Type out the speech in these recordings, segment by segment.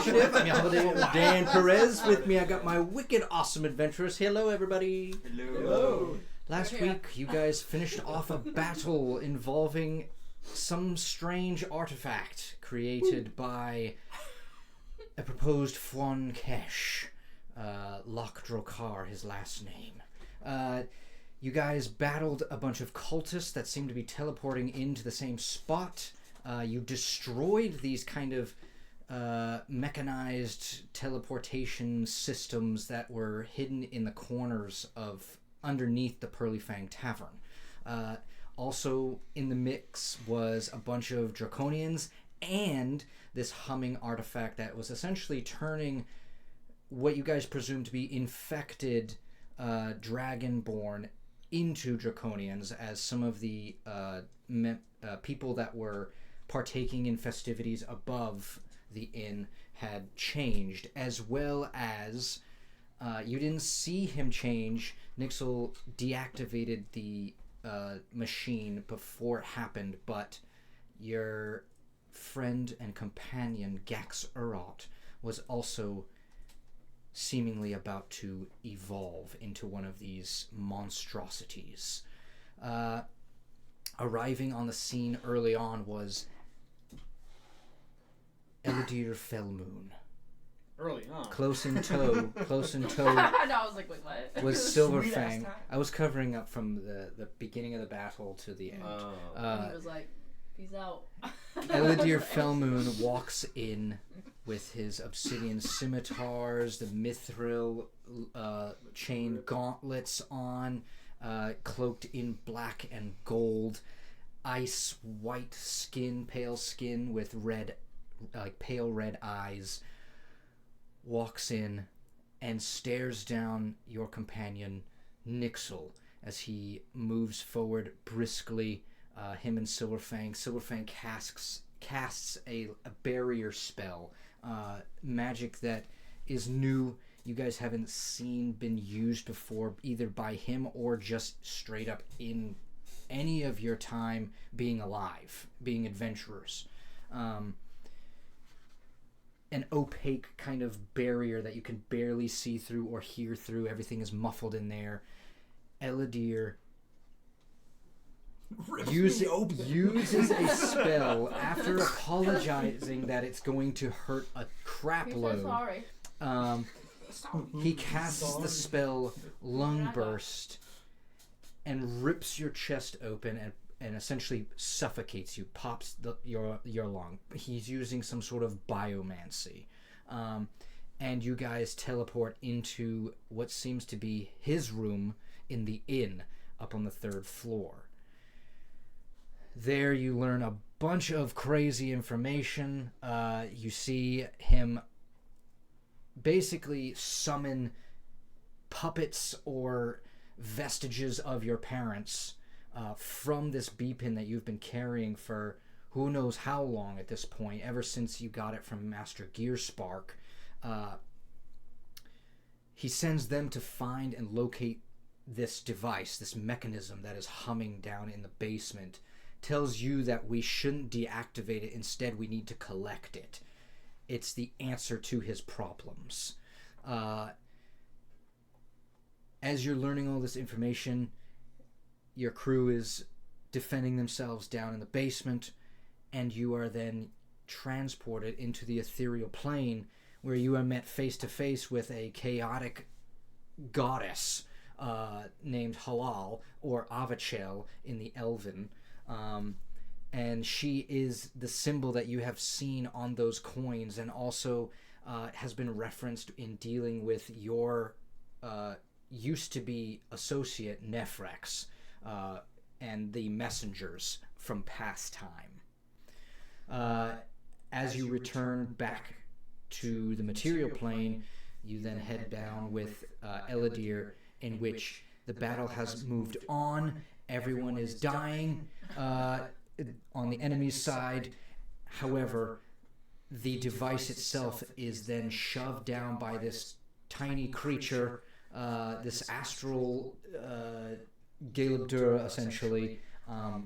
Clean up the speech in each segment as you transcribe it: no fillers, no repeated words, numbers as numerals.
initiative. I'm your holiday Dan Perez. With me, I got my wicked awesome adventurers. Hello, everybody. Hello. Last week, you guys finished off a battle involving some strange artifact created by a proposed Fwan Kesh. Loch Drokar, his last name. You guys battled a bunch of cultists that seemed to be teleporting into the same spot. You destroyed these kind of mechanized teleportation systems that were hidden in the corners of underneath the Pearly Fang Tavern. Also in the mix was a bunch of Draconians and this humming artifact that was essentially turning what you guys presume to be infected Dragonborn into Draconians, as some of the people that were partaking in festivities above the inn had changed, as well as you didn't see him change. Nixel deactivated the machine before it happened, but your friend and companion Gax Urot was also seemingly about to evolve into one of these monstrosities. Arriving on the scene early on was Elidir Fellmoon. Early on. Close in tow. No, I was like, wait, what? Was Silverfang. I was covering up from the beginning of the battle to the end. He was like, peace out. Elidir Fellmoon walks in with his obsidian scimitars, the mithril chain gauntlets on, cloaked in black and gold, ice white skin, pale skin with red, pale red eyes, walks in and stares down your companion Nixel as he moves forward briskly. Him and Silverfang. Silverfang casts a barrier spell, magic that is new. You guys haven't been used before, either by him or just straight up in any of your time being alive, being adventurers. An opaque kind of barrier that you can barely see through or hear through. Everything is muffled in there. Elidir uses a spell after apologizing that it's going to hurt a crap load. Sorry. He casts the spell Lung Burst and rips your chest open and essentially suffocates you, pops your lung. He's using some sort of biomancy. And you guys teleport into what seems to be his room in the inn up on the 3rd floor. There you learn a bunch of crazy information. You see him basically summon puppets or vestiges of your parents from this beepin that you've been carrying for who knows how long at this point, ever since you got it from Master Gearspark. He sends them to find and locate this device, this mechanism that is humming down in the basement. Tells you that we shouldn't deactivate it. Instead, we need to collect it. It's the answer to his problems. As you're learning all this information, your crew is defending themselves down in the basement, and you are then transported into the ethereal plane, where you are met face to face with a chaotic goddess named Halal, or Avachel in the Elven. And she is the symbol that you have seen on those coins, and also has been referenced in dealing with your used to be associate Nephrex and the messengers from past time. As you return back to the material plane, you then head down with Elidir, in which the battle has moved on. Everyone is dying on the enemy's side. However, the device itself is then shoved down by this tiny creature, this astral Galebdur, essentially,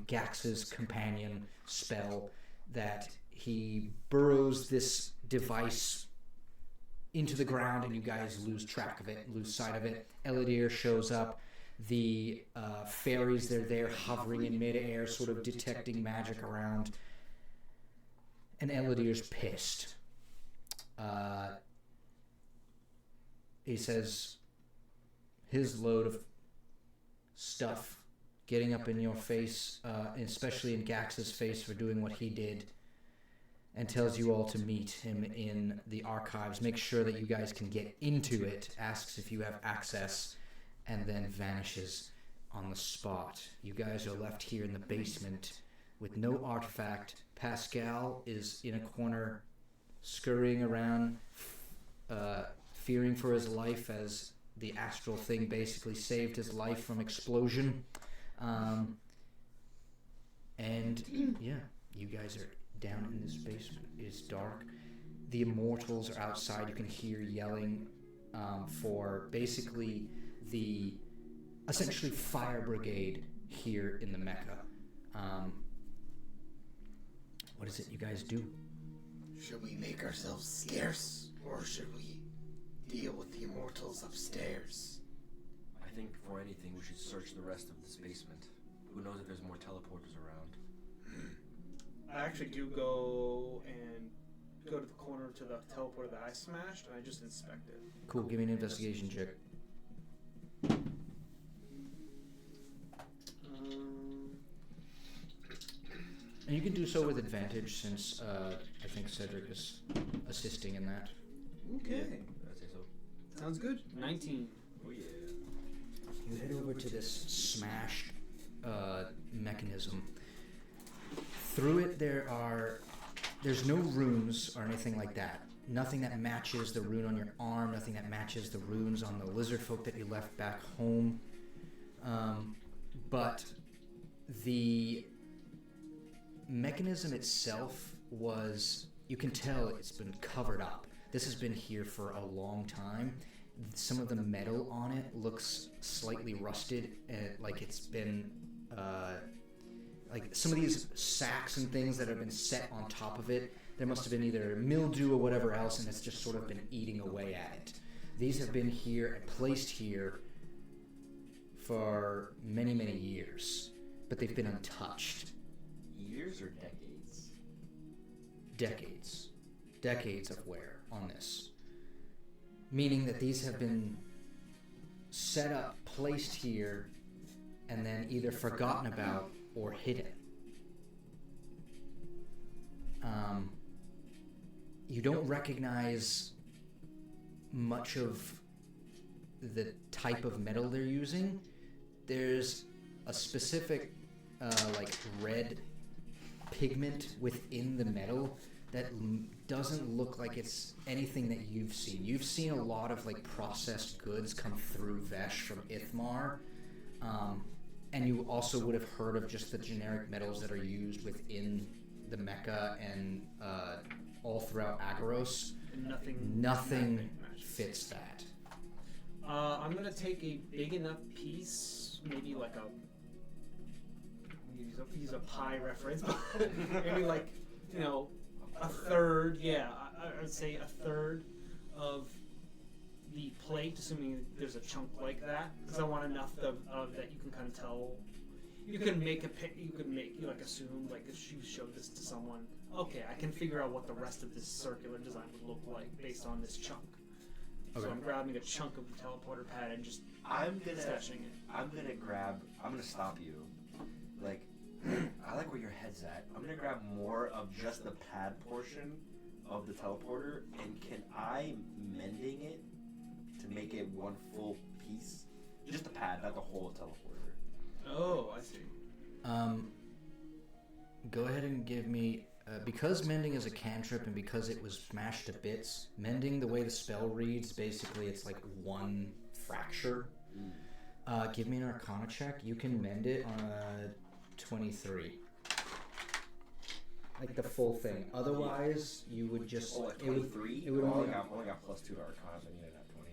Gax's companion spell, that he burrows this device into the ground, and you guys lose track of it, lose sight of it. Elidir shows up. The fairies, they're there hovering in midair, sort of detecting magic around. And Elidir's pissed. He says his load of stuff getting up in your face, especially in Gax's face for doing what he did, and tells you all to meet him in the archives. Make sure that you guys can get into it, asks if you have access, and then vanishes on the spot. You guys are left here in the basement with no artifact. Pascal is in a corner, scurrying around, fearing for his life as the astral thing basically saved his life from explosion. And yeah, you guys are down in this basement. It's dark. The immortals are outside. You can hear yelling for basically the essentially fire brigade here in the Mecca. What is it you guys do? Should we make ourselves scarce, or should we deal with the immortals upstairs? I think before anything, we should search the rest of this basement. Who knows if there's more teleporters around? I actually do go to the corner to the teleporter that I smashed, and I just inspect it. Cool, give me an investigation check. And you can do so with advantage since I think Cedric is assisting in that. Okay. I'd say so. Sounds good. 19. Oh yeah. You head over to this smashed mechanism. Through it there's no runes or anything like that. Nothing that matches the rune on your arm, nothing that matches the runes on the lizard folk that you left back home. But the mechanism itself you can tell it's been covered up. This has been here for a long time. Some of the metal on it looks slightly rusted, like it's been like some of these sacks and things that have been set on top of it, there must have been either mildew or whatever else, and it's just sort of been eating away at it. These have been here and placed here for many, many years, but they've been untouched. Years or decades? Decades. Decades of wear on this. Meaning that these have been set up, placed here, and then either forgotten about or hidden. You don't recognize much of the type of metal they're using. There's a specific like red pigment within the metal that doesn't look like it's anything that you've seen. You've seen a lot of like processed goods come through Vesh from Ithmar, and you also would have heard of just the generic metals that are used within the Mecca and all throughout Agaros. Nothing fits that. I'm gonna take a big enough piece, maybe like use a pie reference, but maybe like, a third, I would say a third of the plate, assuming there's a chunk like that, because I want enough of that you can kind of tell. You can make assume, like, if you showed this to someone, okay, I can figure out what the rest of this circular design would look like based on this chunk. Okay. So I'm grabbing a chunk of the teleporter pad and just sketching it. I'm gonna stop you. Like, I like where your head's at. I'm gonna grab more of just the pad portion of the teleporter, and can I mending it to make it one full piece? Just the pad, not the whole teleporter. Oh, I see. Go ahead and give me, because mending is a cantrip and because it was smashed to bits, mending, the way the spell reads, basically it's like one fracture. Give me an Arcana check. You can mend it on a 23. Like the full thing. Otherwise, you would just... Oh, 23? It would only got +2 to Arcana, so I needed that 20.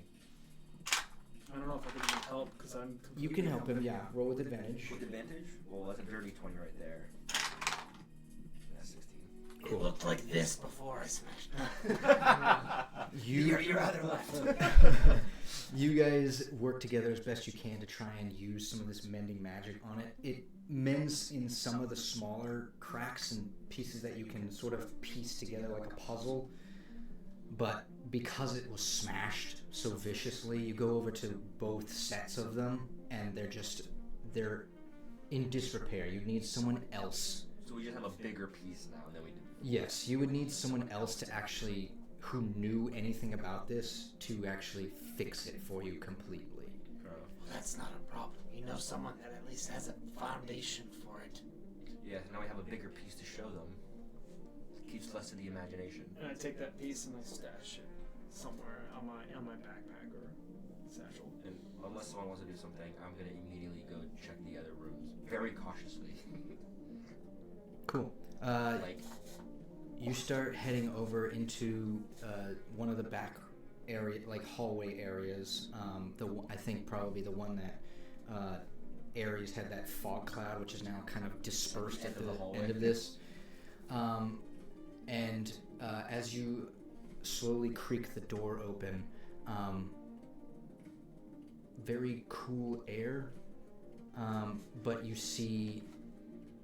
I don't know if I can even help, because I'm... You can help him, yeah. Roll with advantage. With advantage? Well, that's a dirty 20 right there. That's 16. Cool. It looked like this before I smashed it. You're other left. You guys work together as best you can to try and use some of this mending magic on it. It mends in some of the smaller cracks and pieces that you can sort of piece together like a puzzle. But because it was smashed so viciously, you go over to both sets of them, and they're in disrepair. You need someone else. So we just have a bigger piece now than we did. Yes, you would need someone else to actually, who knew anything about this, to actually fix it for you completely. Well, that's not a problem. You know someone that at least has a foundation for it. Yeah, now we have a bigger piece to show them. Keeps less to the imagination. And I take that piece and I stash it somewhere on my backpack or satchel. And unless someone wants to do something, I'm gonna immediately go check the other rooms very cautiously. Cool. Like, You start heading over into one of the back area, like hallway areas. I think probably the one that Ares had that fog cloud, which is now kind of dispersed at the end of this. And as you slowly creak the door open, very cool air, but you see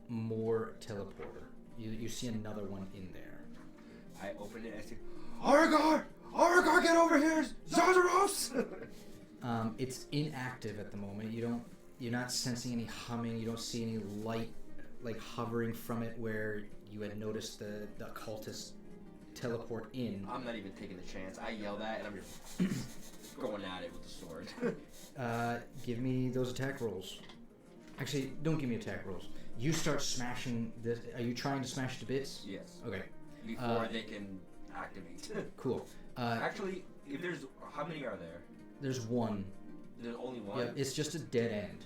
more teleporter. You see another one in there. I open it and I say, Argar! Argar, get over here! Zazaros! It's inactive at the moment. You're not sensing any humming. You don't see any light like hovering from it where you had noticed the cultists teleport in. I'm not even taking the chance. I yell that and I'm just going at it with the sword. Give me those attack rolls. Actually, don't give me attack rolls. You start smashing this. Are you trying to smash to bits? Yes. Okay. Before they can activate. Cool. Actually, if there's... How many are there? There's one. There's only one? Yeah, it's just a dead end.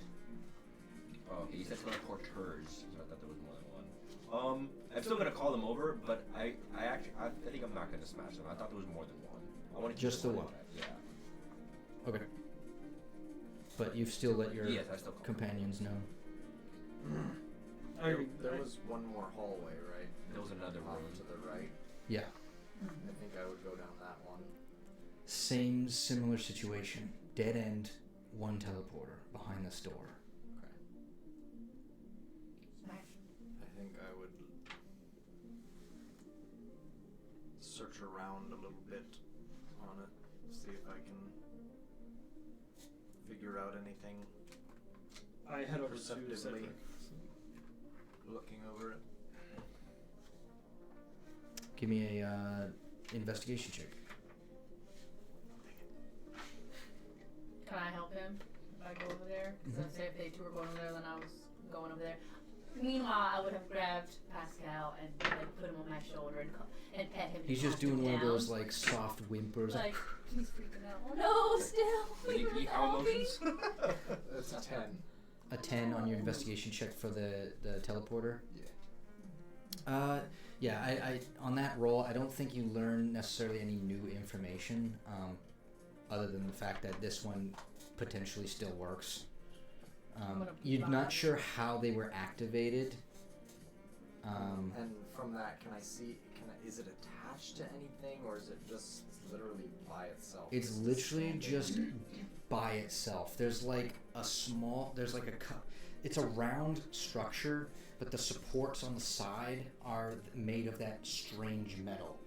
Oh, okay, you said teleporters, so I thought there was more than one. I'm still gonna call them over, but I think I'm not gonna smash them. I thought there was more than one. I want to Just the one. Yeah. Okay. But you've still let your Yes, I still call companions know. There was one more hallway, right? There was another Off room. to the right. Yeah. I think I would go down that one. Same similar situation. Dead end, one teleporter behind this door. I think I would search around a little bit on it, see if I can figure out anything I head over to perceptively Cedric. looking over it. Give me a investigation check. Can I help him if I go over there? Because I say if they two were going over there, then I was going over there. Meanwhile, I would have grabbed Pascal and like put him on my shoulder and pet him. He's and just calm doing him one of down. those like soft whimpers. Like he's freaking out. Oh no, still. You eat Help me. emotions? That's a 10. A 10 on your investigation check for the teleporter. Yeah. Yeah. I on that roll, I don't think you learn necessarily any new information, other than the fact that this one potentially still works. You're not sure how they were activated. And from that, can I see? Is it attached to anything, or is it just literally by itself? It's literally just by itself. There's like a it's a round structure, but the supports on the side are made of that strange metal.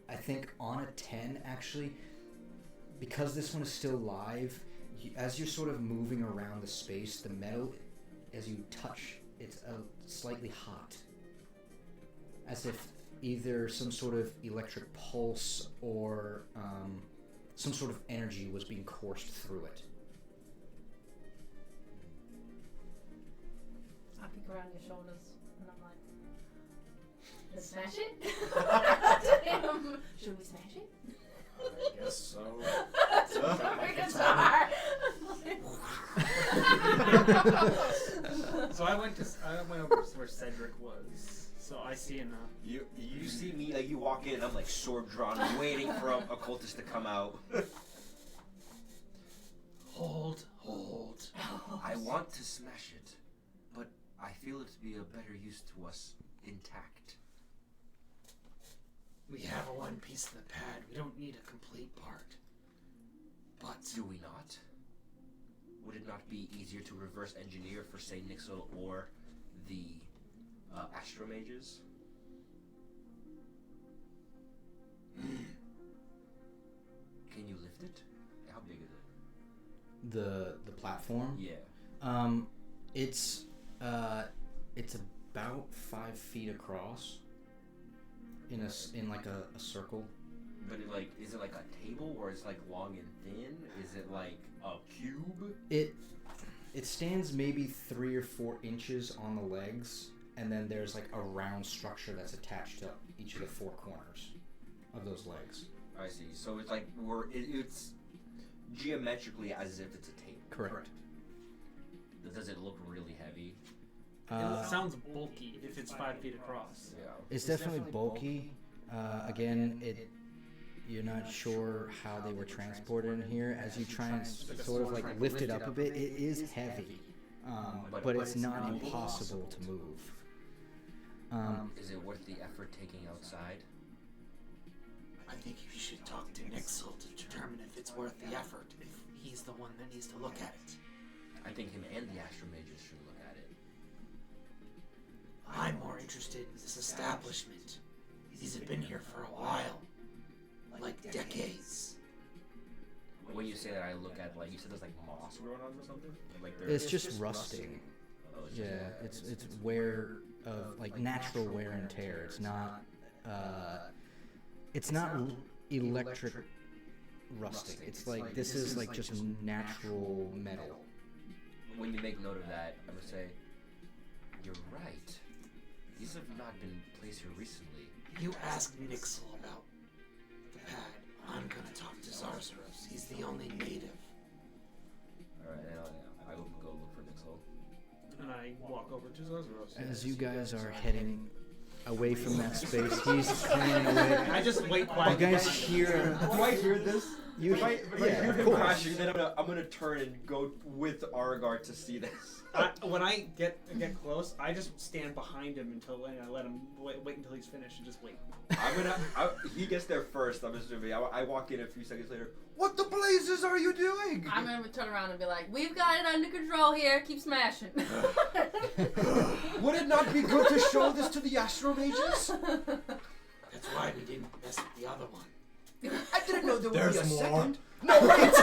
I think on a 10, actually, because this one is still live, as you're sort of moving around the space, the metal, as you touch, it's slightly hot. As if either some sort of electric pulse or some sort of energy was being coursed through it. I peek around your shoulders and I'm like, let's smash it? Should we smash it? I guess so. My guitar. So I went over to where Cedric was. So I see enough. You see me, like, you walk in and I'm like sword drawn, waiting for a cultist to come out. Hold. I want to smash it, but I feel it to be a better use to us intact. We have a one piece of the pad. We don't need a complete part. But Do we not? Would it not be easier to reverse engineer for, say, Nixel or the Astromages? Can you lift it? How big is it? The platform. Yeah. It's about 5 feet across. In like a circle. But is it like a table, or is it like long and thin? Is it like a cube? It stands maybe 3 or 4 inches on the legs, and then there's like a round structure that's attached to each of the 4 corners of those legs. I see. So it's like it's geometrically as if it's a table. Correct. Does it look really heavy? It sounds bulky if it's 5 feet across. Yeah. It's definitely bulky. Again, you're not sure how they were transported in here. As you try and sort of like lift it up a bit, it is heavy, but it's not impossible to move. Is it worth the effort taking outside? I think you should talk to Nixel to determine if it's worth the effort, if he's the one that needs to look at it. I think him and the Astromages should look at it. I'm more interested in this establishment. These have been here for a while. Like decades. When you say that, I look at, like, you said there's like moss growing on or something? Like It's just rusting. Oh, it's Yeah, it's wear of like natural wear and tear. It's not electric rusting. It's like this is like just natural metal. When you make note of that, I would say, you're right. These have not been placed here recently. You ask Nixel about the pad. I'm gonna talk to Zarzaros. He's the only native. Alright, I will go look for Nixel. And I walk over to Zarzaros. As you guys are heading away from that space, he's turning away. I just wait You quietly. guys hear? Do I hear this? You If I yeah, hear of him course. crashing, then I'm gonna turn and go with Argar to see this. When I get close, I just stand behind him until I let him wait until he's finished and just wait. He gets there first. I'm assuming. I walk in a few seconds later. What the blazes are you doing? I'm gonna turn around and be like, "We've got it under control here. Keep smashing." Would it not be good to show this to the Astromages? That's why we didn't mess with the other one. I didn't know there would be a There's more. second. No, wait!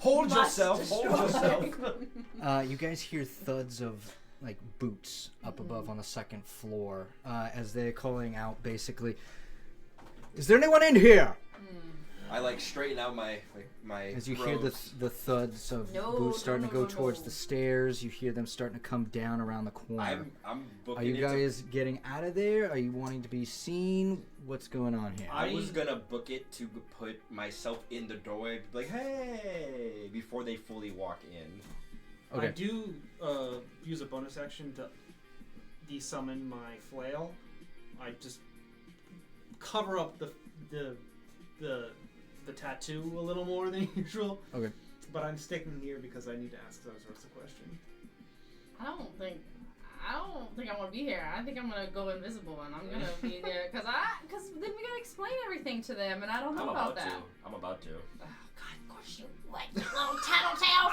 Hold Must yourself. Hold yourself. destroy. You guys hear thuds of like boots up above on the second floor as they're calling out basically, "Is there anyone in here?" I like straighten out my As you hear the thuds of No, boots starting to go no. towards the stairs, you hear them starting to come down around the corner. I'm booking Are you it guys getting out of there? Are you wanting to be seen? What's going on here? I was gonna book it to put myself in the doorway, like, hey, before they fully walk in. Okay. I do use a bonus action to desummon my flail. I just cover up the tattoo a little more than usual. Okay. But I'm sticking here because I need to ask Zarzaros a question. I don't think I want to be here. I think I'm gonna go invisible and I'm gonna be there because then we gotta explain everything to them and I don't know about that. I'm about to. Oh God, of course you would, you little tattletale.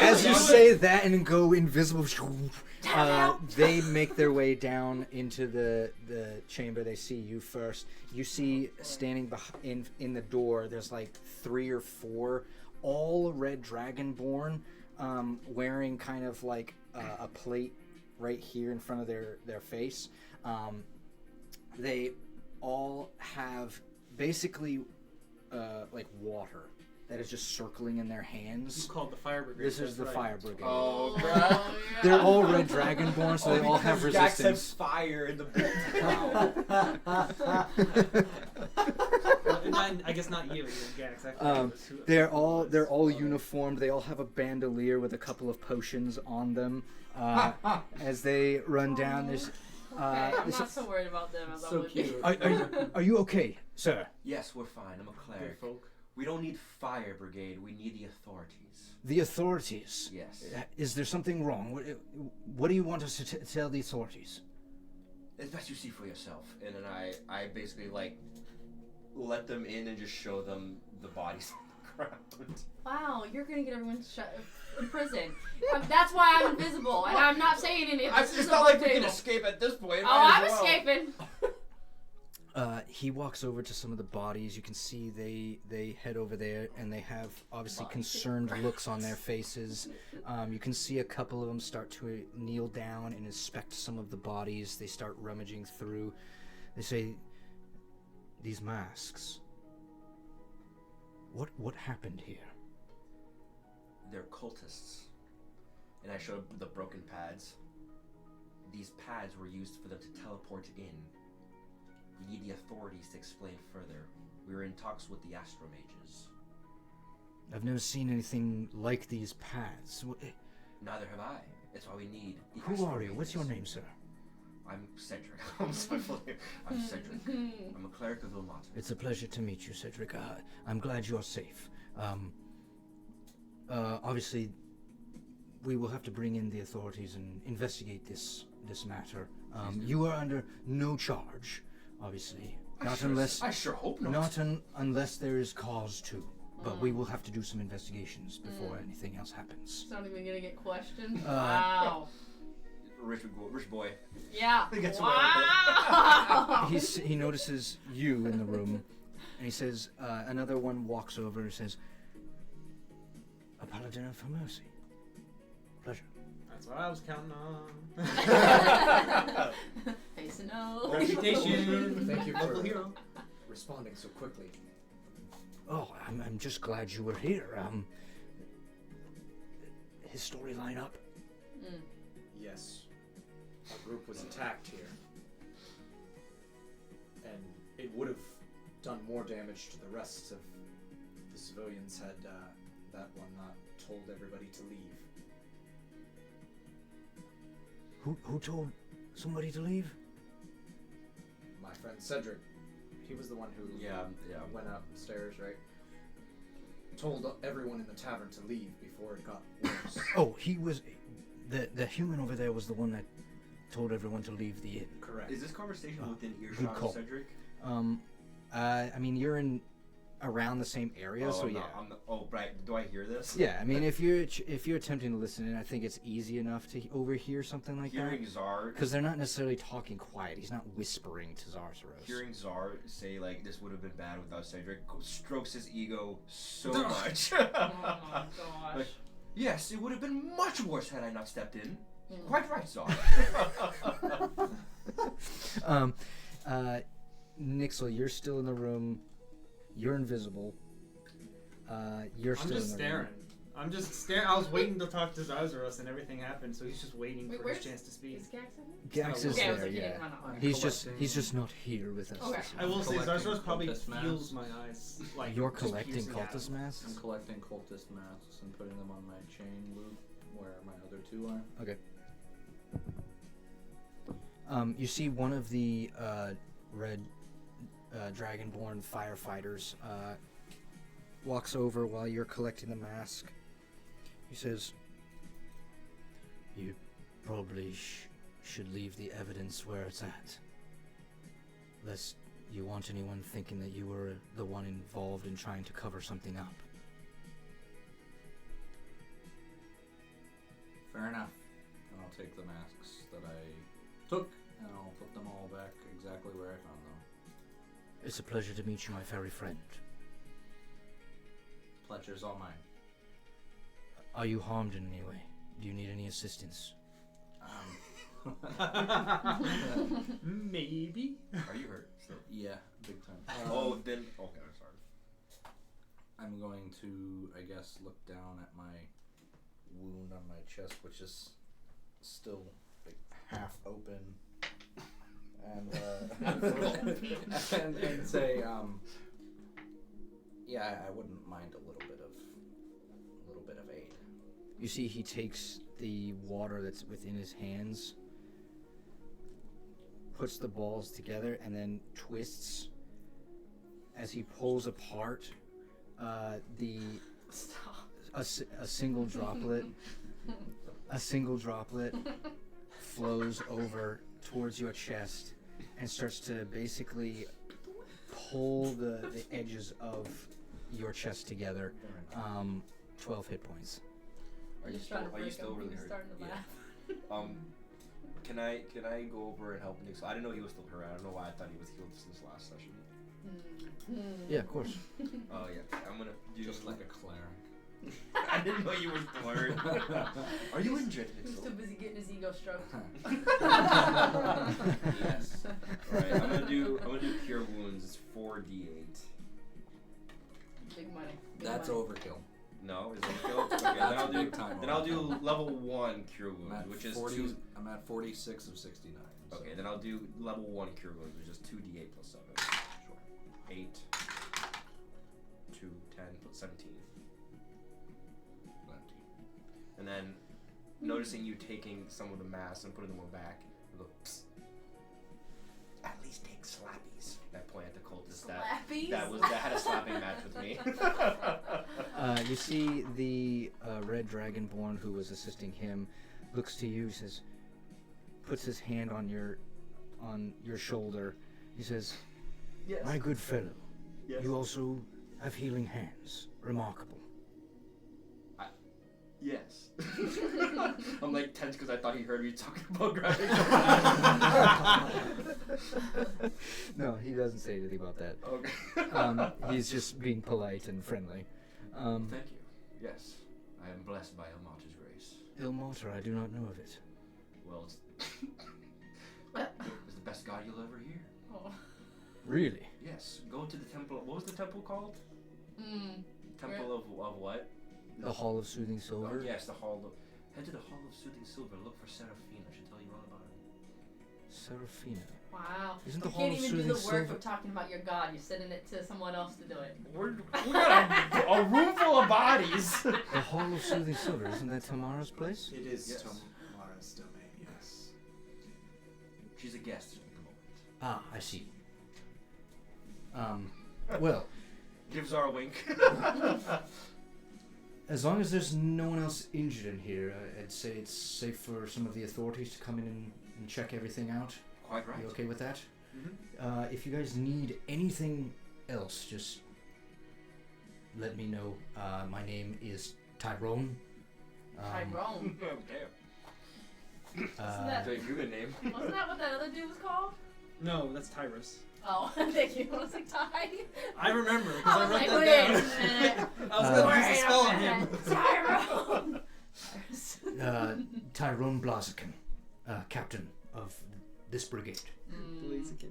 As you say that and go invisible, Tattletale. they make their way down into the chamber. They see you first. You see standing in the door, there's like 3 or 4, all red dragonborn, wearing kind of like a plate right here in front of their face. They all have basically like water that is just circling in their hands. It's called the fire brigade. This is that's the right. fire brigade. Oh, yeah. They're all red dragonborn, so they all have Jax has resistance. fire in the I guess not you, Gax. Actually, They're all uniformed. They all have a bandolier with a couple of potions on them. As they run down, there's. Okay, I'm not so worried about them as I would be. Are you okay, sir? Yes, we're fine. I'm a cleric. folk. We don't need fire brigade. We need the authorities. The authorities. Yes. Is there something wrong? What do you want us to tell the authorities? It's best you see for yourself. And then I basically like let them in and just show them the bodies on the ground. Wow, you're gonna get everyone shut in prison. That's why I'm invisible, and I'm not saying anything. It's not like we can escape at this point. Oh, I'm escaping. He walks over to some of the bodies. You can see they head over there, and they have obviously concerned looks on their faces. You can see a couple of them start to kneel down and inspect some of the bodies. They start rummaging through. They say, "These masks. What happened here?" They're cultists. And I showed the broken pads. These pads were used for them to teleport in. We need the authorities to explain further. We were in talks with the astromages. I've never seen anything like these pads. Neither have I. That's why we need the Who are you? astromages. What's your name, sir? I'm Cedric. I'm Cedric. I'm a cleric of Ilmata. It's a pleasure to meet you, Cedric. I'm glad you're safe. Obviously, we will have to bring in the authorities and investigate this matter. You are under no charge, obviously. I sure hope not. Unless there is cause to. But we will have to do some investigations before anything else happens. It's not even gonna get questioned. Wow. Rich boy. Yeah. Gets Wow. He notices you in the room, and he says, another one walks over and says, "A paladin for mercy. Pleasure." That's what I was counting on. Face a no. Reputation. Thank you Local for hero. responding so quickly. Oh, I'm just glad you were here. His story line up? Yes. Our group was attacked here. And it would have done more damage to the rest of the civilians had that one not told everybody to leave. Who told somebody to leave? My friend Cedric, he was the one who went upstairs, right? Told everyone in the tavern to leave before it got worse. Oh, he was... The human over there was the one that told everyone to leave the inn. Correct. Is this conversation within good earshot call. of Cedric? I mean, you're in around the same area, so yeah. Right. Do I hear this? Yeah, I mean, if you're attempting to listen in, I think it's easy enough to overhear something like Hearing that. Czar, Because they're not necessarily talking quiet. He's not whispering to Zarzaros. hearing Czar say like this would have been bad without Cedric strokes his ego so much. Oh my gosh. Like, yes, it would have been much worse had I not stepped in. Quite right, Czar. Nixel, you're still in the room. You're invisible. You're still I'm just in the staring. room. I'm just staring. I was waiting to talk to Zazaros and everything happened, so he's just waiting Wait, for where's- his chance to speak. Is Gax in Gax is Okay, I was there, like, he yeah. didn't run off. He's just not here with us. Okay. I will say collecting Zazaros probably cultist feels masks. my eyes. Like You're just collecting piercing at cultist him. masks? I'm collecting cultist masks and putting them on my chain loop where my other two are. Okay. You see one of the red dragonborn firefighters walks over while you're collecting the mask. He says, "You probably should leave the evidence where it's at, lest you want anyone thinking that you were the one involved in trying to cover something up." Fair enough. And I'll take the masks that I took and I'll put them all back exactly where I found them. It's a pleasure to meet you, my fairy friend. Pleasure's all mine. Are you harmed in any way? Do you need any assistance? Maybe. Are you hurt? Still? Yeah, big time. Then okay, I'm sorry. I'm going to, I guess, look down at my wound on my chest, which is still like half open, and and say, yeah, I wouldn't mind a little bit of aid. You see, he takes the water that's within his hands, puts the balls together, and then twists. As he pulls apart, a single droplet flows over towards your chest and starts to basically pull the edges of your chest together. 12 hit points. Are you Just trying to still, are you break still him. really He's hurt? starting to laugh. Can I go over and help Nick? So I didn't know he was still hurt. I don't know why I thought he was healed since last session. Yeah, of course. Oh yeah, I'm gonna do Just like a cleric. I didn't know you were still hurt. Are you injured, He's Nick? too busy getting his ego stroked. Yes. Alright, I'm gonna do cure wounds. It's 4d8. Big money. Big That's money. overkill. No, is it kill? Okay, That's a big time. then I'll do level 1 cure I'm wounds, at which is 40, 2. I'm at 46 of 69. So. Okay, then I'll do level 1 cure wounds, which is 2d8 plus 7. Sure. 8, 2, 10, plus 17. And then, noticing you taking some of the mass and putting them back, I go, psst. At least take slappies. I point at the cultist Slappies? that had a slapping match with me. You see the red dragonborn who was assisting him looks to you, says, puts his hand on your shoulder. He says, Yes. "My good fellow, Yes. you also have healing hands. Remarkable." Yes. I'm like tense because I thought he heard me talking about grabbing. No, he doesn't say anything about that. Okay. He's just being polite and friendly. Thank you. Yes. I am blessed by Ilmater's grace. Ilmater, I do not know of it. Well, it's the best god you'll ever hear. Oh. Really? Yes. Go to the temple. What was the temple called? Mm. Temple of what? The Hall of Soothing Oh, Silver? yes, the Hall of... Head to the Hall of Soothing Silver. Look for Seraphina. She'll tell you all about it. Seraphina. Wow. Isn't You the Hall can't of even do Soothing the work Silver... of talking about your god. You're sending it to someone else to do it. We got a room full of bodies. The Hall of Soothing Silver, isn't that Tamara's place? It is Yes. Tamara's domain, yes. She's a guest at the moment. Ah, I see. Well, Gives our a wink. as long as there's no one else injured in here, I'd say it's safe for some of the authorities to come in and check everything out. Quite right. You okay with that? Mm-hmm. If you guys need anything else, just let me know. My name is Tyrone. Tyrone. Oh, damn. Isn't that- That's a good name. Wasn't that what that other dude was called? No, that's Tyrus. Oh, thank you. I was like, Ty. I remember because I I was wrote like, that wait down. a minute. I was gonna use the Wait spell a on him. minute. Tyrone. Tyrus. Tyrone Blaziken, captain of this brigade. Blaziken.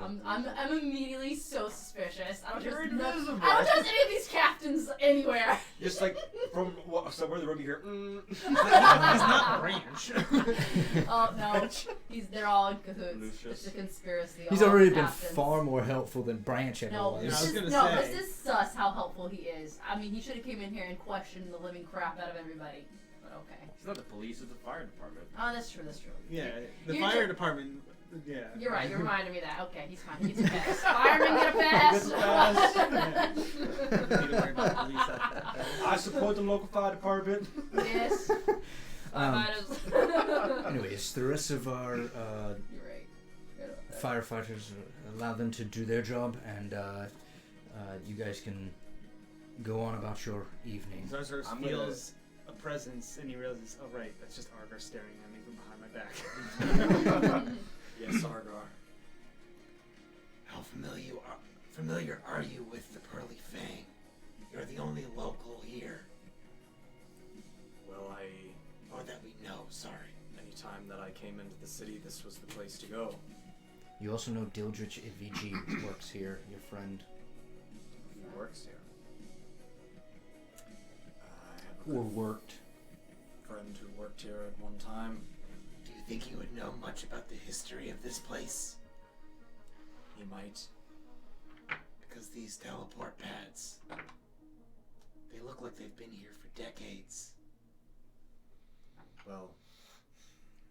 I'm immediately so suspicious. I don't You're trust no- invisible. I don't trust any of these captains anywhere. Just like from somewhere in the room you hear. He's not Branch. Oh no, they're all in cahoots. Lucius. It's a conspiracy. He's all already been captains. far more helpful than Branch ever No, was. Yeah, I was gonna no, say. this is sus how helpful he is. I mean, he should have came in here and questioned the living crap out of everybody. But okay. It's not the police, it's the fire department. Oh, that's true. That's true. Yeah, the You're fire ju- department. Yeah. You're right. You reminded me of that. Okay, he's fine. He gets a pass. Fireman get a pass. Gets a pass. Yeah. Need to worry about the police after that. I support the local fire department. Yes. Anyways, the rest of our You're right. firefighters, allow them to do their job, and you guys can go on about your evening. Zarzar I'm feels a presence and he realizes, oh right, that's just Argar staring at me from behind my back. Yes, Argar. How familiar are you with the Pearly Fang? You're the only local here. Well, Or that we know, sorry. any time that I came into the city, this was the place to go. You also know Dildrich Ivg works here, your friend. He works here. I have Or a good worked. friend who worked here at one time. Do you think you would know much about the history of this place? He might. Because these teleport pads, they look like they've been here for decades. Well,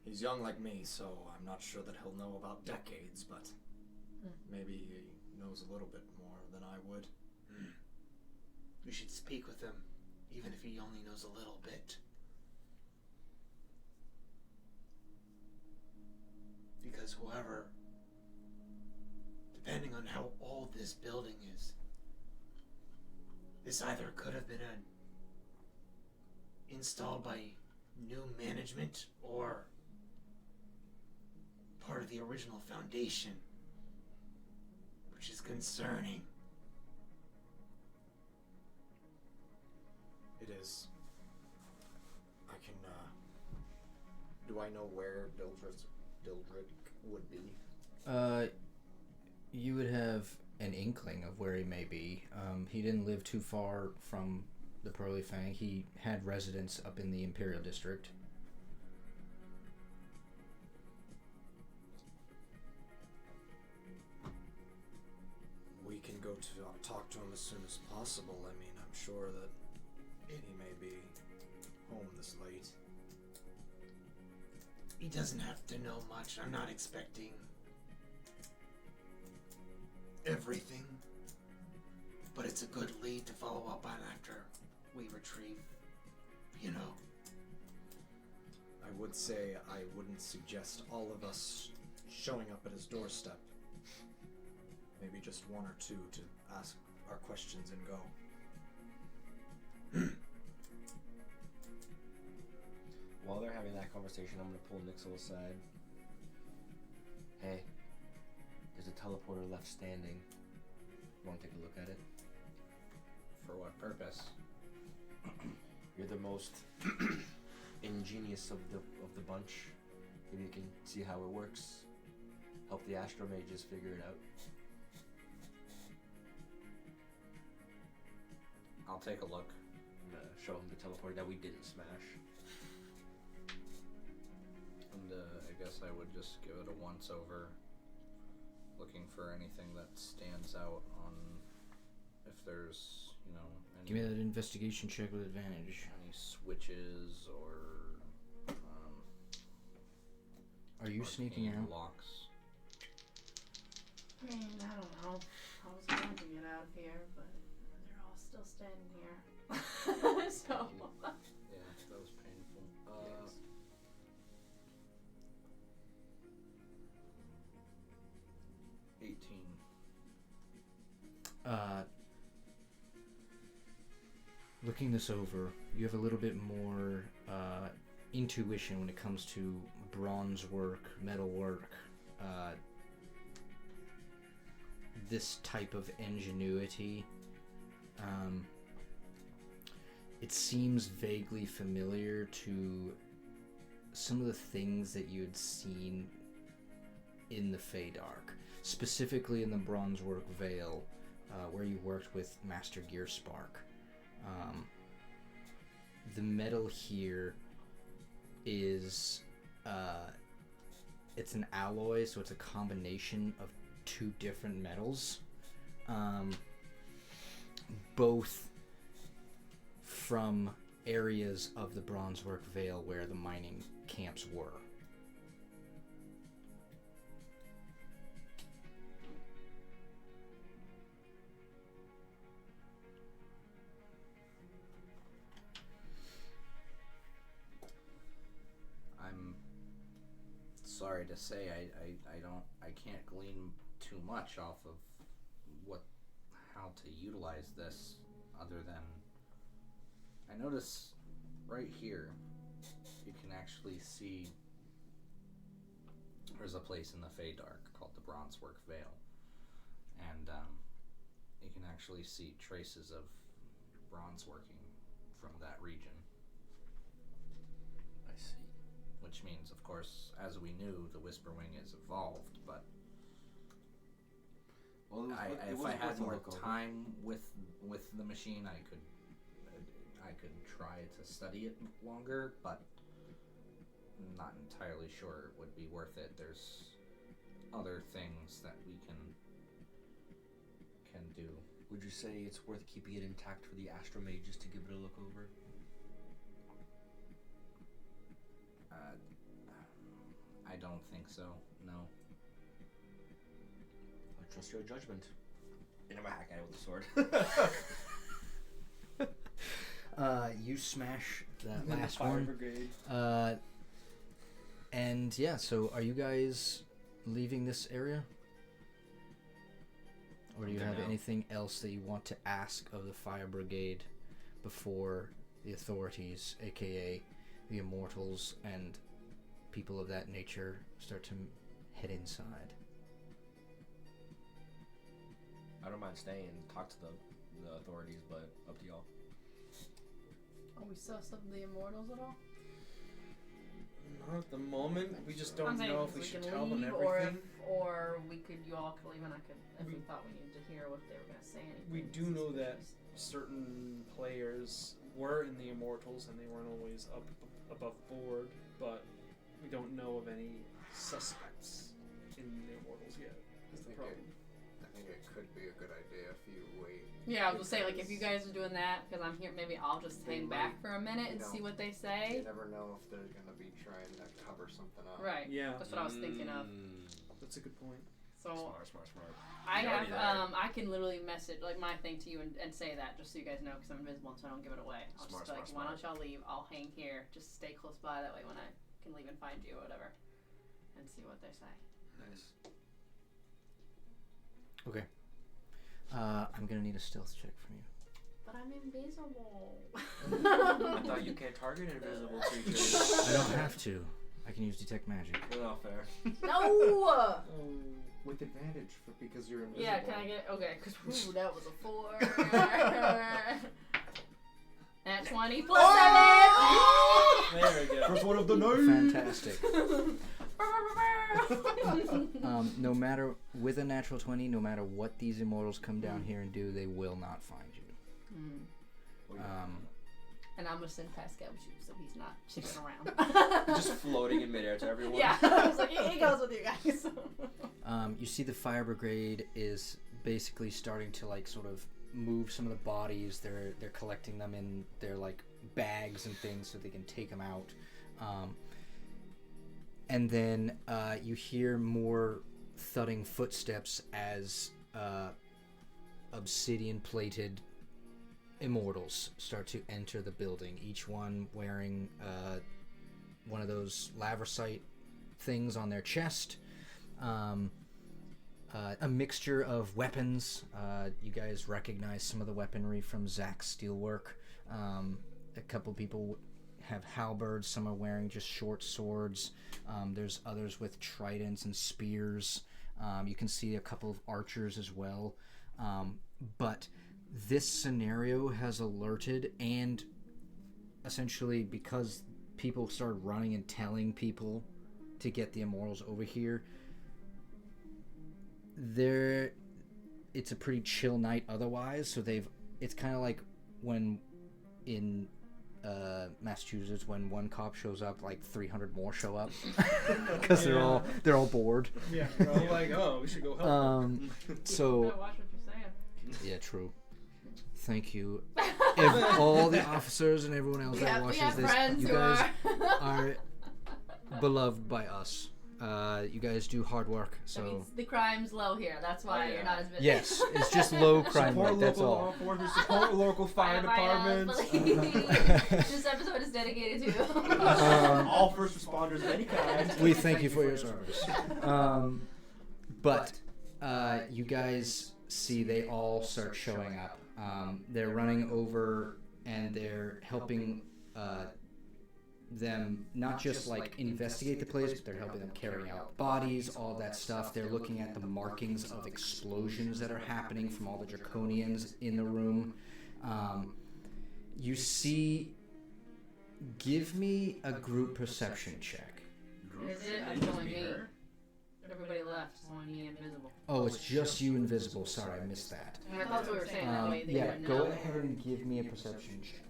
he's young like me, so I'm not sure that he'll know about decades, but maybe he knows a little bit more than I would. You should speak with him, even if he only knows a little bit. because whoever, depending on how old this building is, this either could have been installed by new management or part of the original foundation, which is concerning. It is. I can, do I know where Dildrick would be? You would have an inkling of where he may be. He didn't live too far from the Pearly Fang. He had residence up in the Imperial District. We can go to talk to him as soon as possible. I mean, I'm sure that he may be home this late. He doesn't have to know much. I'm not expecting everything, but it's a good lead to follow up on after we retrieve, you know. I would say I wouldn't suggest all of us showing up at his doorstep. Maybe just one or two to ask our questions and go. While they're having that conversation, I'm gonna pull Nixel aside. Hey, there's a teleporter left standing. You wanna take a look at it? For what purpose? You're the most ingenious of the bunch. Maybe you can see how it works. Help the Astro Mages figure it out. I'll take a look. I'm gonna show him the teleporter that we didn't smash. And I guess I would just give it a once over, looking for anything that stands out on if there's, you know, any, Give me that investigation check with advantage. any switches or Are you sneaking arcane out? locks. I mean, I don't know. I was going to get out of here, but they're all still standing here. So. Yeah, that was painful. Yes. 18. Looking this over, you have a little bit more intuition when it comes to bronze work, metal work, this type of ingenuity. It seems vaguely familiar to some of the things that you had seen in the Feydark, specifically in the Bronzework Vale, where you worked with Master Gearspark. The metal here is it's an alloy, so it's a combination of two different metals, both from areas of the Bronzework Vale where the mining camps were. I'm sorry to say I can't glean too much off of how to utilize this other than I notice right here you can actually see there's a place in the Feydark called the Bronzework Vale, and you can actually see traces of bronze working from that region. I see. Which means, of course, as we knew, the Whisperwing is evolved, but Well, if I had more time with the machine, I could try to study it longer, but I'm not entirely sure it would be worth it. There's other things that we can do. Would you say it's worth keeping it intact for the Astro Mages to give it a look over? I don't think so, no. I trust your judgment. And I'm a hack guy with a sword. You smash that last Fire one. brigade. And yeah, so are you guys leaving this area? Or do you have No. anything else that you want to ask of the fire brigade before the authorities, aka the immortals and people of that nature, start to head inside? I don't mind staying and talk to the authorities, but up to y'all. Are we sus of the immortals at all? Not at the moment. We just don't I'm saying know if we should can tell them leave, everything. or we could, you all could leave, and I could, if we We- thought we needed to hear what they were going to say. Anything, We do know that certain players were in the Immortals and they weren't always up above board, but we don't know of any suspects in the Immortals yet. Is the problem. I think it could be a good idea if you wait. Yeah, I was gonna say, like, if you guys are doing that, because I'm here, maybe I'll just They hang might, back for a minute and you know, see what they You say. never know if they're gonna be trying to cover something up. Right. Yeah, That's what I was thinking of. that's a good point. So Smart. I You're have, already there. I can literally message like my thing to you and say that just so you guys know, because I'm invisible, so I don't give it away. I'll Smart, just be like, smart, why don't y'all leave? I'll hang here. Just stay close by. That way, when I can leave and find you or whatever, and see what they say. Nice. Okay. I'm gonna need a stealth check from you. But I'm invisible. I thought you can't target invisible creatures. I don't have to. I can use detect magic. Well, fair. No. With advantage because you're invisible. Yeah, can I get okay? Because that was a 4. At 20 plus 7. There we go. First one of the night. Fantastic. No matter, with a natural 20, no matter what these immortals come down here and do, they will not find you. And I'm gonna send Pascal with you, so he's not chicken around. Just floating in midair to everyone. Yeah, I was like, he goes with you guys. You see the fire brigade is basically starting to like sort of move some of the bodies. They're collecting them in their like bags and things so they can take them out. And then you hear more thudding footsteps as obsidian plated immortals start to enter the building, each one wearing one of those lavrosite things on their chest. A mixture of weapons. You guys recognize some of the weaponry from Zach's steelwork. A couple people have halberds. Some are wearing just short swords. There's others with tridents and spears. You can see a couple of archers as well. But this scenario has alerted, and essentially because people started running and telling people to get the immortals over here, it's a pretty chill night otherwise. So it's kind of like when in Massachusetts when one cop shows up, like 300 more show up because they're all bored. Yeah, we're all like, oh, we should go help. So Watch what you're saying. yeah, true. Thank you. All the officers and everyone else that watches this, you guys are beloved by us. You guys do hard work, That so means the crime's low here. That's why you're not as busy. yes, it's just low crime Support rate. That's local all. law enforcement, support local fire departments. This episode is dedicated to All first responders of any kind. We thank you for your service. But you guys see they all start showing up. They're running over and they're helping them not just like investigate the place, but they're helping them carry out bodies, all that stuff. They're looking at the markings of explosions that are happening from all the Draconians in the room. You see, give me a group perception check. Is it? It's only me. Everybody left. It's only me invisible. Oh, it's just you invisible. Sorry, I missed that. I thought that's what we were saying. That way they Yeah, wouldn't go know. ahead and give me a perception check.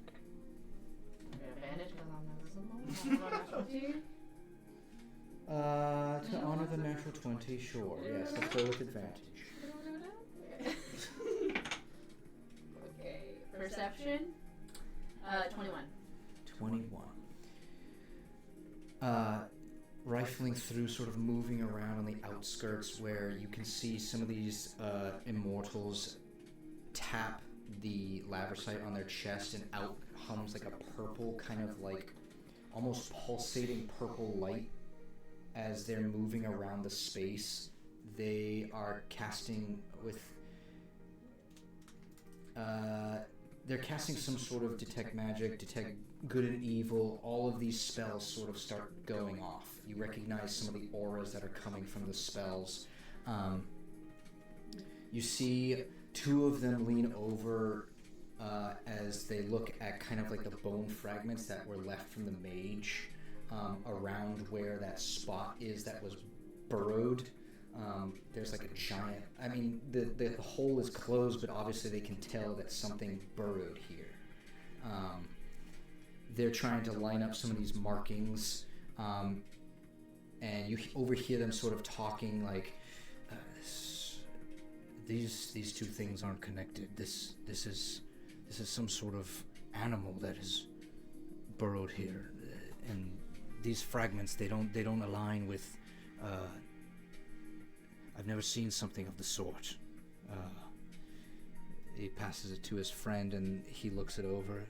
Advantage because I'm invisible. I'm not natural to you. To honor the natural 20, sure. Yes, let's go with advantage. Okay. Perception. 21. 21. Rifling through, sort of moving around on the outskirts where you can see some of these immortals tap the lavrosite on their chest and out hums like a purple kind of like almost pulsating purple light as they're moving around the space, they are casting with they're casting some sort of detect magic, detect good and evil. All of these spells sort of start going off. You recognize some of the auras that are coming from the spells. You see two of them lean over as they look at kind of like the bone fragments that were left from the mage around where that spot is that was burrowed. There's like a giant, I mean, the hole is closed, but obviously they can tell that something burrowed here. They're trying to line up some of these markings, and you overhear them sort of talking like, these two things aren't connected. This is some sort of animal that is burrowed here, and these fragments they don't align with. I've never seen something of the sort. He passes it to his friend, and he looks it over.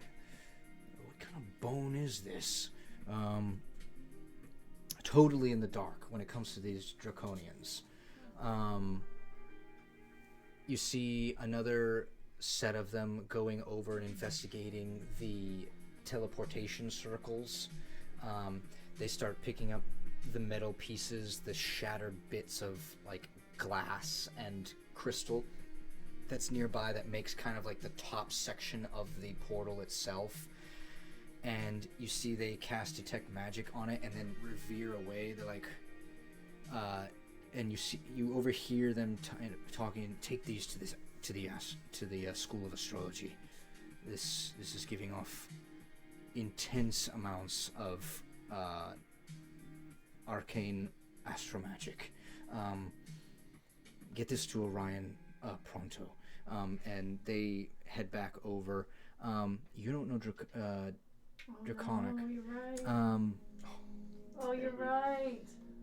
What kind of bone is this? Totally in the dark when it comes to these Draconians. You see another set of them going over and investigating the teleportation circles. They start picking up the metal pieces, the shattered bits of like glass and crystal that's nearby that makes kind of like the top section of the portal itself. And you see they cast detect magic on it and then revere away. They're like, and you overhear them talking. Take these to the school of astrology. This is giving off intense amounts of arcane astromagic. Get this to Orion pronto. And they head back over. You don't know Draconic. Oh, you're right. Oh, you're right.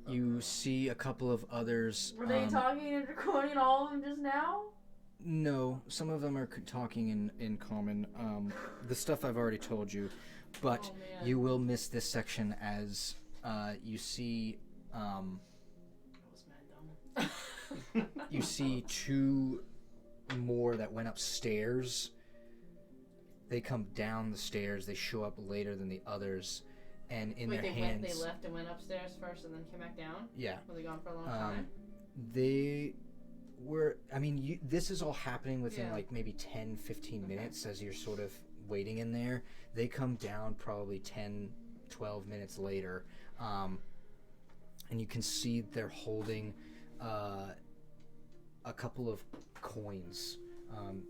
You see a couple of others. Were they talking in Draconian, all of them just now? No, some of them are talking in common. The stuff I've already told you, but you will miss this section as you see. That was mad dumb. You see two more that went upstairs. They come down the stairs. They show up later than the others, and in their hands. They left and went upstairs first, and then came back down. Yeah. Were they gone for a long time? They were. I mean, this is all happening within like maybe 10, 15 minutes as you're sort of waiting in there. They come down probably 10, 12 minutes later, and you can see they're holding a couple of coins.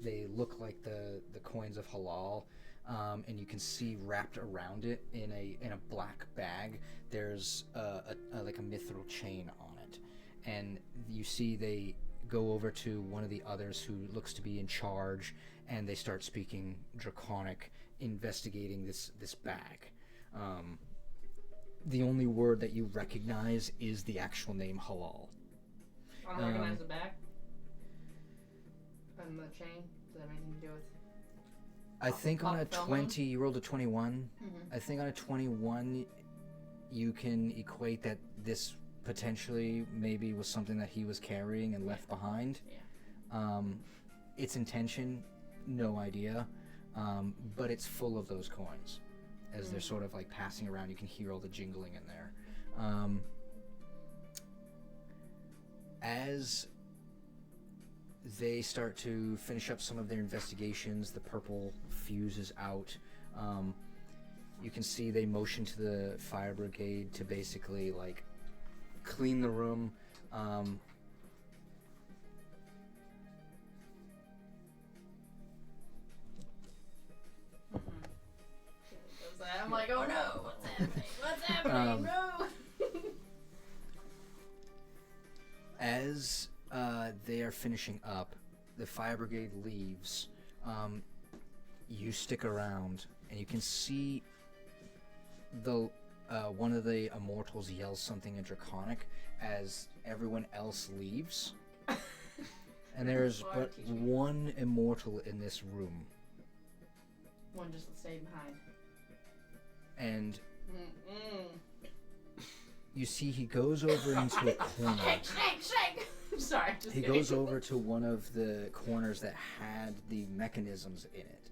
They look like the coins of Halal, and you can see wrapped around it in a black bag. There's like a mithril chain on it, and you see they go over to one of the others who looks to be in charge, and they start speaking Draconic, investigating this bag. The only word that you recognize is the actual name Halal. I don't recognize the bag. And the chain, does that have anything to do with? I think on a filming? 20, you rolled a 21. Mm-hmm. I think on a 21, you can equate that this potentially maybe was something that he was carrying and left behind. Yeah. Its intention, no idea, but it's full of those coins. As they're sort of like passing around, you can hear all the jingling in there. As they start to finish up some of their investigations, the purple fuse is out. You can see they motion to the fire brigade to basically like clean the room. I'm like, oh no, what's happening? What's happening? No! As they are finishing up, the fire brigade leaves. You stick around, and you can see the one of the immortals yells something in Draconic as everyone else leaves. And there's but one immortal in this room. One just stayed behind. And you see he goes over into a corner. Shake! Sorry, just He kidding. goes over to one of the corners that had the mechanisms in it.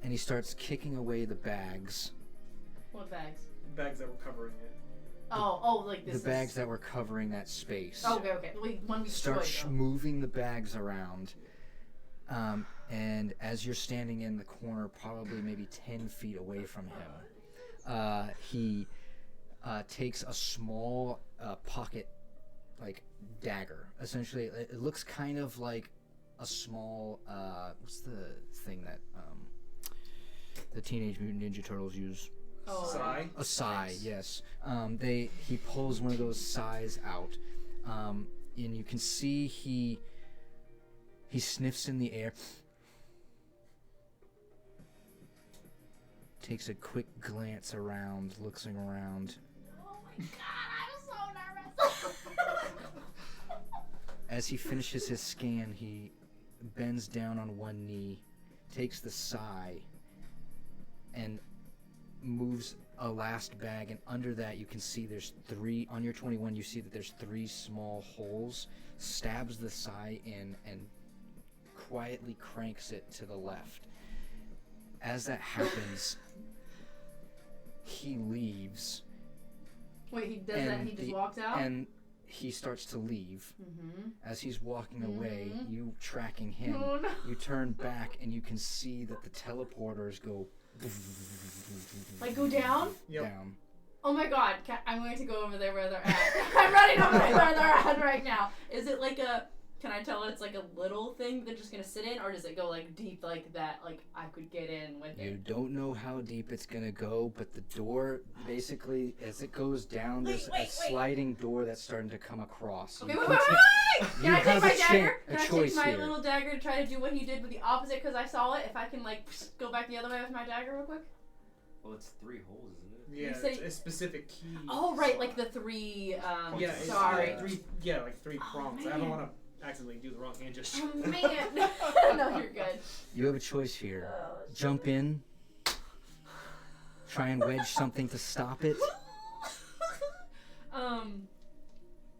And he starts kicking away the bags. What bags? Bags that were covering it. Like this. The bags that were covering that space. Okay. Wait, one we Start destroyed, moving the bags around. And as you're standing in the corner, probably maybe 10 feet away from him, he takes a small pocket, like, dagger. Essentially, it looks kind of like a small, what's the thing that the Teenage Mutant Ninja Turtles use? Sai? A sai, yes. He pulls one of those sais out, and you can see he sniffs in the air, takes a quick glance around, looks around. Oh my god, I'm so nervous. As he finishes his scan, he bends down on one knee, takes the sai, and moves a last bag, and under that you can see there's 3, on your 21 you see that there's 3 small holes, stabs the sai in, and quietly cranks it to the left. As that happens, he leaves. Wait, he does that and he just walks out? And he starts to leave. Mm-hmm. As he's walking away, you tracking him, Oh, no. you turn back and you can see that the teleporters go Like go down? Yep. down. Oh my god, I'm going to go over there where they're at. I'm running over where they're at right now. Is it like can I tell it's like a little thing they're just going to sit in, or does it go like deep like that, like I could get in with You it? don't know how deep it's gonna go, but the door, basically, as it goes down, there's a sliding door that's starting to come across. Okay, You wait. can Can you I take have my a dagger? a Can I choice take my here. little dagger to try to do what he did with the opposite because I saw it? If I can like go back the other way with my dagger real quick? Well, it's 3 holes, isn't it? Yeah, You say- it's a specific key. Oh right, like the 3 Yeah, it's sorry. like 3 prompts. I don't want to accidentally do the wrong hand gesture. Oh man. No, you're good. You have a choice here. Jump in, try and wedge something to stop it.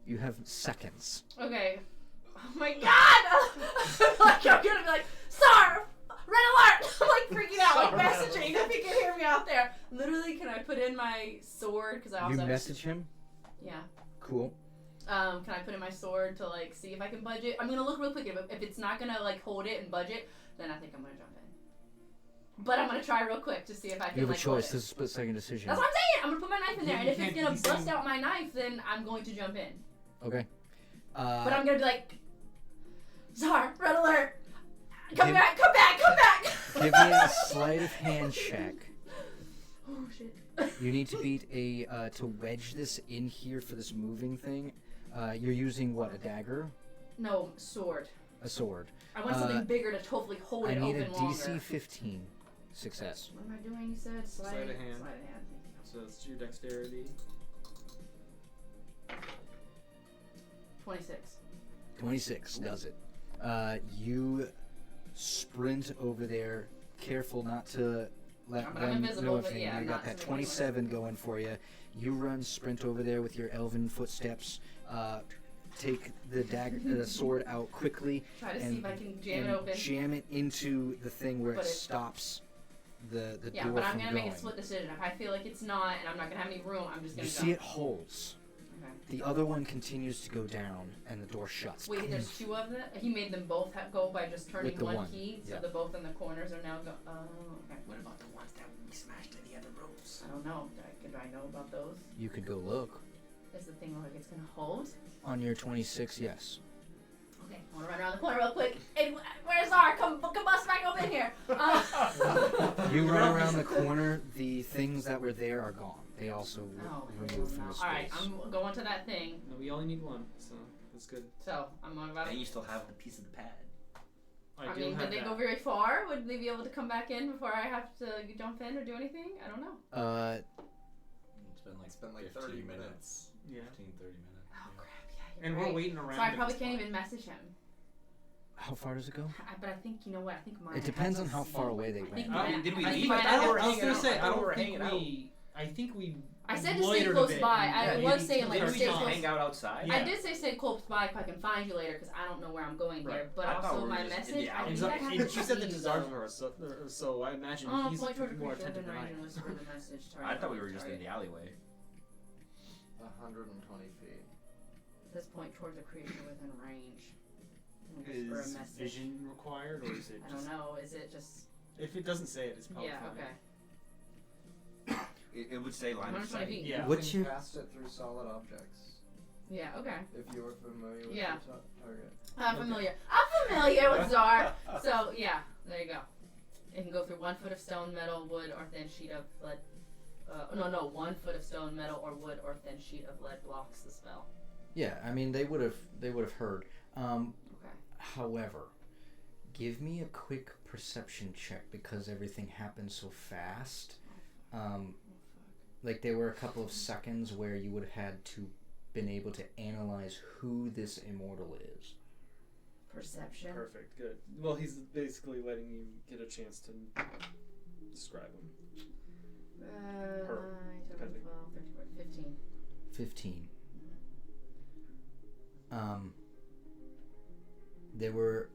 You have seconds. Okay. Oh my god! Like I'm gonna be like, Star! Red alert! I'm like freaking out, like messaging if you can hear me out there. Literally, can I put in my sword? Because I also You have message him? Yeah. Cool. Can I put in my sword to like see if I can budge it? I'm gonna look real quick. If it's not gonna like hold it and budge it, then I think I'm gonna jump in. But I'm gonna try real quick to see if I can. You have a like, hold choice. it. This is a split-second decision. That's what I'm saying. I'm gonna put my knife in there, and if You it's can't- gonna you bust see- out my knife, then I'm going to jump in. Okay. But I'm gonna be like, Czar, red alert! Come Give- back! Come back! Come back! Give me a sleight of hand check. Oh shit. You need to beat to wedge this in here for this moving thing. You're using what, a dagger? No, sword. A sword. I want something bigger to hopefully hold I it need a open longer. DC 15 success. What am I doing? You said Sleight of hand. Sleight of hand. So it's your dexterity. 26. 26 does it. You sprint over there, careful not to let I'm them invisible, know but anything. yeah, You got not that to 27 going for you. You run, sprint over there with your elven footsteps. Take the dagger, the sword out quickly. Try to see and, if I can jam and it open. jam it into the thing where But it it- stops the Yeah, door but I'm from gonna going. make a split decision. If I feel like it's not, and I'm not gonna have any room, I'm just You gonna see jump. it holds. Okay. The other one continues to go down, and the door shuts. Wait, there's 2 of them. He made them both go by just turning With the one one, key, so yeah. they're both in the corners are now go. Oh, okay. What about the ones that we smashed in the other rooms? I don't know. Do I know about those? You could go look. Is the thing like it's gonna hold? On your 26, yes. Okay, I wanna run around the corner real quick. Hey, where's R? Come bust back up in here. You run around the corner, the things that were there are gone. They also Oh, removed from the space. Alright, I'm going to that thing. No, we only need 1, so that's good. So, I'm on about And it. you still have the piece of the pad. I do mean, have did they that. go very far? Would they be able to come back in before I have to jump in or do anything? I don't know. It's been like 30 15 minutes. Yeah. 15, 30 minutes. Oh crap, yeah. You're And right. we're waiting around. So I at probably this can't point. even message him. How far does it go? But I think, you know what? I think mine. It depends on has how to far see. away they I think went. mine- Did we I think leave? mine I has thought we were to I was hanging gonna out. say, I I thought we don't were think hanging out. we. I think we. I said to stay loitered a close bit. by. Yeah, I you was need- saying like didn't we stay just close. hang out outside? Yeah. I did say stay close by if I can find you later because I don't know where I'm going Right. here. But I thought also we were my just in message. the I alley. think And I have she to said the see, desire though. for us, so I imagine he's Point toward the more creature attentive within than I range am. and whisper the message. I thought we were just in the alleyway. 120 feet. This point toward the creature within range. And whisper Is a message. vision required, or is it I just? don't know. Is it just? If it doesn't say it, it's probably Yeah. fine. Okay. It would say line of 120 sight. feet. Yeah. What's you your- can cast it through solid objects Yeah. Okay. if you are familiar with Yeah. the target. I'm familiar. I'm familiar with Czar. So yeah, there you go. It can go through 1 foot of stone, metal, wood, or thin sheet of lead. No, 1 foot of stone, metal, or wood, or thin sheet of lead blocks the spell. Yeah, I mean they would have heard. Okay. However, give me a quick perception check because everything happened so fast. Like there were a couple of seconds where you would have had to been able to analyze who this immortal is. Perception. Perfect. Good. Well, he's basically letting you get a chance to describe him. Her, 9, 10, depending. 12, 13, 14, 15. 15. There were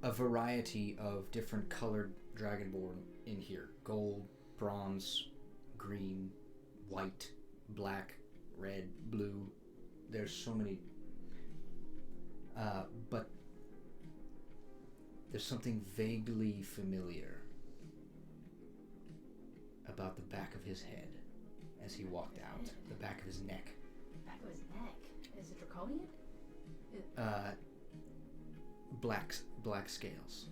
a variety of different colored dragonborn in here. Gold, bronze, green, white, black, red, blue. There's so many. But there's something vaguely familiar about the back of his head as he walked out. The back of his neck. Back of his neck. Is it draconian? Black scales.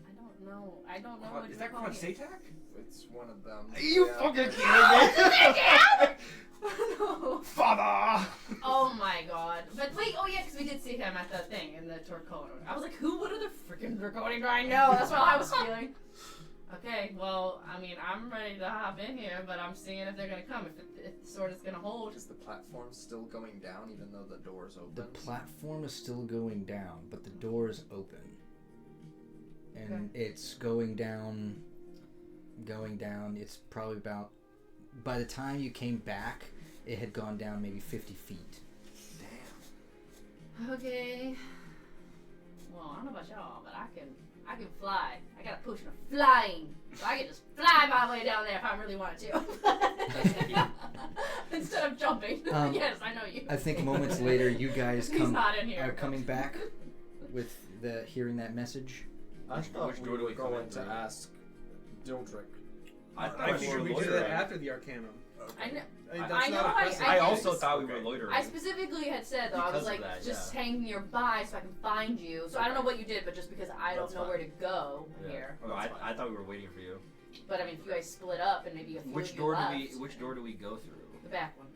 I don't know what Is that draconian called Satak? It's one of them. You Yeah. fucking kidding me? No. Father! Oh my god. But wait, oh yeah, because we did see him at the thing in the Torcona. I was like, who would have the freaking draconian do I know? That's what I was feeling. Okay, well, I mean, I'm ready to hop in here, but I'm seeing if they're gonna come. If the sword is gonna hold. Is the platform still going down even though the door is The open? platform is still going down, but the door is open. And it's going down. It's probably about. By the time you came back, it had gone down maybe 50 feet. Damn. Okay. Well, I don't know about y'all, but I can fly. I got a potion of flying. So I can just fly my way down there if I really wanted to. Instead of jumping. Yes, I know you. I think moments later, you guys He's not in here. are coming back with hearing that message. I thought Which we door do were we come going in to through? ask Dildrick. I thought I we figured were we do loitering. that after the Arcanum. I know. That's I know not a I- precedent. I I did- also thought we were Okay. loitering. I specifically had said though, I Because was of like, that, just yeah. hang nearby so I can find you. So I don't know Okay. what you did, but just because I That's don't know fine. where to go Yeah. here. Oh, I thought we were waiting for you. But I mean, if you guys split up and maybe a few Which of door you do left, we? Which door do we go through? the back one.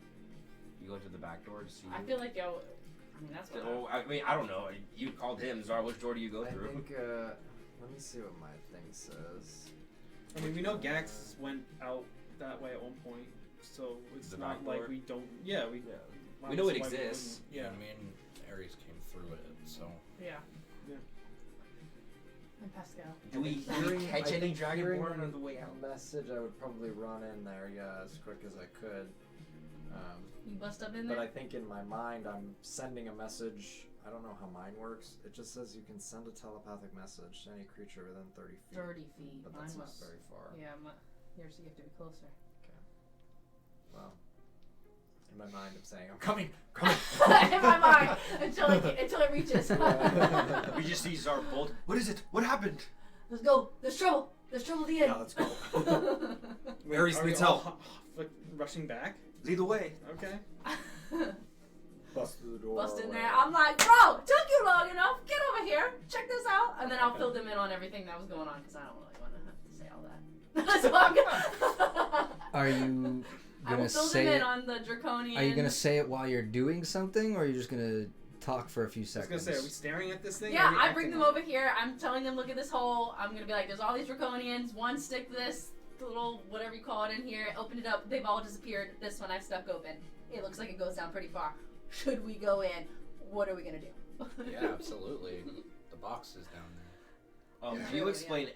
You go to the back door to see. I feel like y'all. I mean, that's what. Oh, I mean, I don't know. You called him, Zara. Which door do you go I through? think, let me see what my thing says. I mean, we know Gax went out that way at one point, so it's The not back like door? we don't. Yeah, we. Yeah. why We know would- it why we exists. wouldn't? Yeah. I mean, Ares came through it, so. Yeah. Yeah. And Pascal. Do we Hearing- catch I any think hearing dragonborn on the way out? Message, I would probably run in there, yeah, as quick as I could. You bust up in But there. I think in my mind, I'm sending a message. I don't know how mine works. It just says you can send a telepathic message to any creature within 30 feet. 30 feet. But Mine that's not was. very far. Yeah, yours you have to be closer. Well, in my mind, I'm saying, I'm coming! In my mind, until it reaches. We just see Zara bolt. What is it? What happened? Let's go. There's trouble. There's trouble at the end. Yeah, let's go. Ares needs all rushing back. Lead the way. Okay. Bust through the door. Bust in or there. whatever. I'm like, bro, it took you long enough. Get over here. Check this out. And then I'll fill them in on everything that was going on because I don't really want to have to say all that. So I'm gonna. Are you I will gonna fill say them in it? on the draconian. Are you gonna say it while you're doing something, or are you just gonna talk for a few I was seconds? gonna say, are we staring at this thing? Yeah, Or are we I bring acting them on it? over here. I'm telling them, look at this hole. I'm gonna be like, there's all these draconians. One stick this little whatever you call it in here. Open it up. They've all disappeared. This one I've stuck open. It looks like it goes down pretty far. Should we go in? What are we gonna do? Yeah, absolutely. The box is down there. Do you explain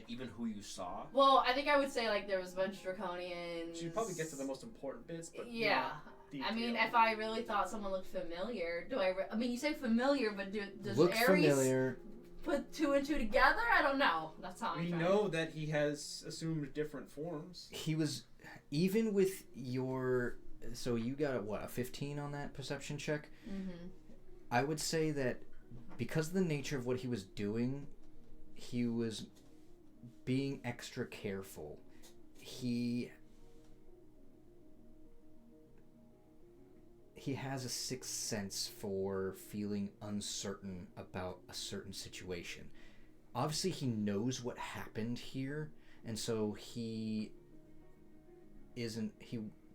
even who you saw? Well, I think I would say like there was a bunch of Draconians. Should probably get to the most important bits, but Yeah. not I mean, detailed. if I really thought someone looked familiar, do I? I mean, you say familiar, but does Look Ares familiar. put 2 and 2 together? I don't know. That's how We I'm know that he has assumed different forms. He was, even with your, so you got a 15 on that perception check? Mm-hmm. I would say that because of the nature of what he was doing, he was being extra careful. He has a sixth sense for feeling uncertain about a certain situation. Obviously, he knows what happened here, and so he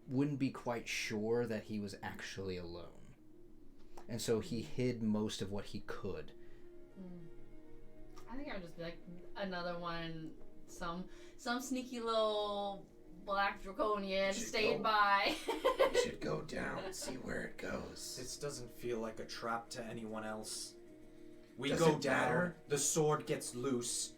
wouldn't be quite sure that he was actually alone. And so he hid most of what he could. I think I would just be like another one, some sneaky little black draconian stayed by. You should go down and see where it goes. This doesn't feel like a trap to anyone else. We Does go it down, matter? the sword gets loose.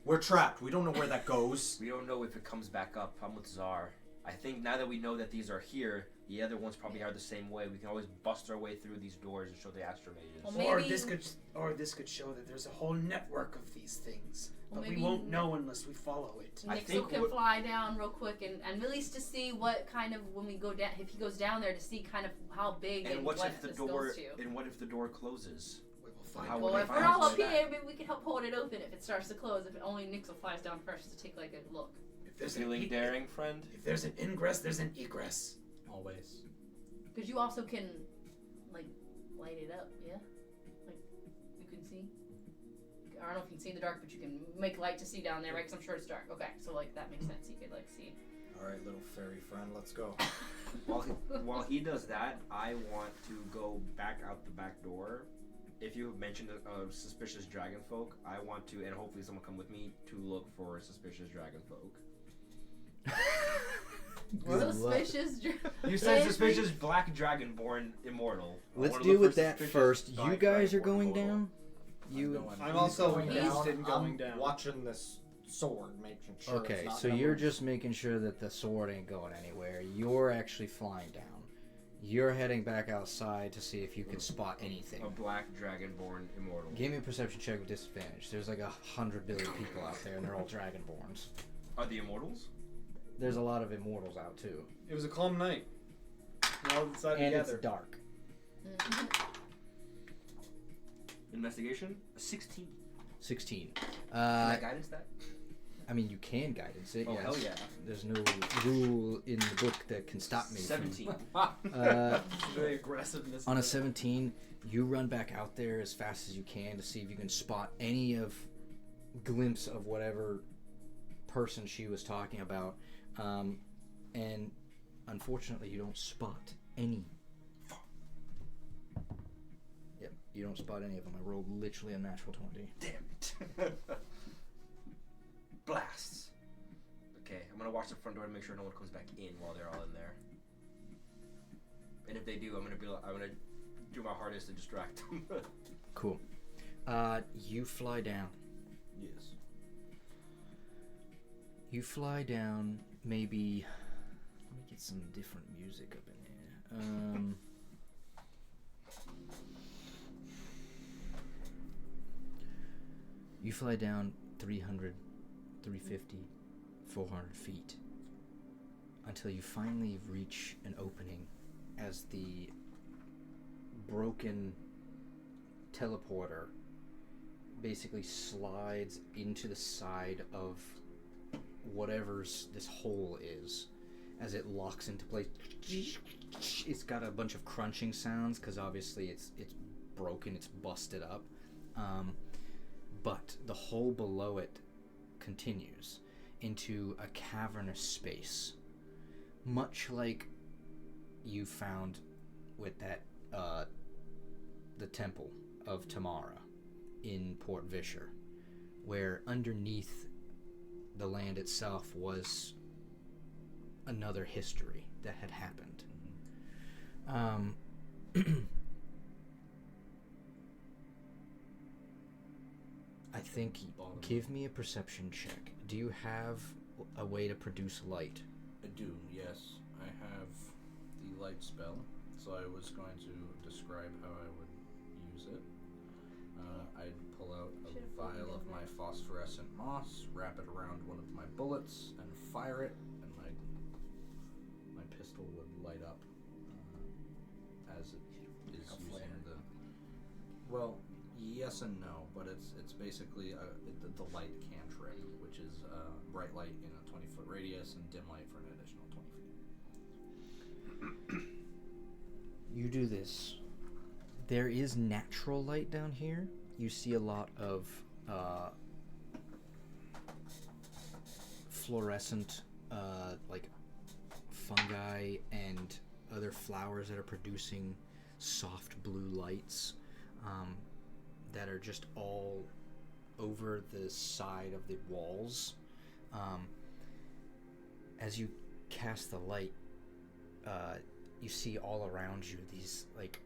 We're trapped. We don't know where that goes. We don't know if it comes back up. I'm with Czar. I think now that we know that these are here, the other ones probably are the same way. We can always bust our way through these doors and show the astromages. Well, Or maybe- this could show that there's a whole network of these things, Well, but we maybe- won't know unless we follow it. I Nixel think can what- fly down real quick and at least to see what kind of when we go down, if he goes down there to see kind of how big and what what if the this door? goes to. And what if the door closes? We will find How a would Well, I if way. we're find all up that? here, maybe we can help hold it open if it starts to close. If only Nixel flies down first to take like a look. If there's Feeling daring, friend? If there's an ingress, there's an egress. Always. Because you also can, like, light it up, yeah? Like, you can see? I don't know if you can see in the dark, but you can make light to see down there, right? Because I'm sure it's dark. Okay, so, like, that makes sense. You could, like, see. All right, little fairy friend, let's go. While he does that, I want to go back out the back door. If you have mentioned suspicious dragon folk, I want to, and hopefully someone come with me, to look for suspicious dragon folk. Good luck. Suspicious. You said suspicious black dragonborn immortal. I Let's wanna deal look with for that suspicious first. dark You guys are dragonborn going immortal. down? You. I'm also going interested in down. going I'm down. watching this sword, making sure. Okay, it's not so gonna you're move. just making sure that the sword ain't going anywhere. You're actually flying down. You're heading back outside to see if you can spot anything. A black dragonborn immortal. Give me a perception check with disadvantage. There's like 100 billion people out there, and they're all dragonborns. Are the immortals? There's a lot of immortals out too, It was a calm night. We all decided and together. it's dark. Investigation? A 16. 16. Can I guidance that? I mean, you can guidance it. Oh, yes. hell yeah. There's no rule in the book that can stop me. 17. Very aggressiveness. On a 17, you run back out there as fast as you can to see if you can spot any of glimpse of whatever person she was talking about. And unfortunately, you don't spot any. Yep, you don't spot any of them. I rolled literally a natural 20. Damn it. Blasts. Okay, I'm gonna watch the front door and make sure no one comes back in while they're all in there. And if they do, I'm gonna do my hardest to distract them. Cool. You fly down. Yes. You fly down, maybe. Let me get some different music up in here. You fly down 300, 350, 400 feet until you finally reach an opening as the broken teleporter basically slides into the side of whatever's this hole is as it locks into place. It's got a bunch of crunching sounds because obviously it's broken, it's busted up, but the hole below it continues into a cavernous space, much like you found with that the temple of Tamara in Port Vischer, where underneath the land itself was another history that had happened. I think Bottom. give me a perception check. Do you have a way to produce light? I do, yes. I have the light spell, so I was going to describe how I would use it. I'd pull out a Should've put it vial in of my there. phosphorescent moss, wrap it around one of my bullets, and fire it, and my pistol would light up as it is A using flare. the. Well, yes and no, but it's basically the light cantrip, which is bright light in a 20-foot radius and dim light for an additional 20 feet. You do this. There is natural light down here. You see a lot of fluorescent, like fungi and other flowers that are producing soft blue lights that are just all over the side of the walls. As you cast the light, you see all around you these like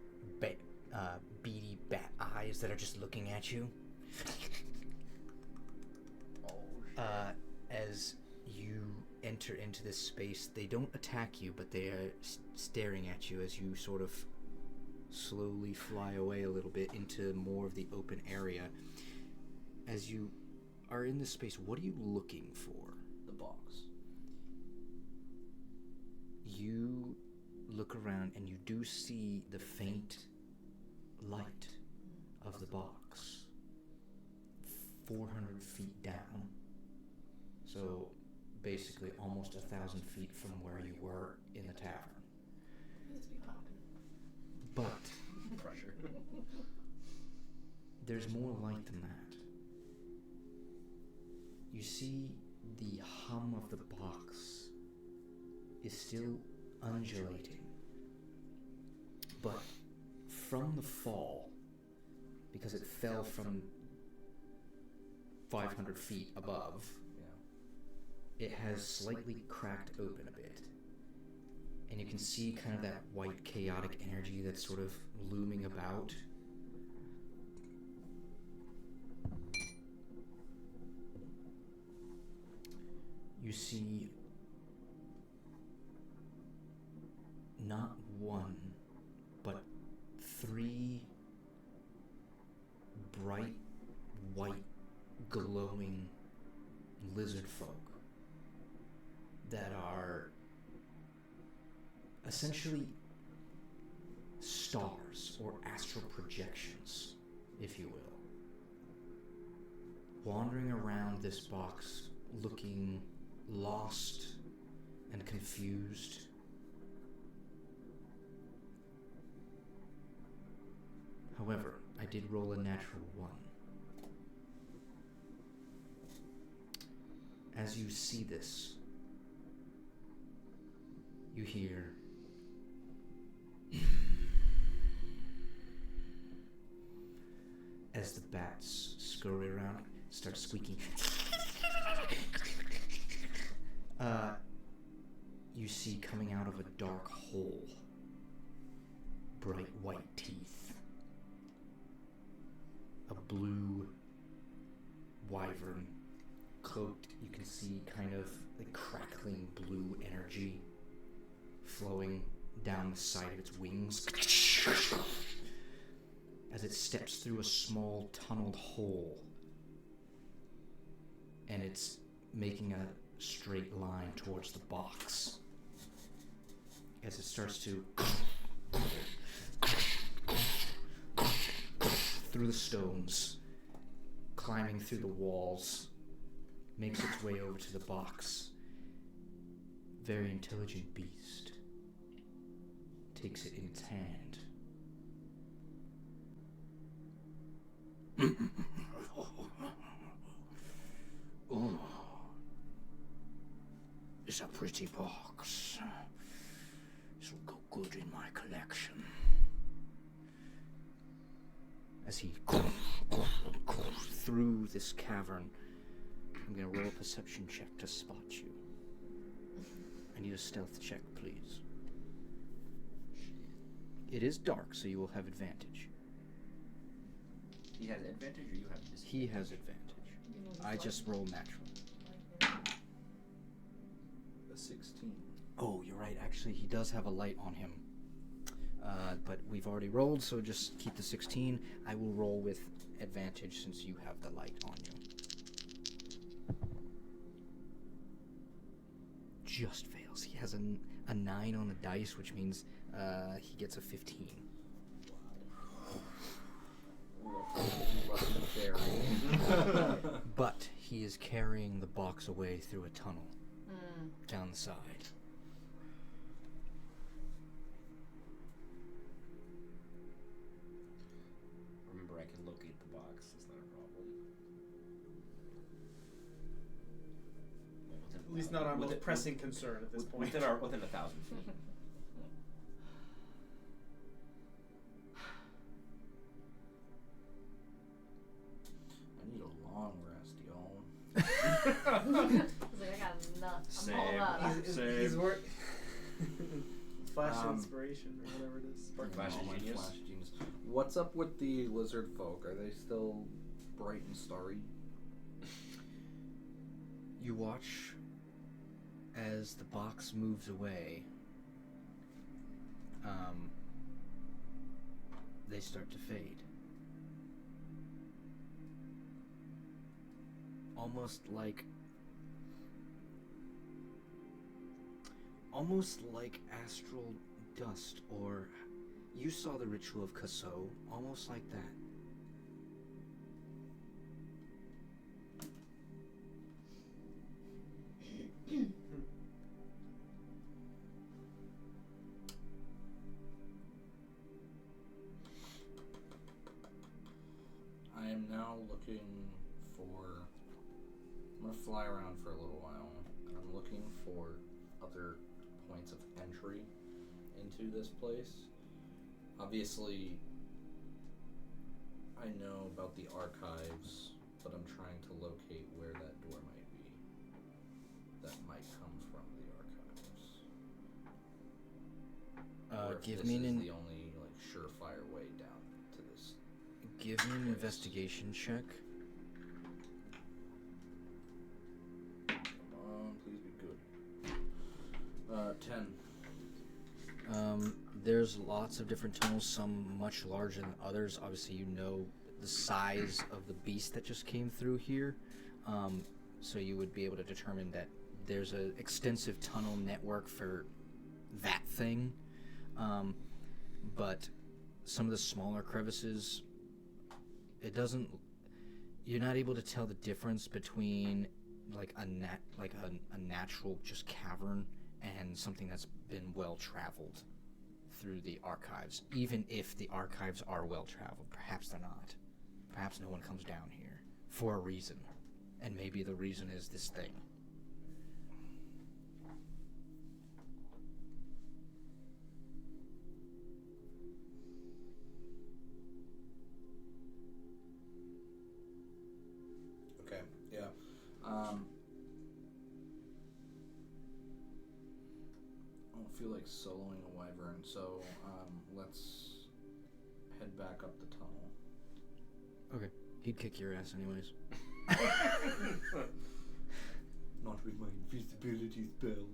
beady bat eyes that are just looking at you. As you enter into this space, they don't attack you, but they are staring at you as you sort of slowly fly away a little bit into more of the open area. As you are in this space, what are you looking for? The box. You look around and you do see the faint light of the box 400 feet down. So basically almost 1,000 feet from where you were in the tavern. Let's be popping. But Pressure. there's more light than that. You see the hum of the box is still undulating. But from the fall, because it fell from 500 feet above, Yeah. it has slightly cracked open a bit. And you can see kind of that white chaotic energy that's sort of looming about. You see not one, but 3 bright white glowing lizard folk that are essentially stars or astral projections, if you will, wandering around this box looking lost and confused. However, I did roll a natural 1. As you see this, you hear as the bats scurry around, start squeaking. You see coming out of a dark hole, bright white teeth, a blue wyvern cloaked. You can see kind of the crackling blue energy flowing down the side of its wings as it steps through a small tunneled hole, and it's making a straight line towards the box as it starts to through the stones, climbing through the walls, makes its way over to the box. Very intelligent beast takes it in its hand. Oh, it's a pretty box. This will go good in my collection. As he through this cavern, I'm going to roll a perception check to spot you. I need a stealth check, please. It is dark, so you will have advantage. He has advantage, or you have disadvantage? He has advantage. I just roll natural. A 16. Oh, you're right. Actually, he does have a light on him. But we've already rolled, so just keep the 16. I will roll with advantage since you have the light on you. Just fails. He has a 9 on the dice, which means he gets a 15. But he is carrying the box away through a tunnel down the side. Remember, I can locate the box. It's not a problem. At least not our most pressing concern at this point. Within 1,000 feet. I need a long rest, y'all. I got enough. I'm all up. He's Flash inspiration or whatever it is. Flash of genius. Flash genius. What's up with the lizard folk? Are they still bright and starry? You watch as the box moves away. They start to fade. Almost like astral dust, or you saw the ritual of Kaso, almost like that. I am now looking for... I'm going to fly around for a little while. I'm looking for other points of entry into this place. Obviously, I know about the archives, but I'm trying to locate where that door might be. That might come from the archives. Or if Give this me is an the only surefire way down to this. give me an investigation check. Come on, please be good. 10. There's lots of different tunnels, some much larger than others. Obviously, you know the size of the beast that just came through here. So you would be able to determine that there's an extensive tunnel network for that thing. But some of the smaller crevices, you're not able to tell the difference between like a natural just cavern and something that's been well traveled through the archives. Even if the archives are well traveled, perhaps they're not. Perhaps no one comes down here for a reason, and maybe the reason is this thing. Okay, yeah. I don't feel like soloing a wyvern, so let's head back up the tunnel. Okay, he'd kick your ass anyways. Not with my invisibility spell.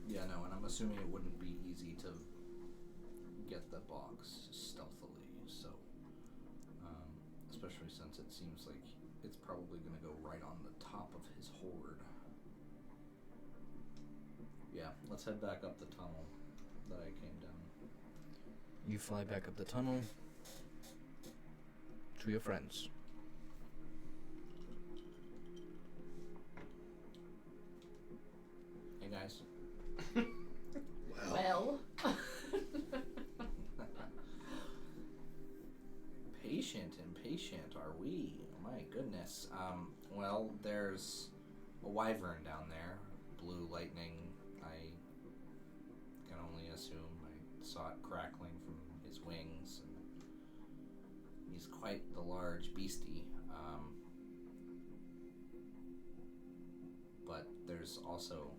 Yeah, no, and I'm assuming it wouldn't be easy to get the box stealthily, so especially since it seems like it's probably going to go right on the top of his hoard. Yeah, let's head back up the tunnel that I came down. You fly back up the tunnel to your friends. Hey guys. Well. Patient and patient are we? My goodness. Well, there's a wyvern down there. Blue lightning. I can only assume. I saw it crackling from his wings. And he's quite the large beastie. But there's also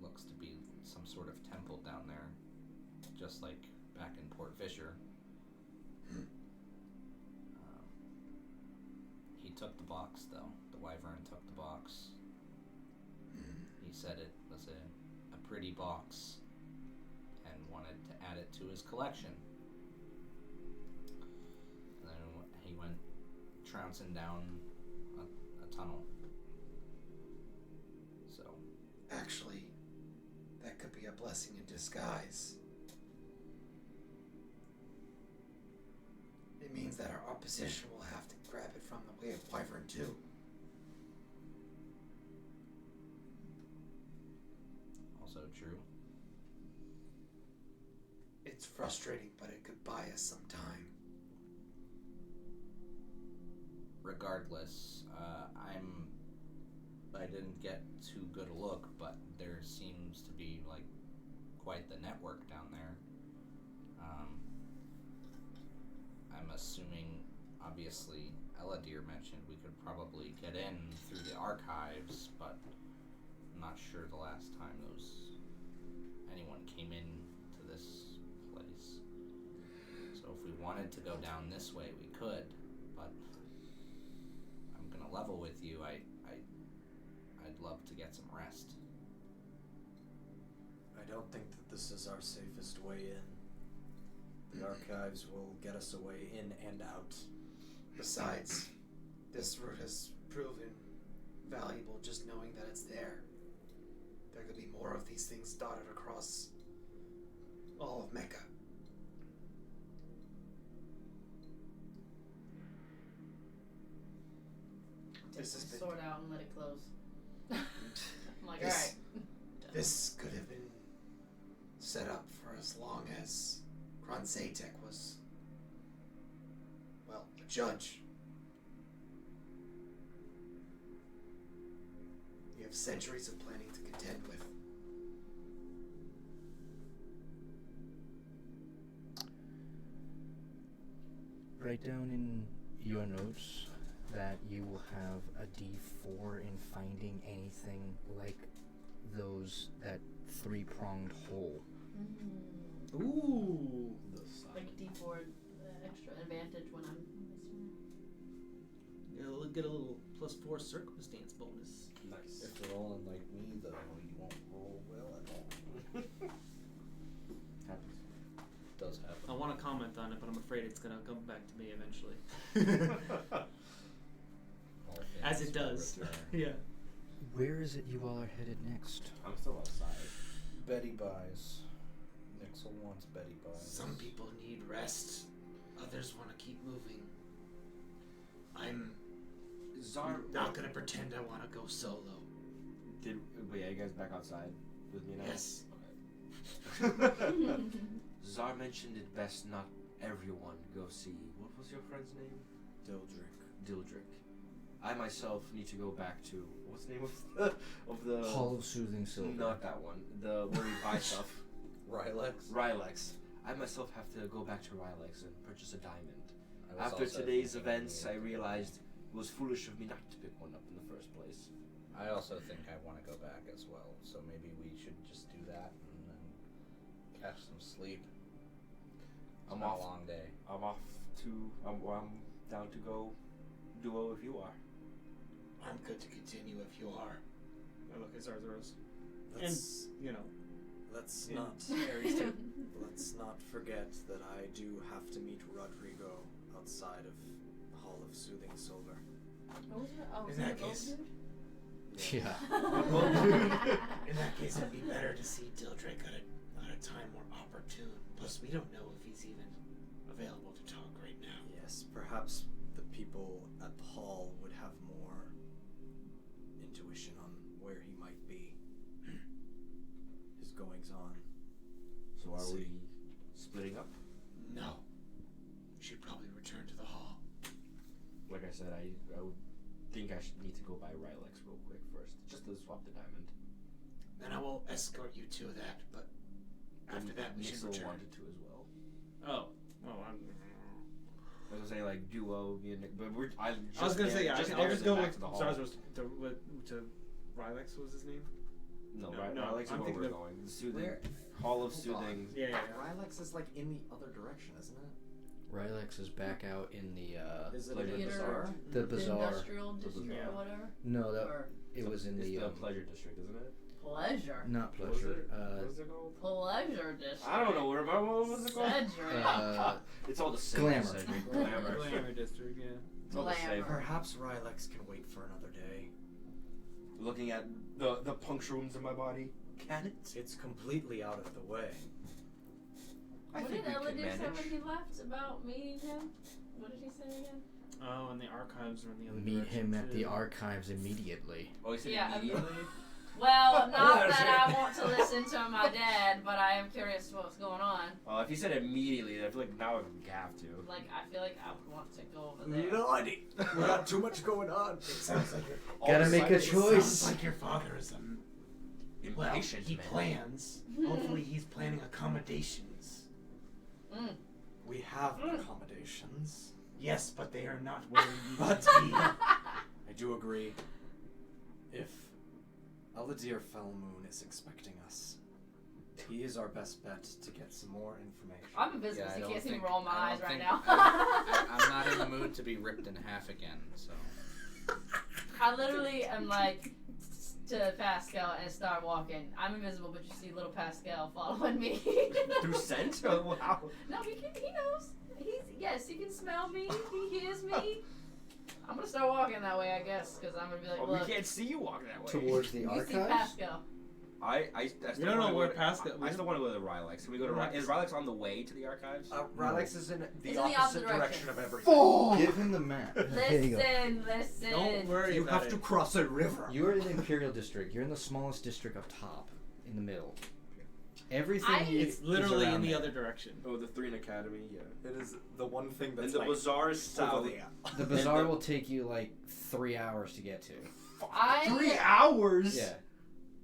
looks to be some sort of temple down there, just like back in Port Fisher. He took the box, though. The Wyvern took the box. He said it was a pretty box and wanted to add it to his collection. And then he went trouncing down a tunnel. So. Actually, that could be a blessing in disguise. It means that our opposition will have to grab it from the way of Wyvern too. Also true. It's frustrating, but it could buy us some time. Regardless, I didn't get too good a look, but there seems to be like quite the network down there. I'm assuming, obviously, Eladir mentioned we could probably get in through the archives, but I'm not sure the last time anyone came in to this place. So if we wanted to go down this way, we could, but I'm gonna level with you. I'd love to get some rest. I don't think that this is our safest way in. The archives will get us away in and out. Besides, this route has proven valuable just knowing that it's there. There could be more of these things dotted across all of Mecca. Take This has my been- sword out and let it close. I'm like, This- alright. This could have been set up for as long as Kronzatek was, well, a judge. We have centuries of planning to contend with. Write down in your notes that you will have a D4 in finding anything like that three-pronged hole. Ooh. Like D4 extra advantage when I'm You'll get a little +4 circumstance bonus. Nice. If you're rolling like me, though, you won't roll well at all. Happens. Does happen. I want to comment on it, but I'm afraid it's gonna come back to me eventually. All As things it does. will return. Yeah. Where is it you all are headed next? I'm still outside. Betty buys. Nixel wants Betty buys. Some people need rest. Others want to keep moving. I'm Zar. not going to pretend I want to go solo. Wait, are you guys back outside with me now? Yes. Zar mentioned it best not everyone go see. What was your friend's name? Dildrick. I myself need to go back to what's the name of the Hall of Soothing Silver. Not that one. The where you buy stuff. Rylex. I myself have to go back to Rylex and purchase a diamond. I was After also today's thinking events, I we- realized it was foolish of me not to pick one up in the first place. I also think I want to go back as well, so maybe we should just do that and then catch some sleep. It's I'm been off. a long day. I'm down to go duo if you are. I'm good to continue if you are. I look at Zarzaros. Let's, let's Yeah. not Aries too. let's not forget that I do have to meet Rodrigo outside of the Hall of Soothing Silver. What was it? Oh, In was that it the gold case- dude? Yeah. In that case, it'd be better to see Dildrick at a time more opportune. Plus, we don't know if he's even available to talk right now. Yes, perhaps the people at the hall would have more intuition on where he might be. His goings on. So are we splitting up? No. We should probably return to the hall. Like I said, I would think I should need to go by Rylex real quick first, just to swap the diamond. Then I will escort you to that, but after And that we should Nixel return. wanted to as well. Oh. Well, I was gonna say like duo, me and Nick, but I was gonna say, yeah, I'll there just and go back with to the hall. Zarzaros to Rylex was his name? No, No, Rylex no, is I'm where thinking we're of- going. The soothing. Where? Hall of Hold on. Soothing. Yeah. Rylex is like in the other direction, isn't it? Rylex is back out in the Is it Pleasure in the bazaar? the The bazaar. industrial district Yeah. or whatever. No, that Or it was in It's the the Pleasure District, isn't it? pleasure. not What was pleasure. it? What is it called? Pleasure district. I don't know. Remember what was it called? Cedric. It's all the same. Glamour. Cedric. Glamour. Glamour district, yeah. It's all the same. Glamour. Perhaps Rylex can wait for another day. Looking at the puncture wounds in my body. Can it? It's completely out of the way. I What think did we could Eladir say manage. when he left about meeting him? What did he say again? Oh, and the archives are in the other Meet direction, him at the too. archives immediately. Oh, you said Yeah, immediately? Well, not that I want to listen to my dad, but I am curious what's going on. Well, if you said immediately, I feel like now we have to. Like, I feel like I would want to go over there. Lordy, we got too much going on. It sounds like Gotta make a choice. Sounds like your father is well, Impatient, he man. plans. Hopefully he's planning accommodations. Mm. we have accommodations. Yes, but they are not where you need But- to be. I do agree. If Eladir Fellmoon is expecting us, he is our best bet to get some more information. I'm invisible, Yeah, so I you don't can't see me think- roll my I eyes don't right think- now. I'm not in the mood to be ripped in half again, so. I literally am like to Pascal and start walking. I'm invisible, but you see little Pascal following me. Through scent? Oh, wow. No, he knows. Yes, he can smell me. He hears me. I'm gonna start walking that way, I guess, because I'm gonna be like, Oh, look. we can't see you walking that way. Towards the You see archives? Pascal. I still We don't know wanna where go to- Pascal- I still want to go to Rylex. Can we go to Rylex? Is Rylex on the way to the archives? Rylex is in the It's in the opposite direction direction. of everything. Give him the map. There you go. Listen. Don't worry You about have to it. cross a river. You're in the Imperial District. You're in the smallest district up top, in the middle. Everything It's literally is in the around other there. direction. Oh, the Three Academy, yeah. It is the one thing that's And the like bazaar is south. over there. The bazaar will take you like 3 hours to get to. 3 hours? Yeah.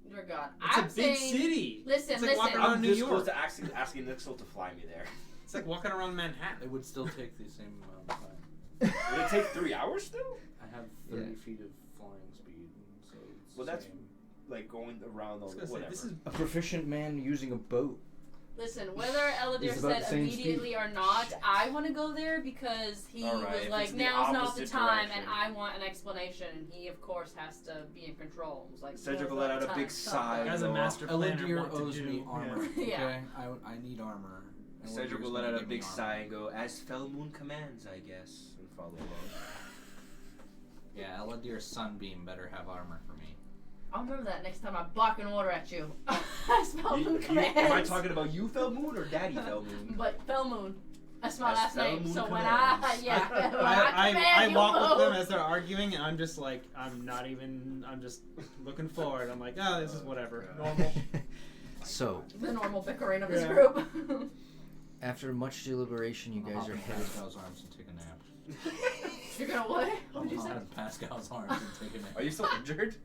Dear God. It's I'm a big saying, city. Listen, It's like listen. walking around I'm New this York. close to asking Nixel to fly me there. It's like walking around Manhattan. It would still take the same amount of time. Would it take 3 hours still? I have 30 feet of flying speed, so it's Well, the that's- same. Like going around I was the gonna say, whatever. this is A proficient man using a boat. Listen, whether Eladir It's about said the same immediately or not, I want to go there because he All right, was if like, it's the now's not the opposite time, direction. and I want an explanation. And he, of course, has to be in control. It was like, Cedric now's will let not out the a time. big sigh. as a go master planner Eladir what to owes do. me armor. Yeah. Okay, I need armor. And Cedric Eladire's will let gonna out a give me big armor. sigh and go, as Fellmoon commands, I guess, and follow along. Yeah, Eladir's sunbeam better have armor for me. I'll remember that next time I bark an order at you. I spell moon commands. Am I talking about you, Fellmoon, or Daddy Fellmoon? But Fellmoon. That's my As last name. Fellmoon So when commands. when I command I you walk with them move. as they're arguing, and I'm just like, I'm just looking forward. I'm like, oh, this is whatever. Normal. So, The normal bickering of this Yeah. group. after much deliberation, you I'm guys gonna are hop in headed. Pascal's arms and take a nap. You're gonna what? What I'm did you gonna say? hop in Pascal's arms and take a nap. Are you still injured?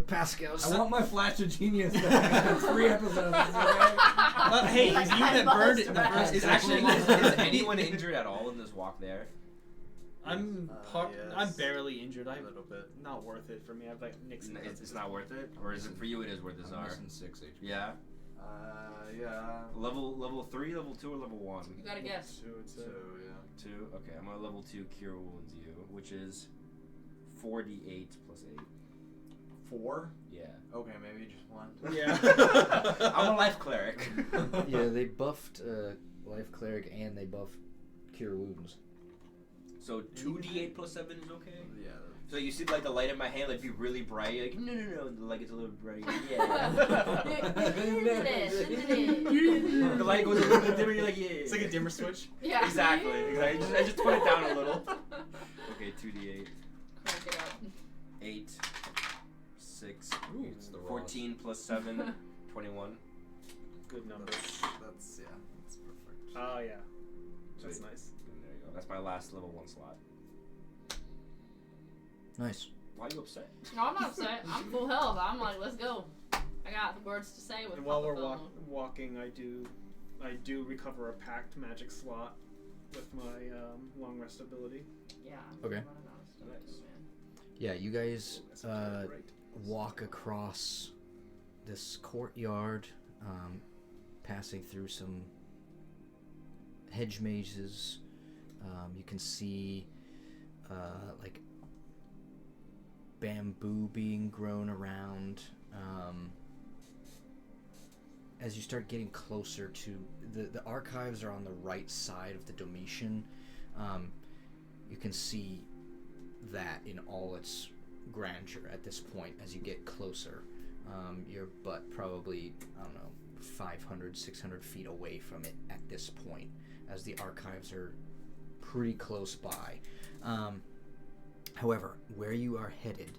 Pascal. I want my flash of genius back. 3 episodes. Okay? Hey, Like, it's you I that burned it in the must first. Is actually is anyone injured at all in this walk there? I'm Yes. I'm barely injured. A I'm little bit. not worth it for me. I've like Nixon. It's not worth it, or is it for you? It is worth this I'm are. missing 6 HP. Yeah. Yeah. Level 3, level 2, or level 1? You gotta guess. Two, yeah. 2. Okay, I'm gonna level 2 cure wounds you, which is 4d8 plus 8. 4? Yeah. Okay, maybe just 1. Yeah. I'm a life cleric. Yeah, they buffed Life Cleric and they buffed Cure Wounds. So 2d8 plus 7 is okay. Yeah. So you see like the light in my hand like be really bright. You're like no, and the light gets a little bright. Yeah. The light goes a little bit dimmer. You're like yeah. It's like a dimmer switch. Yeah. Exactly. I just put it down a little. Okay, 2d8. Crank it up. 8, 6, Ooh, it's the 14 plus 7, 21. Good numbers. That's perfect. Oh yeah. That's Sweet. nice. And there you go. That's my last level 1 slot. Nice. Why are you upset? No, I'm not upset. I'm full health. I'm like, let's go. I got words to say with And while we're Papa walking, I do recover a packed magic slot with my long rest ability. Yeah. Okay. I'm running out of stuff Nice. too, man. Yeah, you guys That's entirely right. walk across this courtyard. passing through some hedge mazes. You can see like bamboo being grown around. As you start getting closer to the archives are on the right side of the Domitian. You can see that in all its grandeur at this point as you get closer. You're but probably, I don't know, 500, 600 feet away from it at this point, as the archives are pretty close by. However, where you are headed,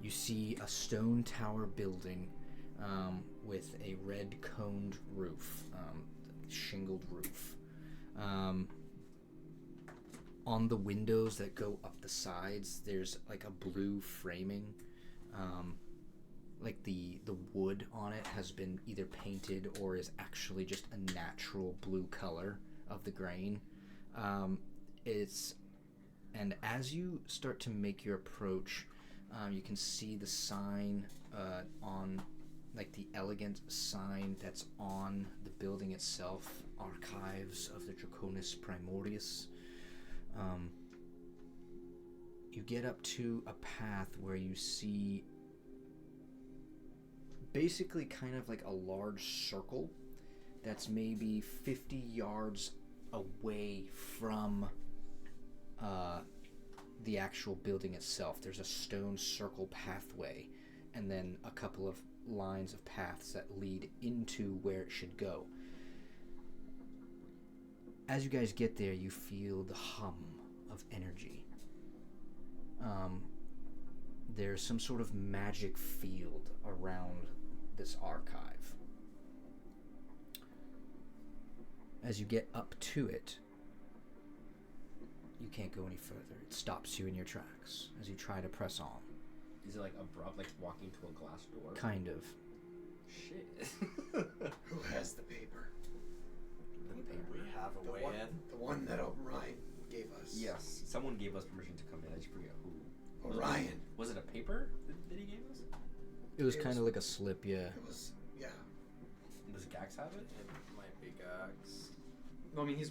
you see a stone tower building with a red coned roof, shingled roof. On the windows that go up the sides, there's like a blue framing. Like the wood on it has been either painted or is actually just a natural blue color of the grain. And as you start to make your approach, you can see the sign on, like the elegant sign that's on the building itself, Archives of the Draconis Primordium. You get up to a path where you see basically kind of like a large circle that's maybe 50 yards away from the actual building itself. There's a stone circle pathway and then a couple of lines of paths that lead into where it should go. As you guys get there, you feel the hum of energy. There's some sort of magic field around this archive. As you get up to it, you can't go any further. It stops you in your tracks as you try to press on. Is it like abrupt, like walking to a glass door? Kind of. Shit. Who has the paper? We have a way in. The one that Orion gave us. Yes, someone gave us permission to come in. I just forget who. Orion. Was it a paper that he gave us? It was kind of like a slip, yeah. It was, yeah. Does Gax have it? It might be Gax. Well, I mean, he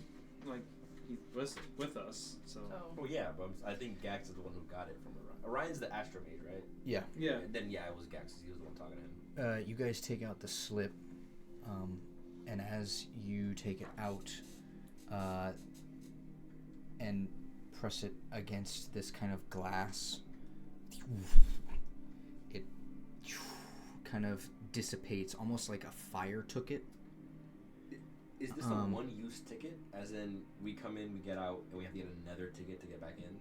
was with us, so. Oh yeah, but I think Gax is the one who got it from Orion. Orion's the astromage, right? Yeah. Yeah. Then yeah, it was Gax. He was the one talking to him. You guys take out the slip, and as you take it out and press it against this kind of glass, it kind of dissipates, almost like a fire took it. Is this a one-use ticket? As in, we come in, we get out, and we have to get another ticket to get back in?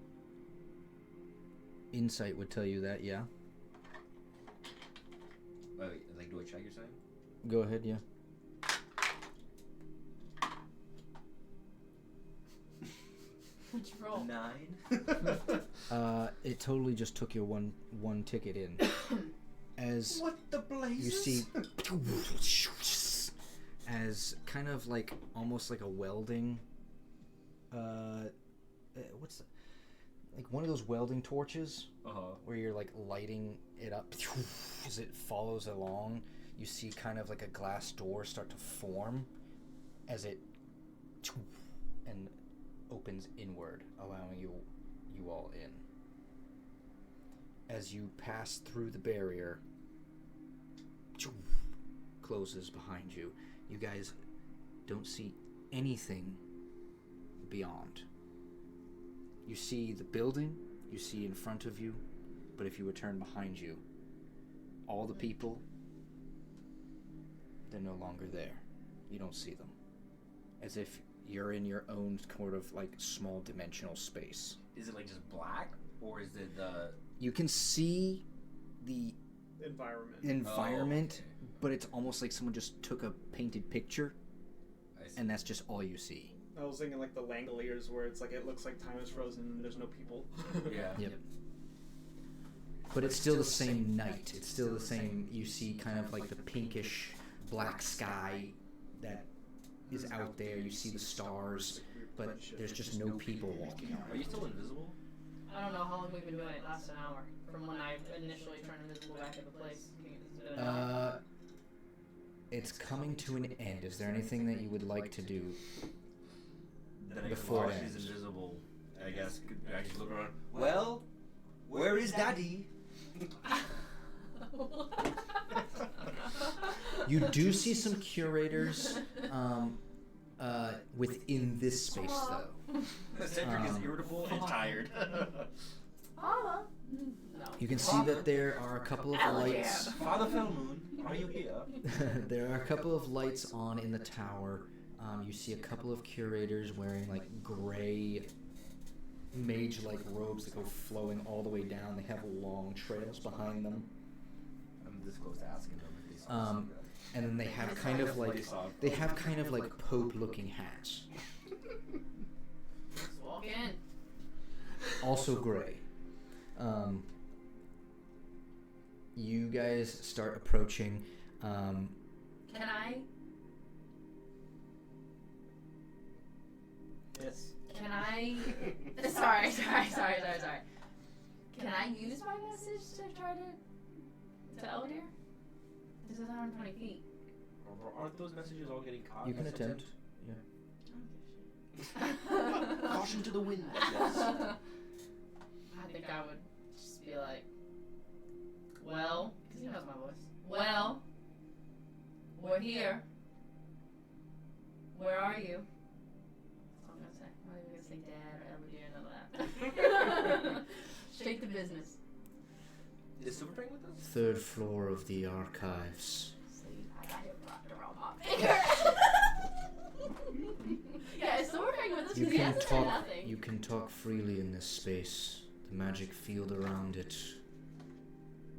Insight would tell you that, yeah. Wait, like, do I check, you're saying? Go ahead, yeah. What'd you roll? 9. It totally just took your one ticket in. As What the blazes? you see, as kind of like almost like a welding. What's like one of those welding torches where you're like lighting it up as it follows along. You see kind of like a glass door start to form as it and opens inward, allowing you all in. As you pass through the barrier, closes behind you. You guys don't see anything beyond. You see the building, you see in front of you, but if you would turn behind you, all the people, they're no longer there. You don't see them. As if you're in your own sort of like small dimensional space. Is it like just black, or is it the... You can see the Environment. Oh, okay. but it's almost like someone just took a painted picture, I see. and that's just all you see. I was thinking like the Langoliers, where it's like it looks like time is frozen and there's no people. Yeah. Yep. But it's still the same night. It's still the same. You see kind of like the pinkish black sky that is out there. You see the stars, but there's just no people walking Are around. you still invisible? I don't know how long we've been doing it. Last an hour from when I initially turned invisible back at the place. It's been an hour. it's coming to an end. Is there anything that you would like to do? Then I guess Before while it she's ends. invisible, I guess could I just look around. Well, where is Daddy? You do see some curators within this space, though. Cedric is irritable and tired. Holla. No. You can see that there are a couple of lights. Father Fellmoon, are you here? There are a couple of lights on in the tower. You see a couple of curators wearing like gray mage-like robes that go flowing all the way down. They have long trails behind them. I'm this close to asking them if they saw us. And then they have kind of like Pope-looking hats, Let's walk in. also gray. You guys start approaching. Can I? Yes. Can I? Sorry. Can I use my message to try to Eldir? This is 120 feet. Aren't those messages all getting caught? You can attempt. Caution to the wind. I think I would just be like, well, because he knows my voice. Well, we're here. Where are you? That's all I'm gonna say. I'm not even gonna say dad or Elder, none of that. Straight to business. Is Silverfang with us? Third floor of the archives. See, I got him dropped around my finger. Yeah, is Silverfang with us? You Because he can hasn't said talk. nothing. You can talk freely in this space. The magic field around it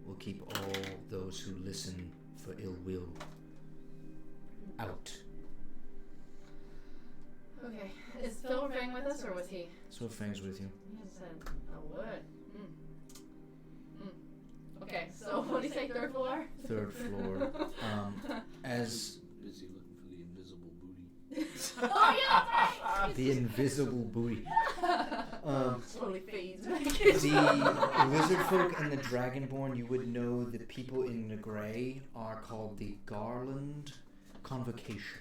will keep all those who listen for ill will out. Okay, is Silverfang with us or was he? Silverfang's with you. He hasn't said a word. Okay, so what do you say, third floor? Third floor. As Busy looking for the invisible booty. Oh yeah, that's right! the invisible booty. Totally fades. The lizard folk and the dragonborn, you would know the people in the gray are called the Garland Convocation.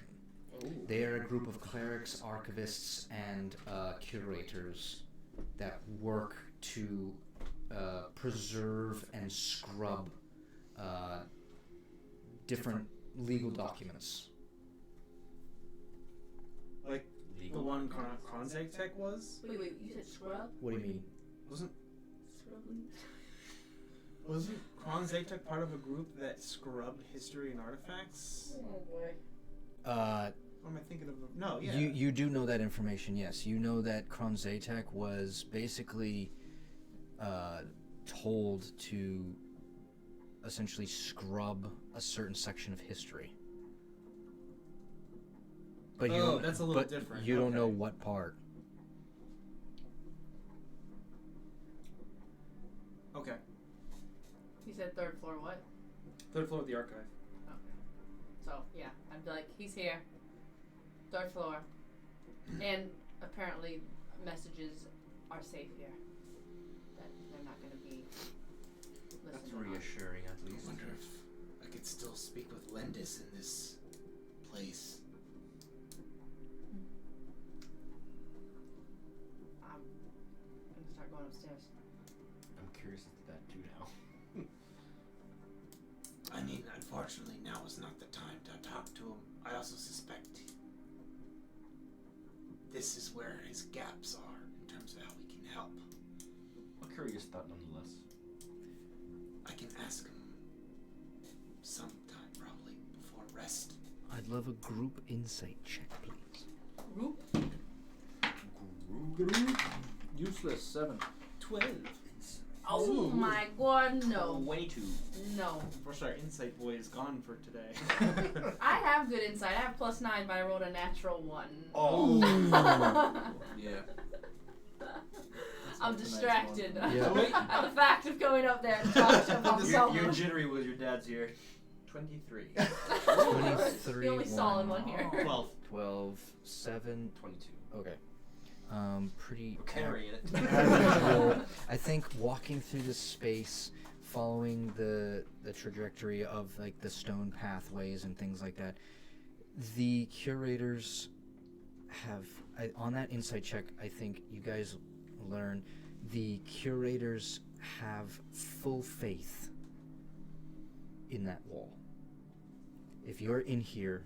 They are a group of clerics, archivists, and curators that work to preserve and scrub different legal documents. Like the one Kronzeg Tech was? Wait, you said scrub? What do you mean? Wasn't Scrub? Kronzeg Tech part of a group that scrubbed history and artifacts? Oh boy. What am I thinking of? No, yeah. You do know that information, yes. You know that Kron Zatek was basically told to essentially scrub a certain section of history. But that's a little different. You don't Okay. know what part. Okay. You said third floor what? Third floor of the archive. So, yeah, I'd be like, he's here. Third floor. And apparently messages are safe here. That they're not going to be That's listening on. reassuring, at I least. wonder if I could still speak with Lendis in this place. I'm going to start going upstairs. I'm curious as to that too now. I mean, unfortunately, now is not the time to talk to him. I also suspect this is where his gaps are in terms of how we can help. A curious thought, nonetheless. I can ask him sometime, probably before rest. I'd love a group insight check, please. Roop? Useless 7. 12. Oh my god, no. 22. No. Unfortunately, our insight boy is gone for today. I have good insight. I have +9, but I rolled a natural 1. Oh. Yeah. I'm distracted Yeah. at the fact of going up there and talking to him on cell You're phone. jittery with your dad's here. 23. 23, The only solid one here. 12. 12, 7. 22. Okay. Pretty We're carrying it. average roll. I think walking through this space, following the trajectory of like the stone pathways and things like that, the curators have on that insight check. I think you guys learn the curators have full faith in that wall. If you're in here,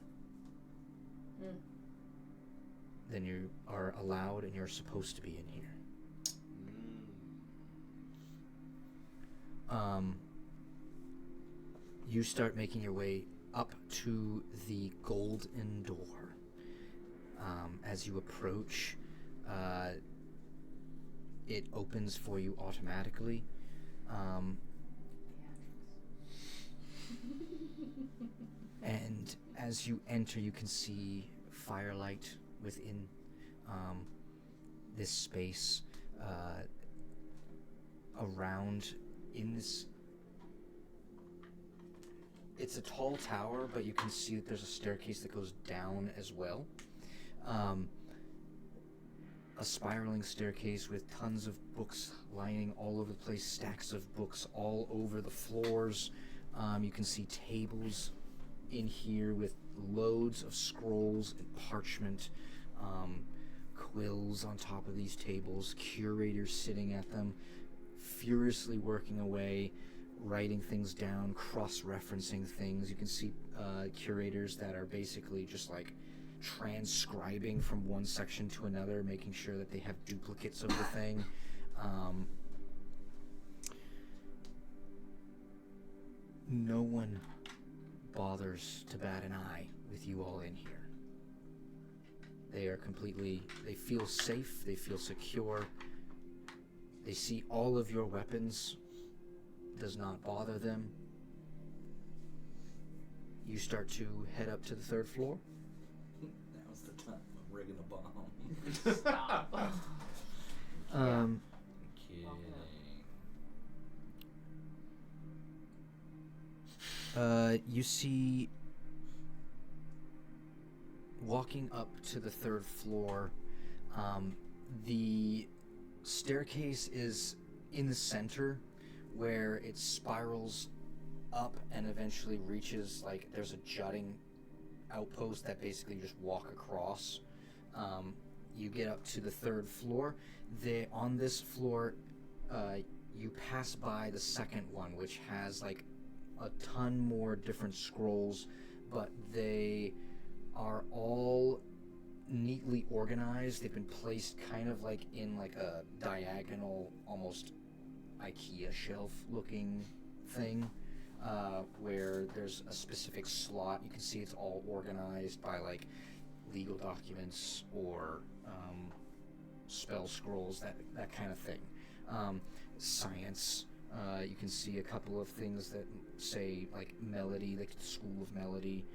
then you are allowed and you're supposed to be in here. You start making your way up to the golden door. As you approach, it opens for you automatically. And as you enter, you can see firelight within this space. Around in this, it's a tall tower, but you can see that there's a staircase that goes down as well. A spiraling staircase with tons of books lining all over the place, stacks of books all over the floors. You can see tables in here with loads of scrolls and parchment, quills on top of these tables, curators sitting at them, furiously working away, writing things down, cross-referencing things. You can see curators that are basically just like transcribing from one section to another, making sure that they have duplicates of the thing. No one bothers to bat an eye with you all in here. They are they feel safe, they feel secure. They see all of your weapons, does not bother them. You start to head up to the third floor. Now's the time of rigging a bomb. Stop. Kidding. You see, walking up to the third floor, the staircase is in the center where it spirals up and eventually reaches, like, there's a jutting outpost that basically just walk across. You get up to the third floor. On this floor, you pass by the second one, which has like a ton more different scrolls, but they are all neatly organized. They've been placed kind of like in like a diagonal, almost IKEA shelf looking thing, where there's a specific slot. You can see it's all organized by like legal documents or spell scrolls, that kind of thing. Science. You can see a couple of things that say like melody, like the School of Melody.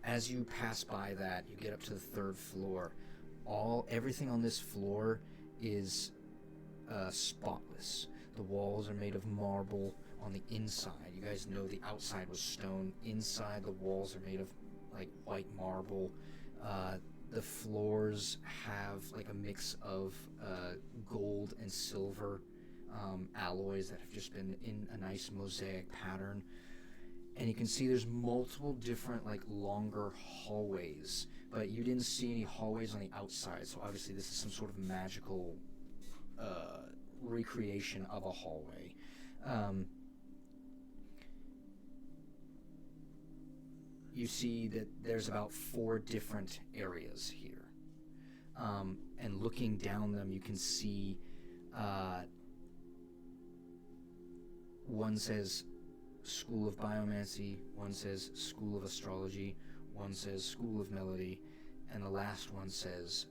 As you pass by that, you get up to the third floor. Everything on this floor is spotless. The walls are made of marble on the inside. You guys know the outside was stone. Inside, the walls are made of like white marble. The floors have like a mix of gold and silver alloys that have just been in a nice mosaic pattern. And you can see there's multiple different like longer hallways, but you didn't see any hallways on the outside, so obviously this is some sort of magical recreation of a hallway. You see that there's about 4 different areas here. And looking down them, you can see one says School of Biomancy, one says School of Astrology, one says School of Melody, and the last one says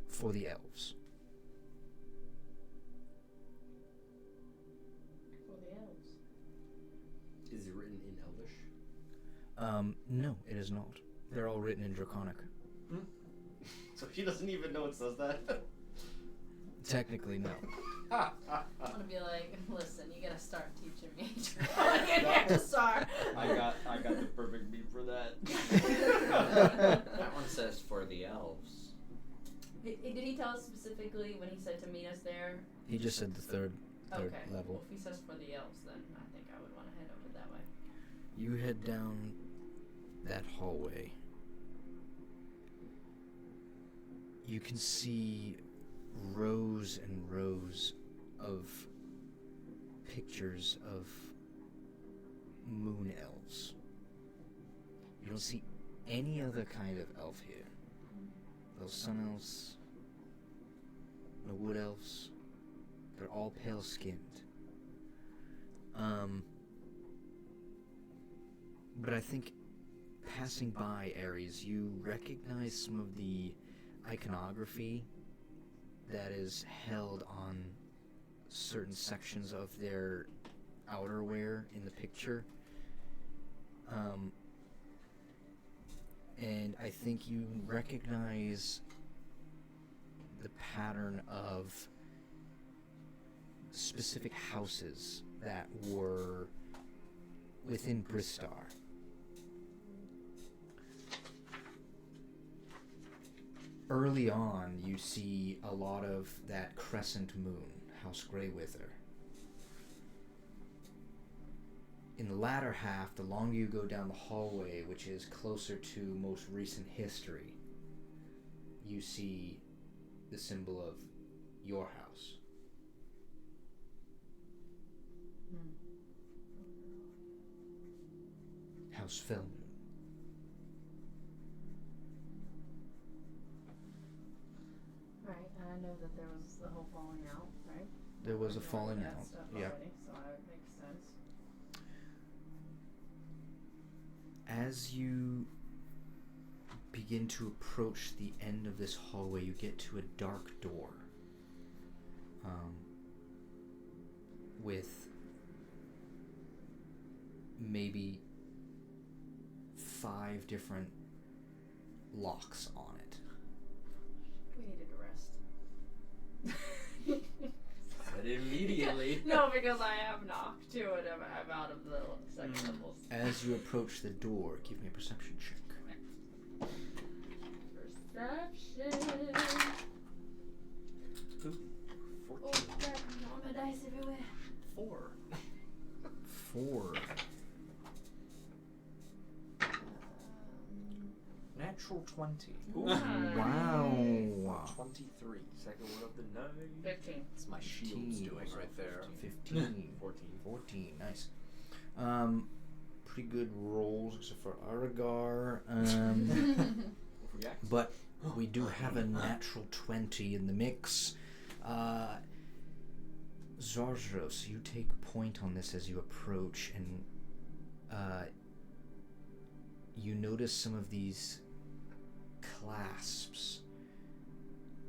for the elves. For the elves. Is it written in Elvish? No, it is not. They're all written in Draconic. So he doesn't even know it says that? Technically, no. I'm gonna be like, listen, you gotta start teaching me. You have to start. I got the perfect beat for that. That one says for the elves. Did he tell us specifically when he said to meet us there? He just said the third Okay. level. Well, if he says for the elves, then I think I would want to head over that way. You head down that hallway. You can see rows and rows of pictures of moon elves. You don't see any other kind of elf here. Those sun elves, the wood elves, they're all pale-skinned. But I think passing by Ares, you recognize some of the iconography that is held on certain sections of their outerwear in the picture. And I think you recognize the pattern of specific houses that were within Bristar. Early on, you see a lot of that crescent moon, House Greywither. In the latter half, the longer you go down the hallway, which is closer to most recent history, you see the symbol of your house. House Felmoon. Right, and I know that there was the whole falling out, right? There was a I know falling that out. stuff Yeah. already, so it makes sense. As you begin to approach the end of this hallway, you get to a dark door with maybe 5 different locks on it. We needed to rest. Said immediately. No, because I have knocked too, and I'm out of the second levels. As you approach the door, give me a perception check. Perception. Oh, crap, I'm gonna dice everywhere. 4. 4. Natural 20. Wow. 23. Second one of the night. 15. It's my shields doing right there. 15. 14. Nice. Pretty good rolls except for Aragar. But we do have a natural 20 in the mix. Zarzros, you take point on this as you approach, and you notice some of these clasps.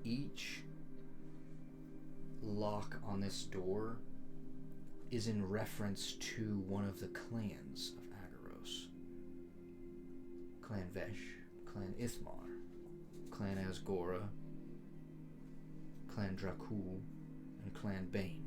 Each lock on this door is in reference to one of the clans of Agaros. Clan Vesh, Clan Ithmar, Clan Asgora, Clan Dracul, and Clan Bane.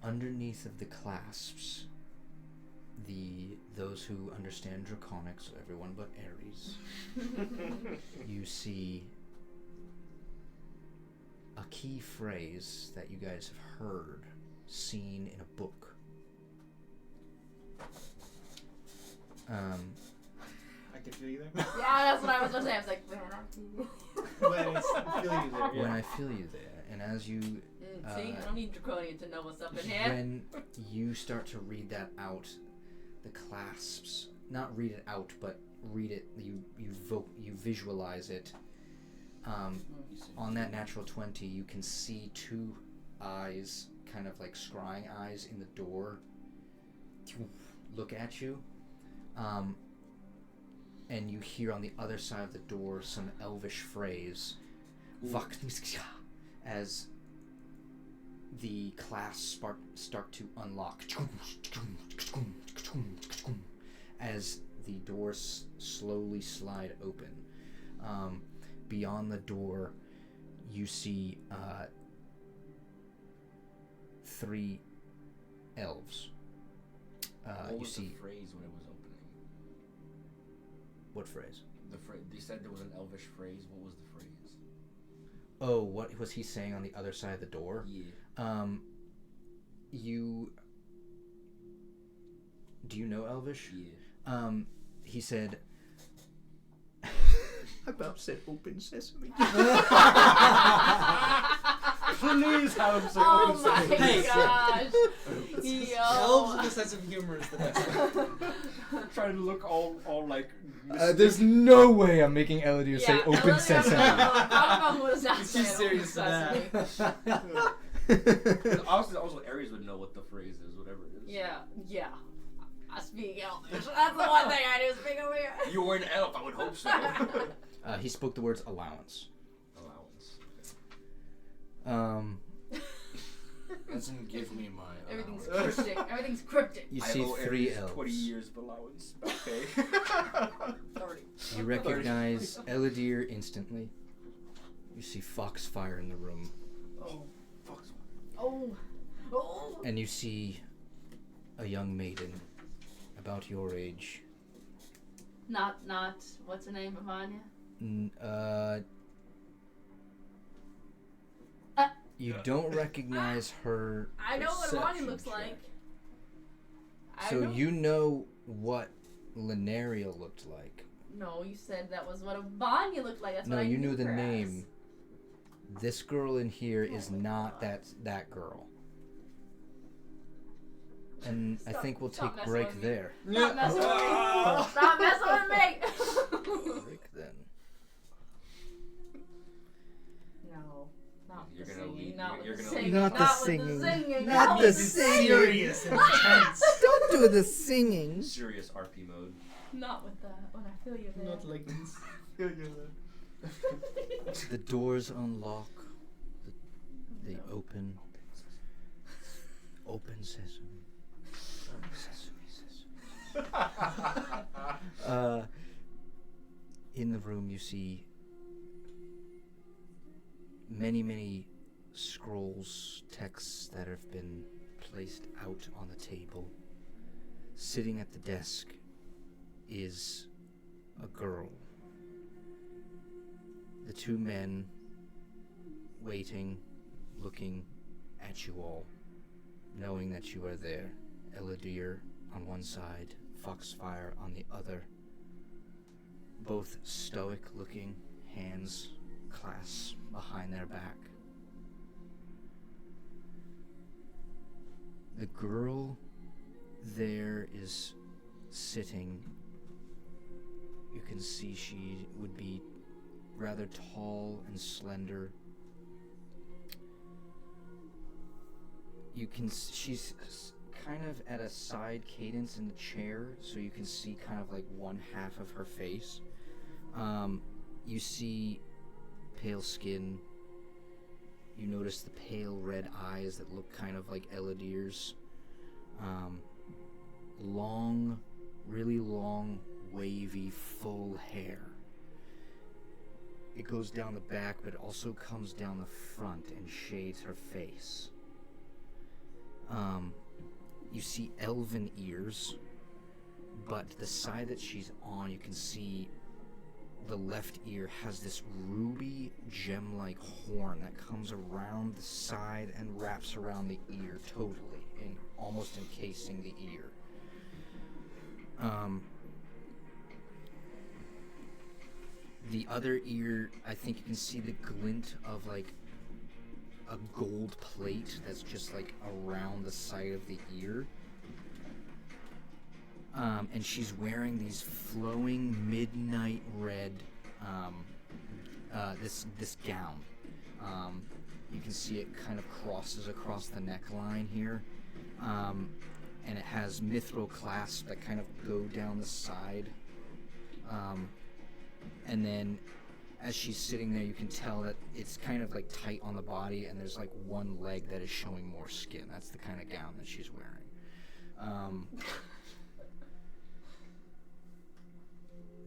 Underneath of the clasps, those who understand Draconic, so everyone but Ares, you see a key phrase that you guys have heard, seen in a book. I can feel you there. Yeah, that's what I was gonna say. I was like, When I feel you there. When I feel you there, and as you see, I don't need Draconian to know what's up in here. when you start to read that out, the clasps, not read it out, but read it, you visualize it. On that natural 20, you can see 2 eyes, kind of like scrying eyes in the door, look at you. And you hear on the other side of the door some elvish phrase, as the clasps start to unlock, as the doors slowly slide open. Beyond the door, you see 3 elves. What You was see the phrase when it was opening? what phrase? The phrase. They said there was an elvish phrase. What was the phrase? Oh, what was he saying on the other side of the door? Yeah. Do you know Elvish? Yeah. He said. I about said open sesame. Please have him say Oh open my sesame. Hey, gosh. Elves Yo. with a sense of humor is the best. Trying to look all like. There's no way I'm making Elodier say open Elodier sesame. Probably would have not He's said too serious open for sesame. Also, Aries would know what the phrase is, whatever it is. Yeah. I speak Elvish. That's the one thing I do speak over here. You were an elf, I would hope so. He spoke the words allowance. Allowance. Doesn't give me my. Everything's cryptic. Everything's cryptic. You I see owe 3 Aries elves. 20 years of allowance. Okay. 30. You recognize Elodier instantly. You see Foxfire in the room. Oh, fuck. Oh. And you see a young maiden about your age. Not. What's her name, Vanya? You don't recognize her. I know what Vanya perception looks check. like. So you know what Lineria looked like. No, you said that was what a Vanya looked like. That's No, what I you knew the her name. This girl in here is Oh my not God. that girl. And I Stop- think we'll stop take messing break with me. there. As. Stop messing with me. Stop messing with me. Break then. No, not You're the gonna singing. leave- Not you're with the gonna singing. leave- Not the with singing. the singing. Not Not the with singing. Serious and intense. Don't do the singing. Serious RP mode. Not with that. When I feel you there. Not like this. The doors unlock. They open. Open sesame. Sesame, sesame. In the room, you see many scrolls, texts that have been placed out on the table. Sitting at the desk is a girl. The 2 men waiting, looking at you all, knowing that you are there. Elodier on one side, Foxfire on the other. Both stoic looking, hands clasped behind their back. The girl there is sitting. You can see she would be rather tall and slender. She's kind of at a side cadence in the chair, so you can see kind of like one half of her face. You see pale skin. You notice the pale red eyes that look kind of like Elodier's. Long, really long, wavy, full hair. It goes down the back, but it also comes down the front and shades her face. You see elven ears, but the side that she's on, you can see the left ear has this ruby gem-like horn that comes around the side and wraps around the ear totally, and almost encasing the ear. The other ear, I think you can see the glint of like a gold plate that's just like around the side of the ear. And she's wearing these flowing midnight red, this gown. You can see it kind of crosses across the neckline here. And it has mithril clasps that kind of go down the side. And then as she's sitting there, you can tell that it's kind of like tight on the body, and there's like one leg that is showing more skin. That's the kind of gown that she's wearing.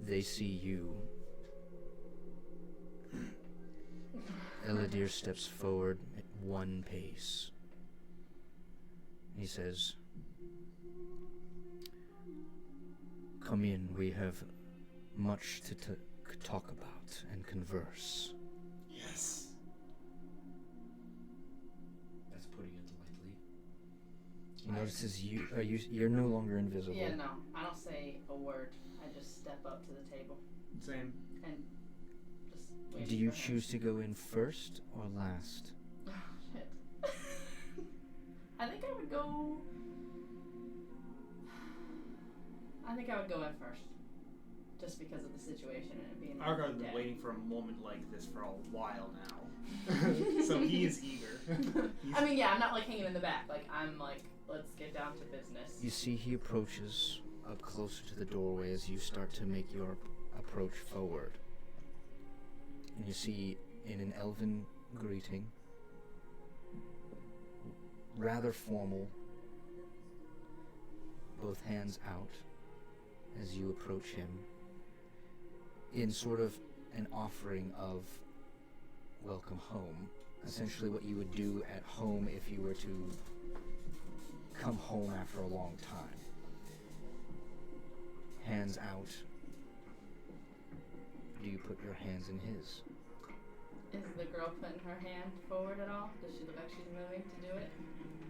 They see you. Elodier steps forward at 1 pace. He says, "Come in, we have much to talk about and converse." Yes. That's putting it lightly. He notices you're no longer invisible. Yeah, no, I don't say a word. I just step up to the table Same. and just wait Do you for him. choose to go in first or last? Oh, shit. I think I would go in first. Just because of the situation and it being Argyle has been dead. waiting for a moment like this for a while now. So he is eager. I mean, yeah, I'm not like hanging in the back. Like, I'm like, let's get down to business. You see he approaches up closer to the doorway as you start to make your approach forward. And you see in an elven greeting, rather formal, both hands out as you approach him, in sort of an offering of welcome home. Essentially what you would do at home if you were to come home after a long time. Hands out. Do you put your hands in his? Is the girl putting her hand forward at all? Does she look like she's moving to do it?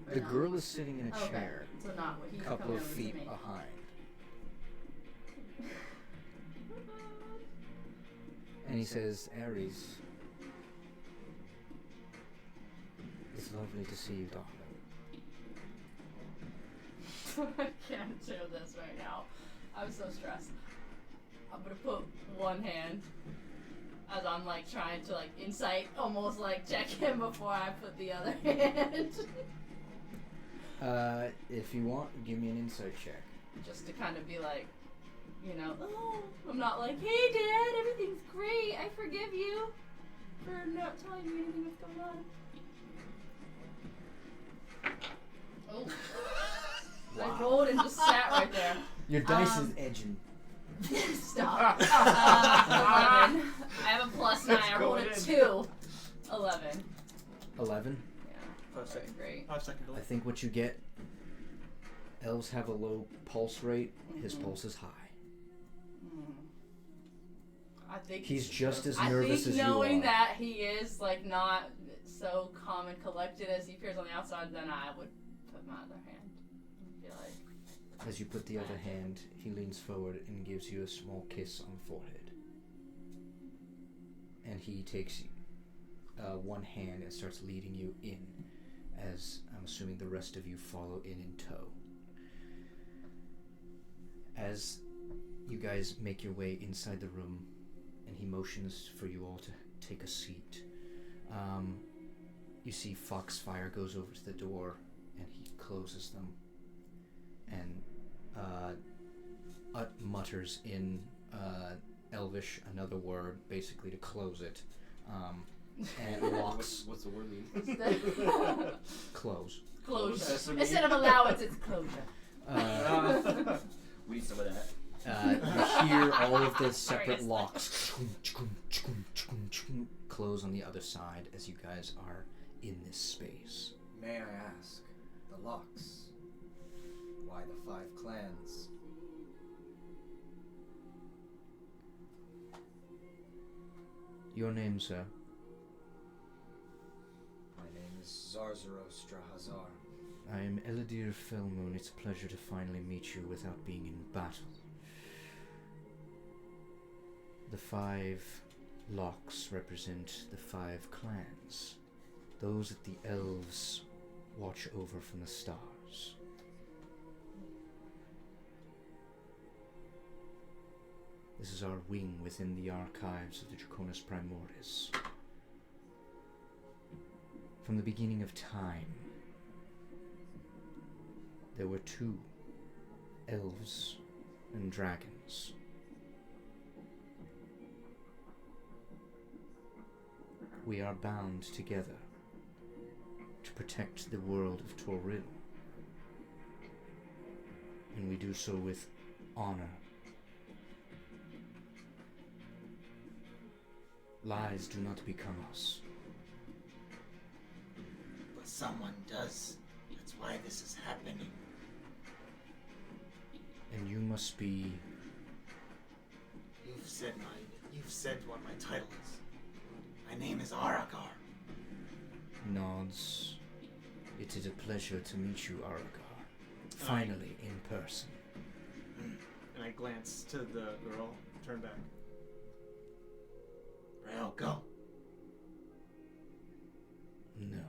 Or The no? girl is sitting in a Okay, chair, so not what he's a couple coming of over feet to me. behind. And he says, "Ares, it's lovely to see you, darling." I can't do this right now. I'm so stressed. I'm gonna put one hand as I'm like trying to like insight, almost like check him before I put the other hand. If you want, give me an insight check. Just to kind of be like, you know, oh, I'm not like, hey Dad, everything's great. I forgive you for not telling me anything that's going on. Oh. I rolled and just sat right there. Your dice is edging. Stop. 11. I have a +9. I rolled a Let's 2. 11. 11. Yeah. 5 seconds. Great. 5 second delay. I think what you get, elves have a low pulse rate. His pulse is high. I think He's just as I nervous think as you are. knowing that he is like not so calm and collected as he appears on the outside, then I would put my other hand and be like, As you put the other hand, he leans forward and gives you a small kiss on the forehead. And he takes one hand and starts leading you in, as I'm assuming the rest of you follow in tow. As you guys make your way inside the room, and he motions for you all to take a seat, you see Foxfire goes over to the door, and he closes them, and mutters in Elvish another word, basically to close it, and it locks. What's the word mean? Close. closure. Sesame. Instead of allowance, it's closure. We need some of that. You hear all of the separate Sorry. locks close on the other side as you guys are in this space. May I ask, the locks, why the 5 clans? Your name, sir? My name is Zarzaros Strahazar. I am Elidir Felmoon. It's a pleasure to finally meet you without being in battle. The 5 locks represent the 5 clans, those that the elves watch over from the stars. This is our wing within the archives of the Draconis Primordium. From the beginning of time, there were 2 elves and dragons. We are bound together to protect the world of Toril, and we do so with honor. Lies do not become us. But someone does. That's why this is happening. And you must be... You've said what my title is. My name is Aragar. Nods. It is a pleasure to meet you, Aragar. Finally, in person. And I glance to the girl, turn back. Rael, go. No.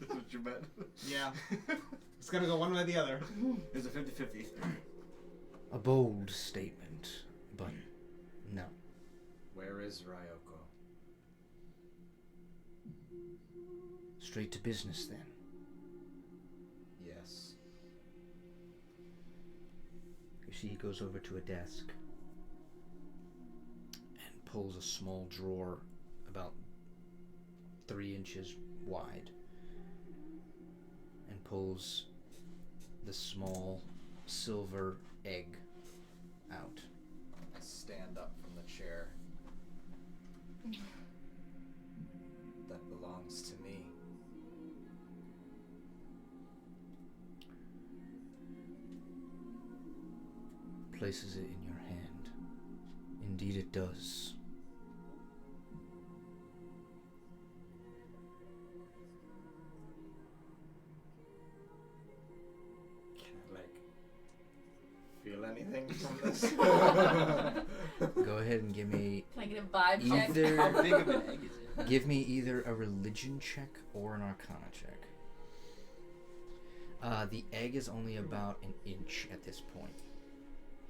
That's what you meant. Yeah. It's gonna go one way or the other. It's a 50-50. A bold statement, but no. Where is Ryoko? Straight to business then. Yes. You see, he goes over to a desk and pulls a small drawer about 3 inches wide and pulls the small silver egg out. I stand up from the chair. That belongs to me. Places it in your hand. Indeed it does. Can I, feel anything from this? Go ahead and give me Can I get a vibe check? either How big of an egg is it? give me either a religion check or an arcana check. The egg is only about an inch at this point.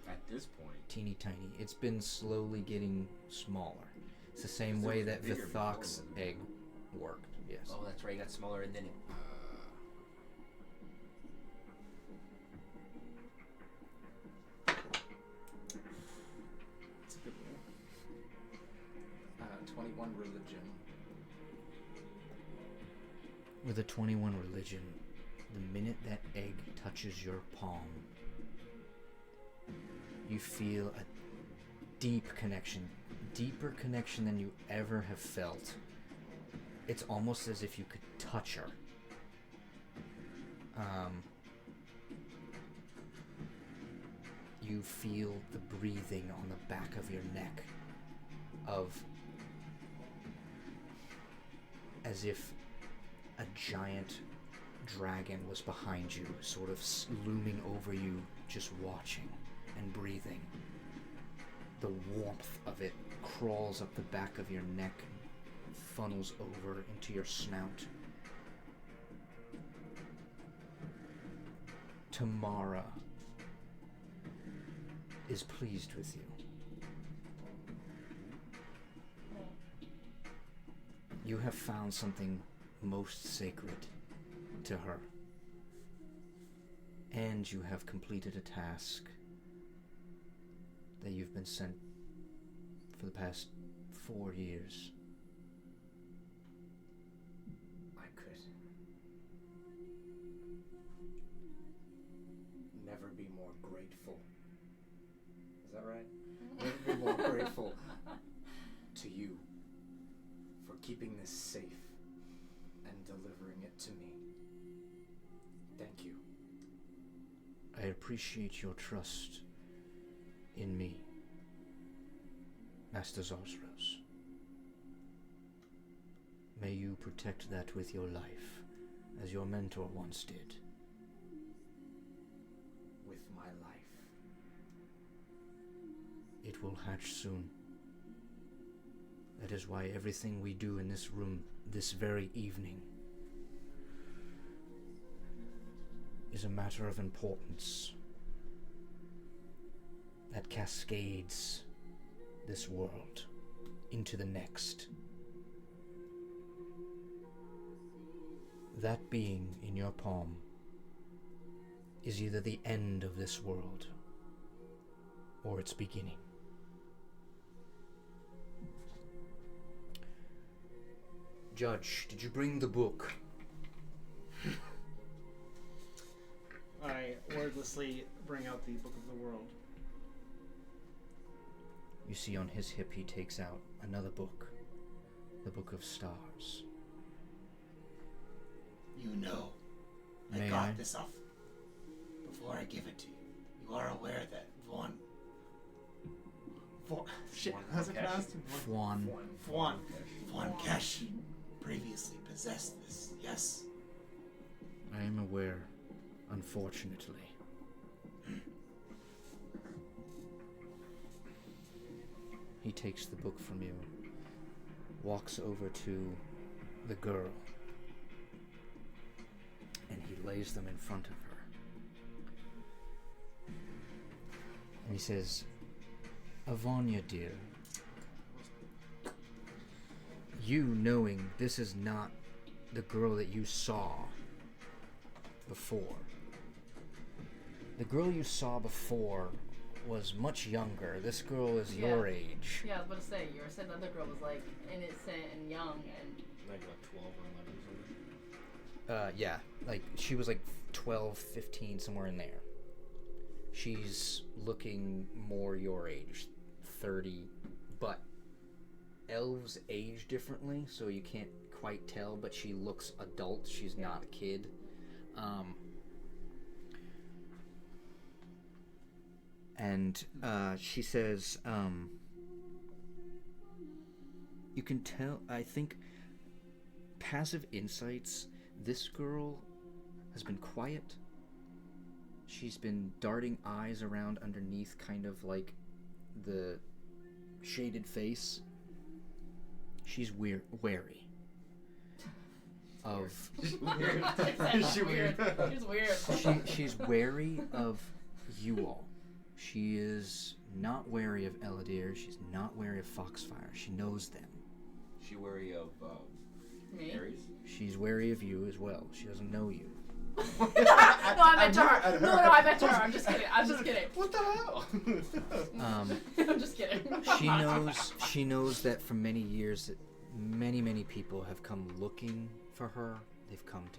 At this point. Teeny tiny. It's been slowly getting smaller. It's the same Because it way was that bigger Vithok's before. egg worked. Yes. Oh, that's right. It got smaller and then it. It's a good one. 21 religion. With a 21 religion, the minute that egg touches your palm, you feel a deep connection, deeper connection than you ever have felt. It's almost as if you could touch her. You feel the breathing on the back of your neck of as if a giant dragon was behind you, sort of looming over you, just watching and breathing. The warmth of it crawls up the back of your neck and funnels over into your snout. Tamara is pleased with you. You have found something most sacred to her. And you have completed a task that you've been sent for the past 4 years. I could never be more grateful. Is that right? Never be more grateful to you for keeping this safe and delivering it to me. Thank you. I appreciate your trust in me, Master Zosros. May you protect that with your life, as your mentor once did. With my life. It will hatch soon. That is why everything we do in this room this very evening is a matter of importance that cascades this world into the next. That being in your palm is either the end of this world or its beginning. Judge, did you bring the book? I wordlessly bring out the Book of the World. You see on his hip he takes out another book, the Book of Stars. You know lock this off. Before I give it to you, you are aware that shit, how's it pronounced? Fwan. Juan Kesh previously possessed this, yes? I am aware, unfortunately. He takes the book from you, walks over to the girl, and he lays them in front of her. And he says, Avonia, dear, you knowing this is not the girl that you saw before. The girl you saw before was much younger. This girl is your age. Yeah, I was about to say, you were saying the other girl was like innocent and young and... Like what, 12 or 11 or something? Yeah, like she was like 12, 15, somewhere in there. She's looking more your age, 30, but elves age differently, so you can't quite tell, but she looks adult. She's not a kid. And she says, you can tell, I think, passive insights, this girl has been quiet. She's been darting eyes around underneath kind of like the shaded face. She's wary of... She's weird. She's weird. She's wary of you all. She is not wary of Eladir. She's not wary of Foxfire. She knows them. She wary of Me? Ares? She's wary of you as well. She doesn't know you. No, I meant her. No, I meant her. I'm just kidding. What the hell? I'm just kidding. She knows that for many years that many people have come looking for her. They've come to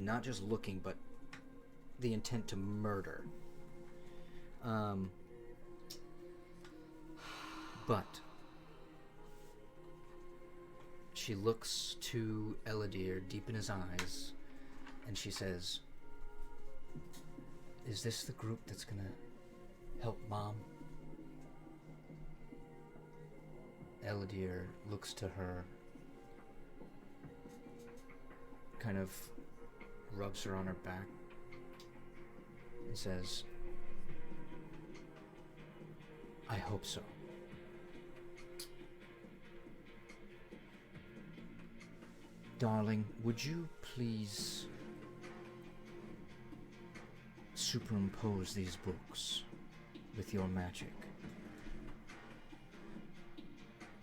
not just looking, but the intent to murder. But she looks to Eladir deep in his eyes, and she says, "Is this the group that's gonna help Mom?" Eladir looks to her, kind of rubs her on her back, and says, "I hope so." Darling, would you please superimpose these books with your magic?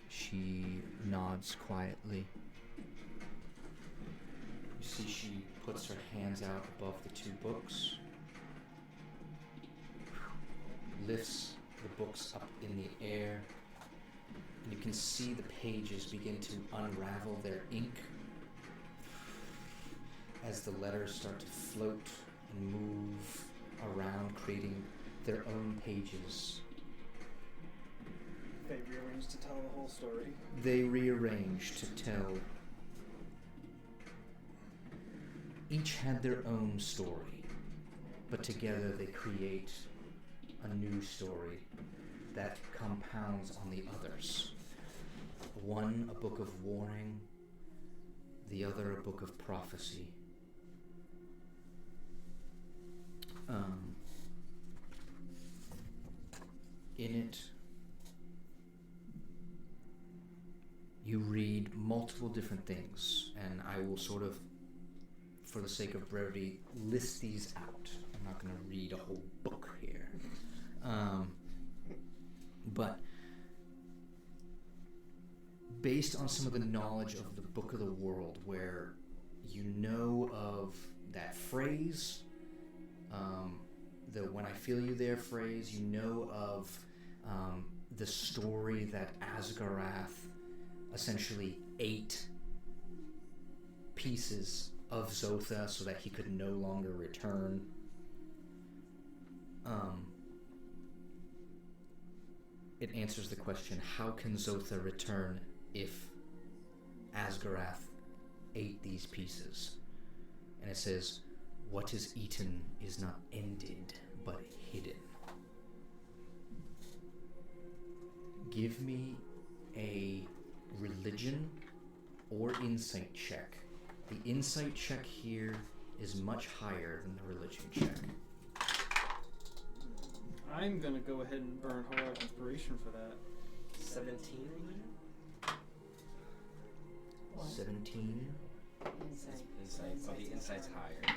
She nods quietly. You see she puts her hands out above the two books, lifts the books up in the air, and you can see the pages begin to unravel their ink as the letters start to float and move around, creating their own pages. They rearranged to tell the whole story. They rearrange to tell. Each had their own story, but together they create a new story that compounds on the others. One a book of warning, the other a book of prophecy. In it, you read multiple different things, and I will sort of, for the sake of brevity, list these out. I'm not going to read a whole book here. But based on some of the knowledge of the Book of the World, where you know of that phrase, the "when I feel you there" phrase, you know of the story that Asgarath essentially ate pieces of Zotha so that he could no longer return. It answers the question, how can Zotha return if Asgarath ate these pieces? And it says, What is eaten is not ended, but hidden. Give me a religion or insight check. The insight check here is much higher than the religion check. I'm gonna go ahead and burn Heroic Inspiration for that. 17 religion? 17. Insight. Oh, the insight's higher.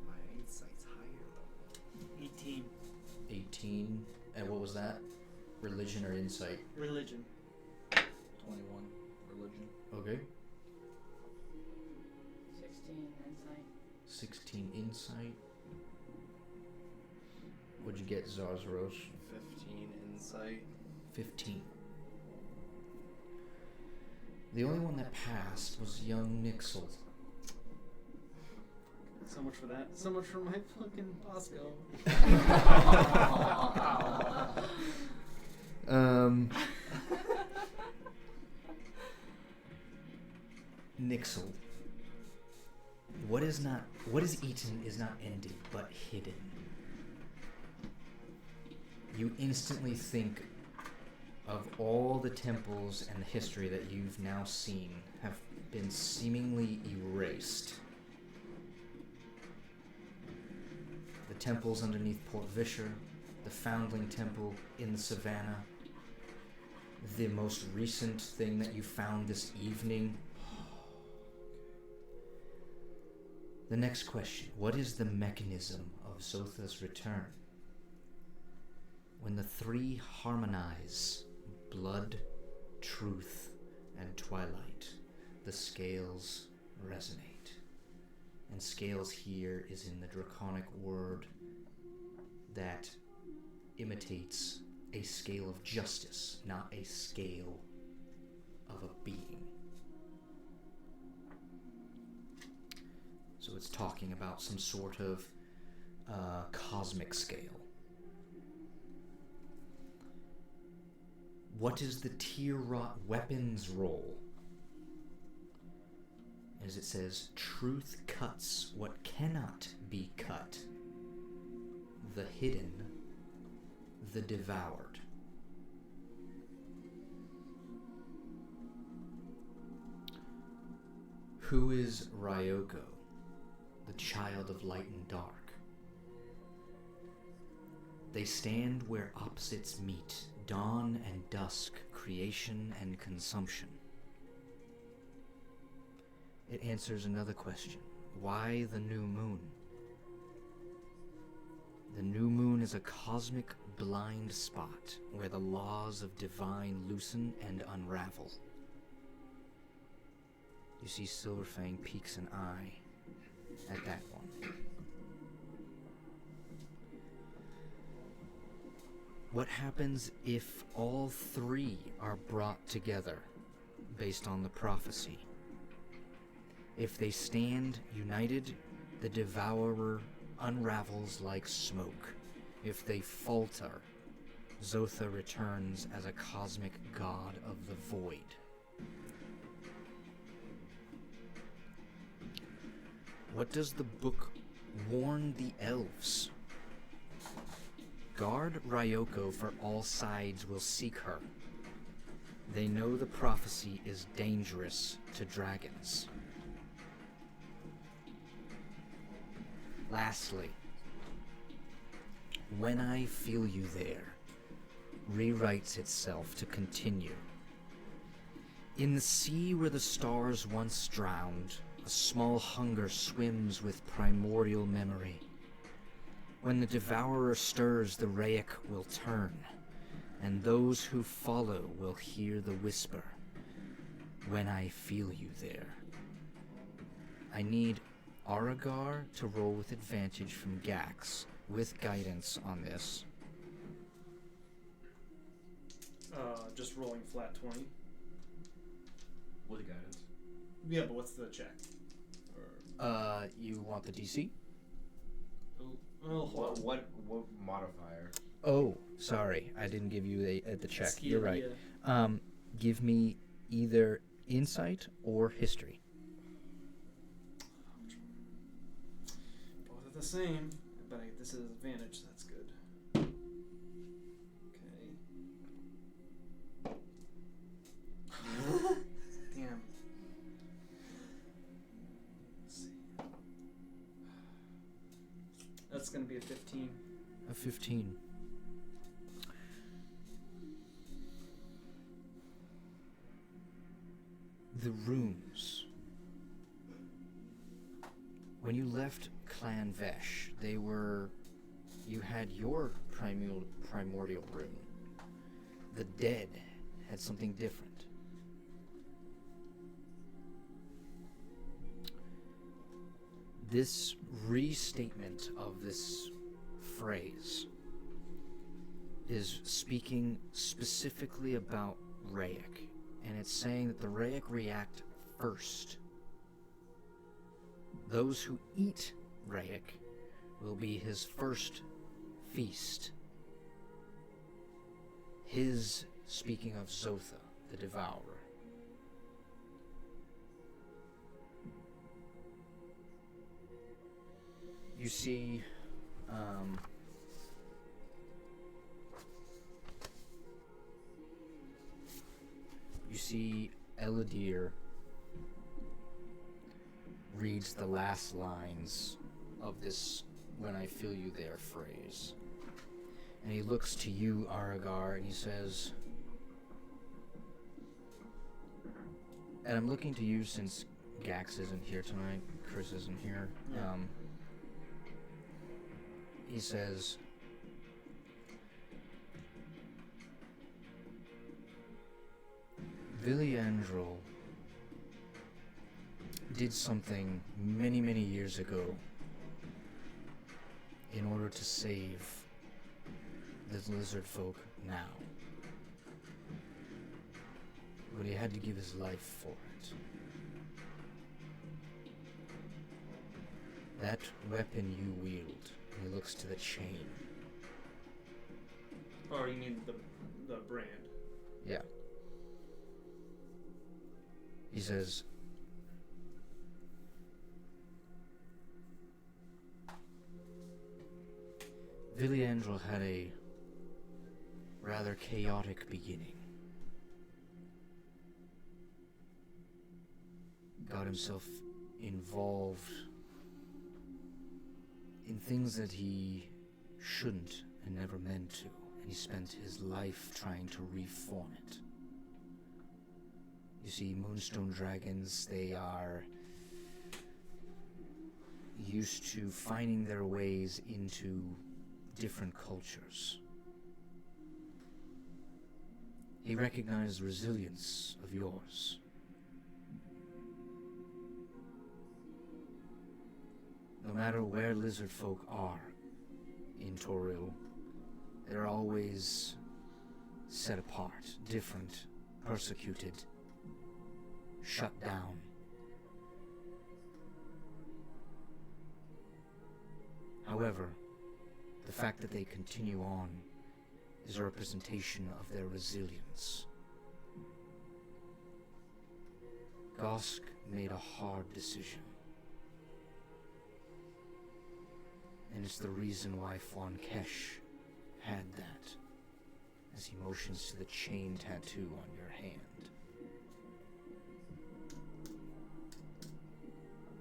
My insight's higher 18. 18. And what was that? Religion or insight? Religion. 21. Religion. Okay. 16 insight. 16 insight. What'd you get, Zarzaros? 15 insight. 15. The only one that passed was young Nixel. So much for that. So much for my fucking Bosco. Nixel. What is eaten is not ended, but hidden. You instantly think of all the temples and the history that you've now seen have been seemingly erased. The temples underneath Port Vischer, the Foundling Temple in the Savannah, the most recent thing that you found this evening. The next question, what is the mechanism of Zotha's return? When the three harmonize, blood, truth, and twilight, the scales resonate. And scales here is in the draconic word that imitates a scale of justice, not a scale of a being. So it's talking about some sort of cosmic scale. What is the tear-wrought weapon's role? As it says, truth cuts what cannot be cut. The hidden, the devoured. Who is Ryoko, the child of light and dark? They stand where opposites meet, dawn and dusk, creation and consumption. It answers another question. Why the new moon? The new moon is a cosmic blind spot where the laws of divine loosen and unravel. You see Silverfang peeks an eye at that one. What happens if all three are brought together based on the prophecy? If they stand united, the devourer unravels like smoke. If they falter, Zotha returns as a cosmic god of the void. What does the book warn the elves? Guard Ryoko, for all sides will seek her. They know the prophecy is dangerous to dragons. Lastly, when I feel you there, rewrites itself to continue. In the sea where the stars once drowned, a small hunger swims with primordial memory. When the devourer stirs, the Raic will turn, and those who follow will hear the whisper, when I feel you there. I need Aragar to roll with advantage from Gax, with guidance on this. Just rolling flat 20. With guidance. Yeah, but what's the check? You want the DC? Oh, hold on. What modifier? Oh, sorry, I didn't give you the check. Skill, You're right. yeah. Give me either insight or history. same, but this is advantage, so that's good. Okay. Damn. Let's see. That's gonna be a 15. A 15. The rooms. When you left Clan Vesh, you had your primordial rune. The dead had something different. This restatement of this phrase is speaking specifically about Rayek, and it's saying that the Rayek react first. Those who eat Rayek will be his first feast. His, speaking of Zotha, the Devourer. You see, Eladir reads the last lines of this "when I feel you there" phrase. And he looks to you, Aragar, and he says, and I'm looking to you since Gax isn't here tonight, Chris isn't here. He says, Viliandrel did something many, many years ago in order to save the lizard folk now. But he had to give his life for it. That weapon you wield, and he looks to the chain. Oh, you mean the brand? Yeah. He says, Viliandrel had a rather chaotic beginning. Got himself involved in things that he shouldn't and never meant to, and he spent his life trying to reform it. You see, Moonstone Dragons, they are used to finding their ways into different cultures. He recognized the resilience of yours. No matter where lizard folk are in Toril, they're always set apart, different, persecuted, shut down. However, the fact that they continue on is a representation of their resilience. Gosk made a hard decision. And it's the reason why Fon Kesh had that, as he motions to the chain tattoo on your hand.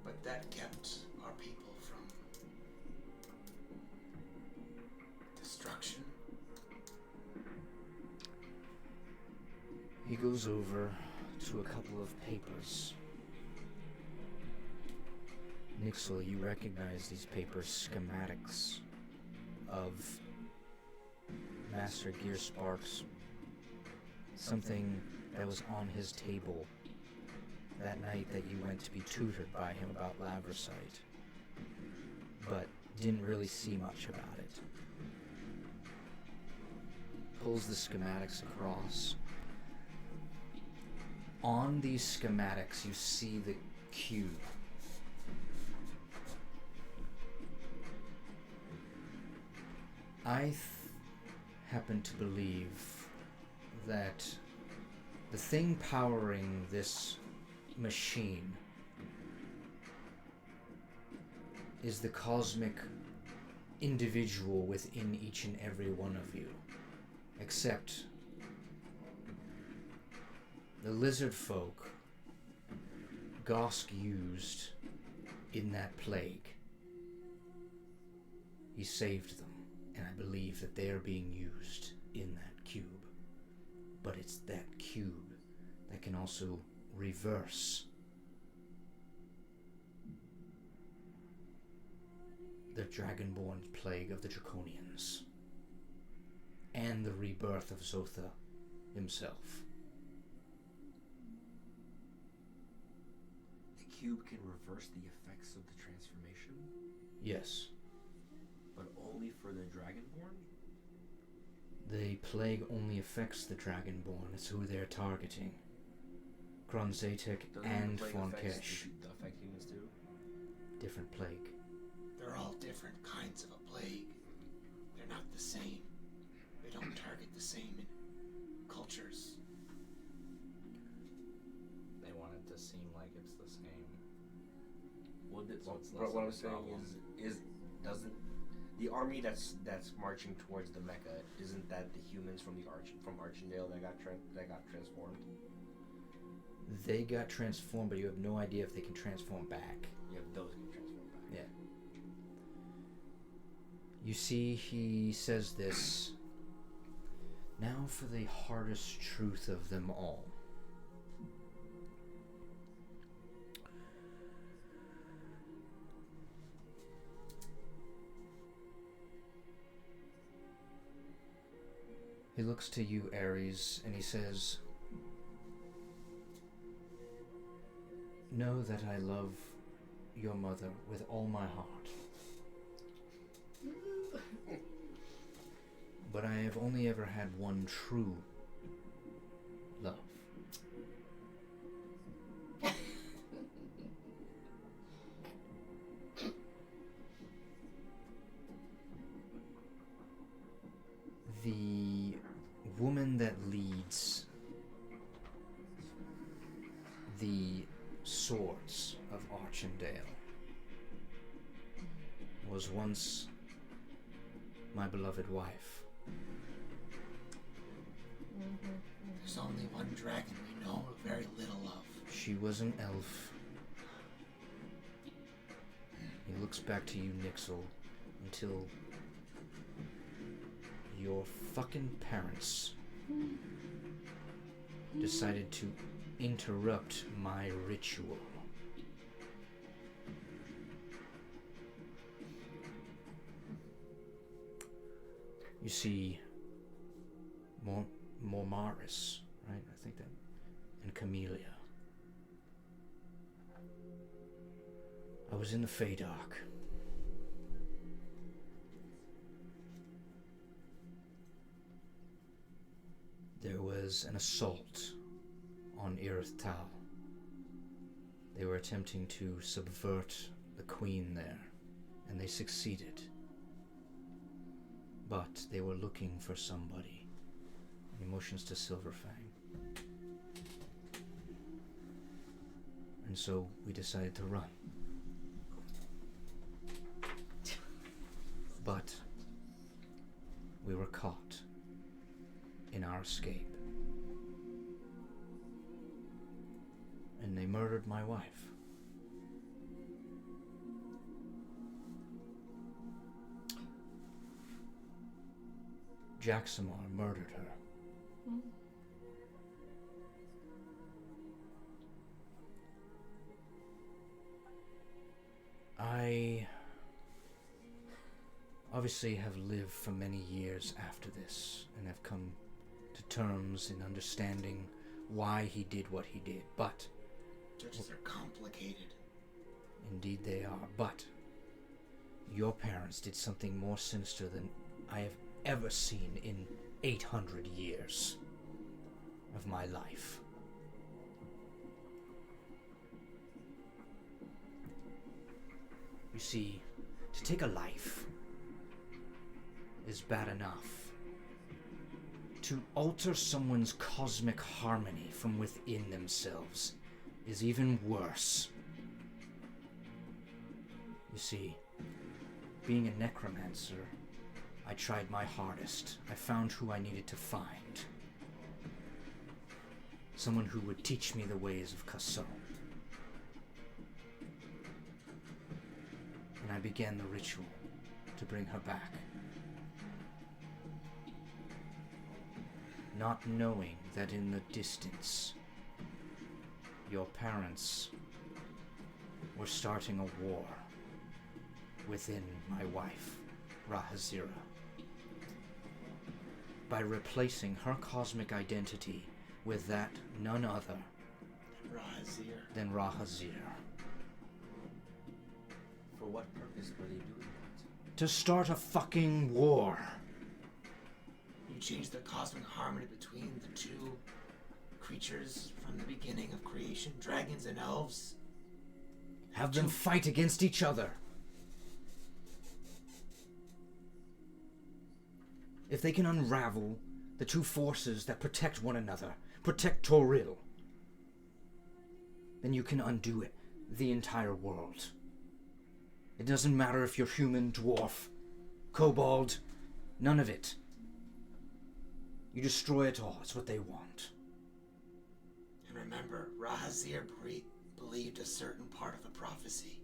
But that kept our people from destruction. He goes over to a couple of papers. Nixel, you recognize these papers, schematics of Master Gearspark's, something that was on his table that night that you went to be tutored by him about Labrosite, but didn't really see much about it. Pulls the schematics across. On these schematics, you see the cube. I happen to believe that the thing powering this machine is the cosmic individual within each and every one of you, except the lizard folk Gosk used in that plague. He saved them, and I believe that they are being used in that cube. But it's that cube that can also reverse the Dragonborn plague of the Draconians and the rebirth of Zotha himself. The cube can reverse the effects of the transformation, Yes, but only for the Dragonborn? the plague only affects the Dragonborn. It's who they're targeting. Kronzatek Doesn't and the plague Fonkesh. affect humans too? Different plague. They're all different kinds of a plague. They're not the same. They don't target the same in cultures. They want it to seem like it's the same. Well, So it's less what of I'm a saying problem. is doesn't the army that's marching towards the Mecca, isn't that the humans from Archendale that got transformed? They got transformed, but you have no idea if they can transform back. Yeah, those can transform back. Yeah. You see, he says this. Now for the hardest truth of them all. He looks to you, Ares, and he says, "Know that I love your mother with all my heart. But I have only ever had one true love. The woman that leads the swords of Archendale was once my beloved wife. There's only one dragon we know very little of. She was an elf." He looks back to you, Nixel, until your fucking parents decided to interrupt my ritual. You see, Mormaris, right? I think that, and Camellia. I was in the Feydark. There was an assault on Irith Tal. They were attempting to subvert the queen there, and they succeeded. But they were looking for somebody. He motions to Silverfang. And so we decided to run. But we were caught in our escape. And they murdered my wife. Jaxamar murdered her. I obviously have lived for many years after this and have come to terms in understanding why he did what he did, but Judges are complicated. indeed they are, but your parents did something more sinister than I have ever seen in 800 years of my life. You see, to take a life is bad enough. To alter someone's cosmic harmony from within themselves is even worse. You see, Being a necromancer, I tried my hardest. I found who I needed to find. Someone who would teach me the ways of Kasson. And I began the ritual to bring her back. Not knowing that in the distance, your parents were starting a war within my wife, Rahazira. By replacing her cosmic identity with that none other than Rahazir. For what purpose were they doing that? To start a fucking war. You changed the cosmic harmony between the two creatures from the beginning of creation, dragons and elves. Have them fight against each other. If they can unravel the two forces that protect one another, protect Toril, then you can undo it, the entire world. It doesn't matter if you're human, dwarf, kobold, none of it. You destroy it all, it's what they want. And remember, Rahazir believed a certain part of the prophecy.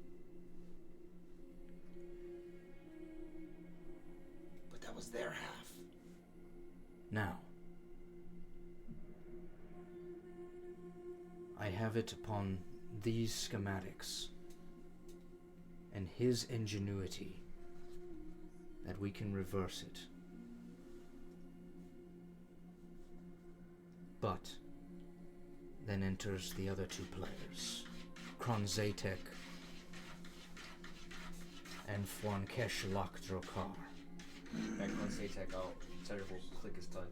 But that was their half. Now, I have it upon these schematics and his ingenuity that we can reverse it. But then enters the other two players, Kronzatek and Fwankesh Lok Drokar. Back on Satek out. Terrible click his tongue.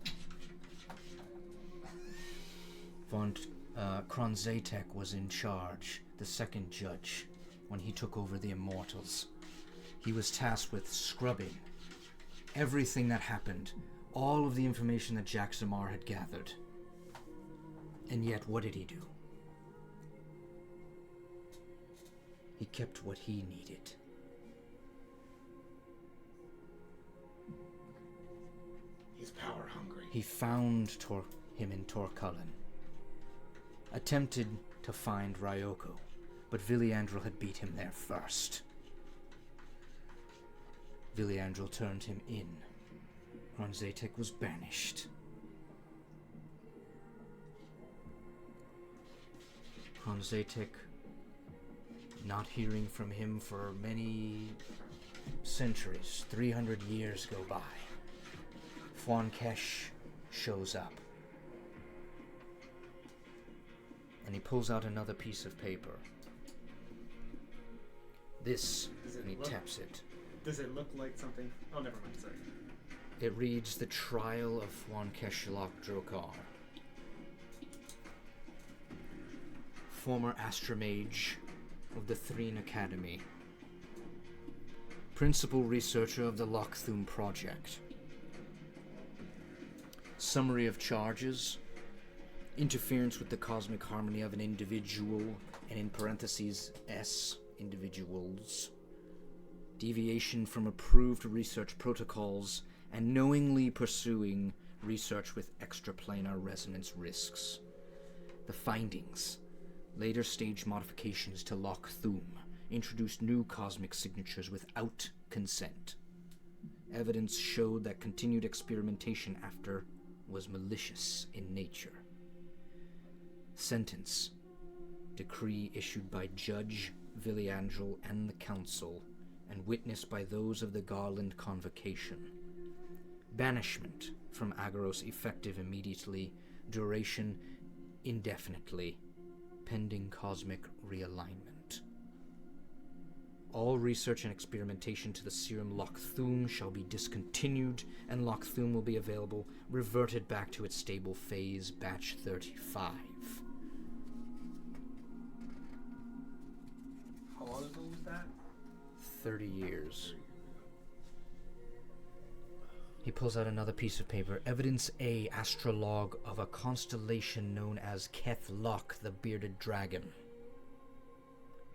Kronzatek was in charge, the second judge, when he took over the Immortals. He was tasked with scrubbing everything that happened, all of the information that Jaxamar had gathered. And yet, what did he do? He kept what he needed. He's power hungry. He found him in Torcullen. Attempted to find Ryoko, but Viliandrel had beat him there first. Viliandrel turned him in. Kronzatek was banished. Kronzatek, not hearing from him for many centuries, 300 years go by. Fwankesh shows up. And he pulls out another piece of paper. This, and he taps it. Does it look like something? Oh, never mind. Sorry. It reads The Trial of Fwankesh Lok Drokar. Former Astromage of the Threen Academy. Principal researcher of the Lochthum Project. Summary of charges. Interference with the cosmic harmony of an individual, and in parentheses, S, individuals. Deviation from approved research protocols, and knowingly pursuing research with extraplanar resonance risks. The findings. Later stage modifications to Lochthum. Introduced new cosmic signatures without consent. Evidence showed that continued experimentation after was malicious in nature. Sentence. Decree issued by Judge Viliandrel and the Council, and witnessed by those of the Garland Convocation. Banishment from Agaros effective immediately, duration indefinitely, pending cosmic realignment. All research and experimentation to the serum Lochthum shall be discontinued, and Lochthum will be available, reverted back to its stable phase, batch 35. How long ago was that? 30 years. He pulls out another piece of paper. Evidence A, astrologue of a constellation known as Keth Lok, the Bearded Dragon.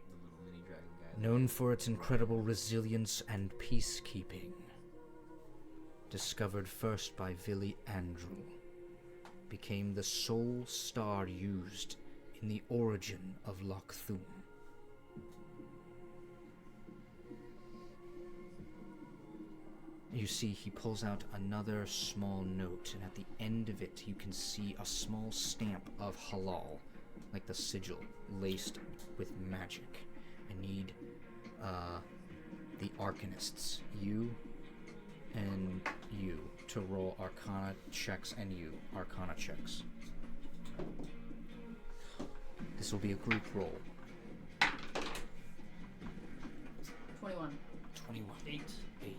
The little mini dragon guy. Known for its incredible resilience and peacekeeping. Discovered first by Vili Andrew. Became the sole star used in the origin of Loch Thum. You see, he pulls out another small note, and at the end of it, you can see a small stamp of halal, like the sigil, laced with magic. I need the Arcanists, you and you, to roll Arcana checks, and you, Arcana checks. This will be a group roll. 21. 21. 8. 8.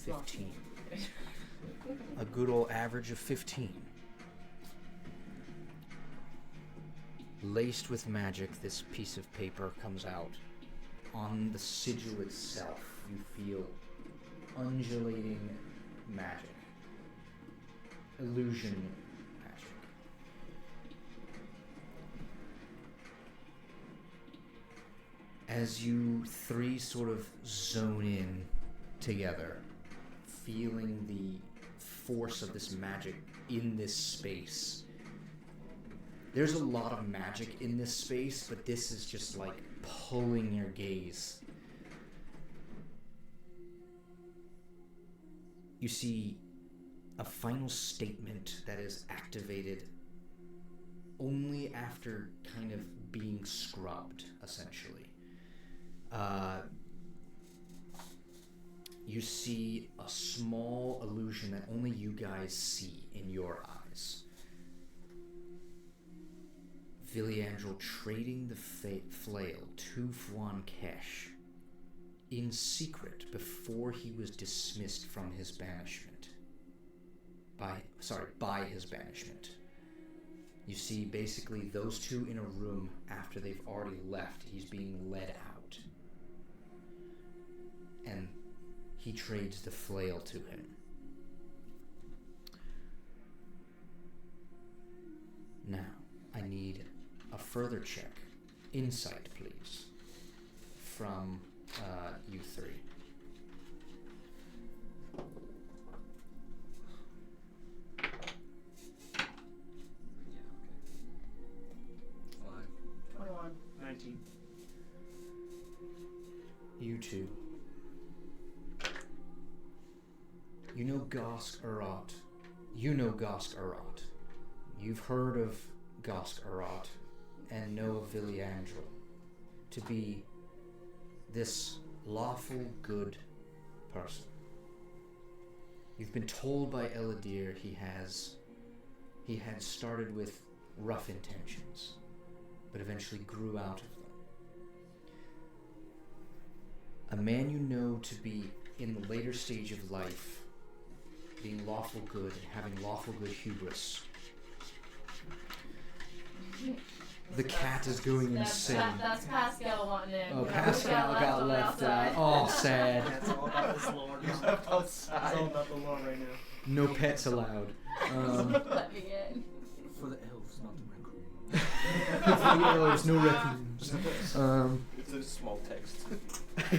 15. A good old average of 15. Laced with magic, this piece of paper comes out. On the sigil itself, you feel undulating magic. Illusion magic. As you three sort of zone in together, feeling the force of this magic in this space. There's a lot of magic in this space, but this is just like pulling your gaze. You see a final statement that is activated only after kind of being scrubbed, essentially. You see a small illusion that only you guys see in your eyes. Viliandrel trading the flail to Fwan Kesh in secret before he was dismissed from his banishment. By his banishment. You see basically those two in a room after they've already left. He's being led out. And he trades the flail to him. Now, I need a further check. Insight, please. From you three. Yeah, okay. 21. 19. You two. You know Gosk Urot. You know Gosk Urot. You've heard of Gosk Urot and know of Viliandrel to be this lawful good person. You've been told by Eladir he had started with rough intentions, but eventually grew out of them. A man you know to be in the later stage of life, being lawful good and having lawful good hubris. The cat is going insane. That's Pascal wanting in. Oh, Pascal got left out. Oh, sad. That's all about this lore now. Left outside. It's all about the lore right now. No pets allowed. Let me in. For the elves, not the raccoon. There's no raccoons. It's a small text.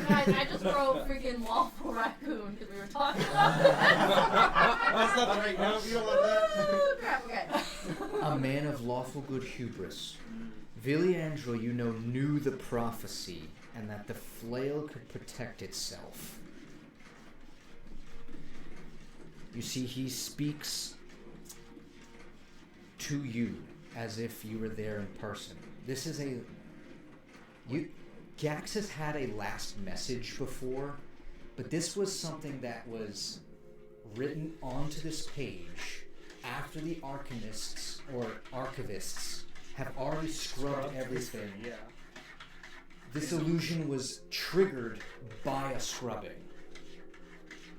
Guys, I just wrote freaking lawful raccoon because we were talking about that. That's not the right note. You don't want that. Crap, okay. A man of lawful good hubris. Viliandrel, you know, knew the prophecy and that the flail could protect itself. You see, he speaks to you as if you were there in person. This is Gax has had a last message before, but this was something that was written onto this page after the arcanists or archivists have already scrubbed everything. Yeah. This illusion was triggered by a scrubbing.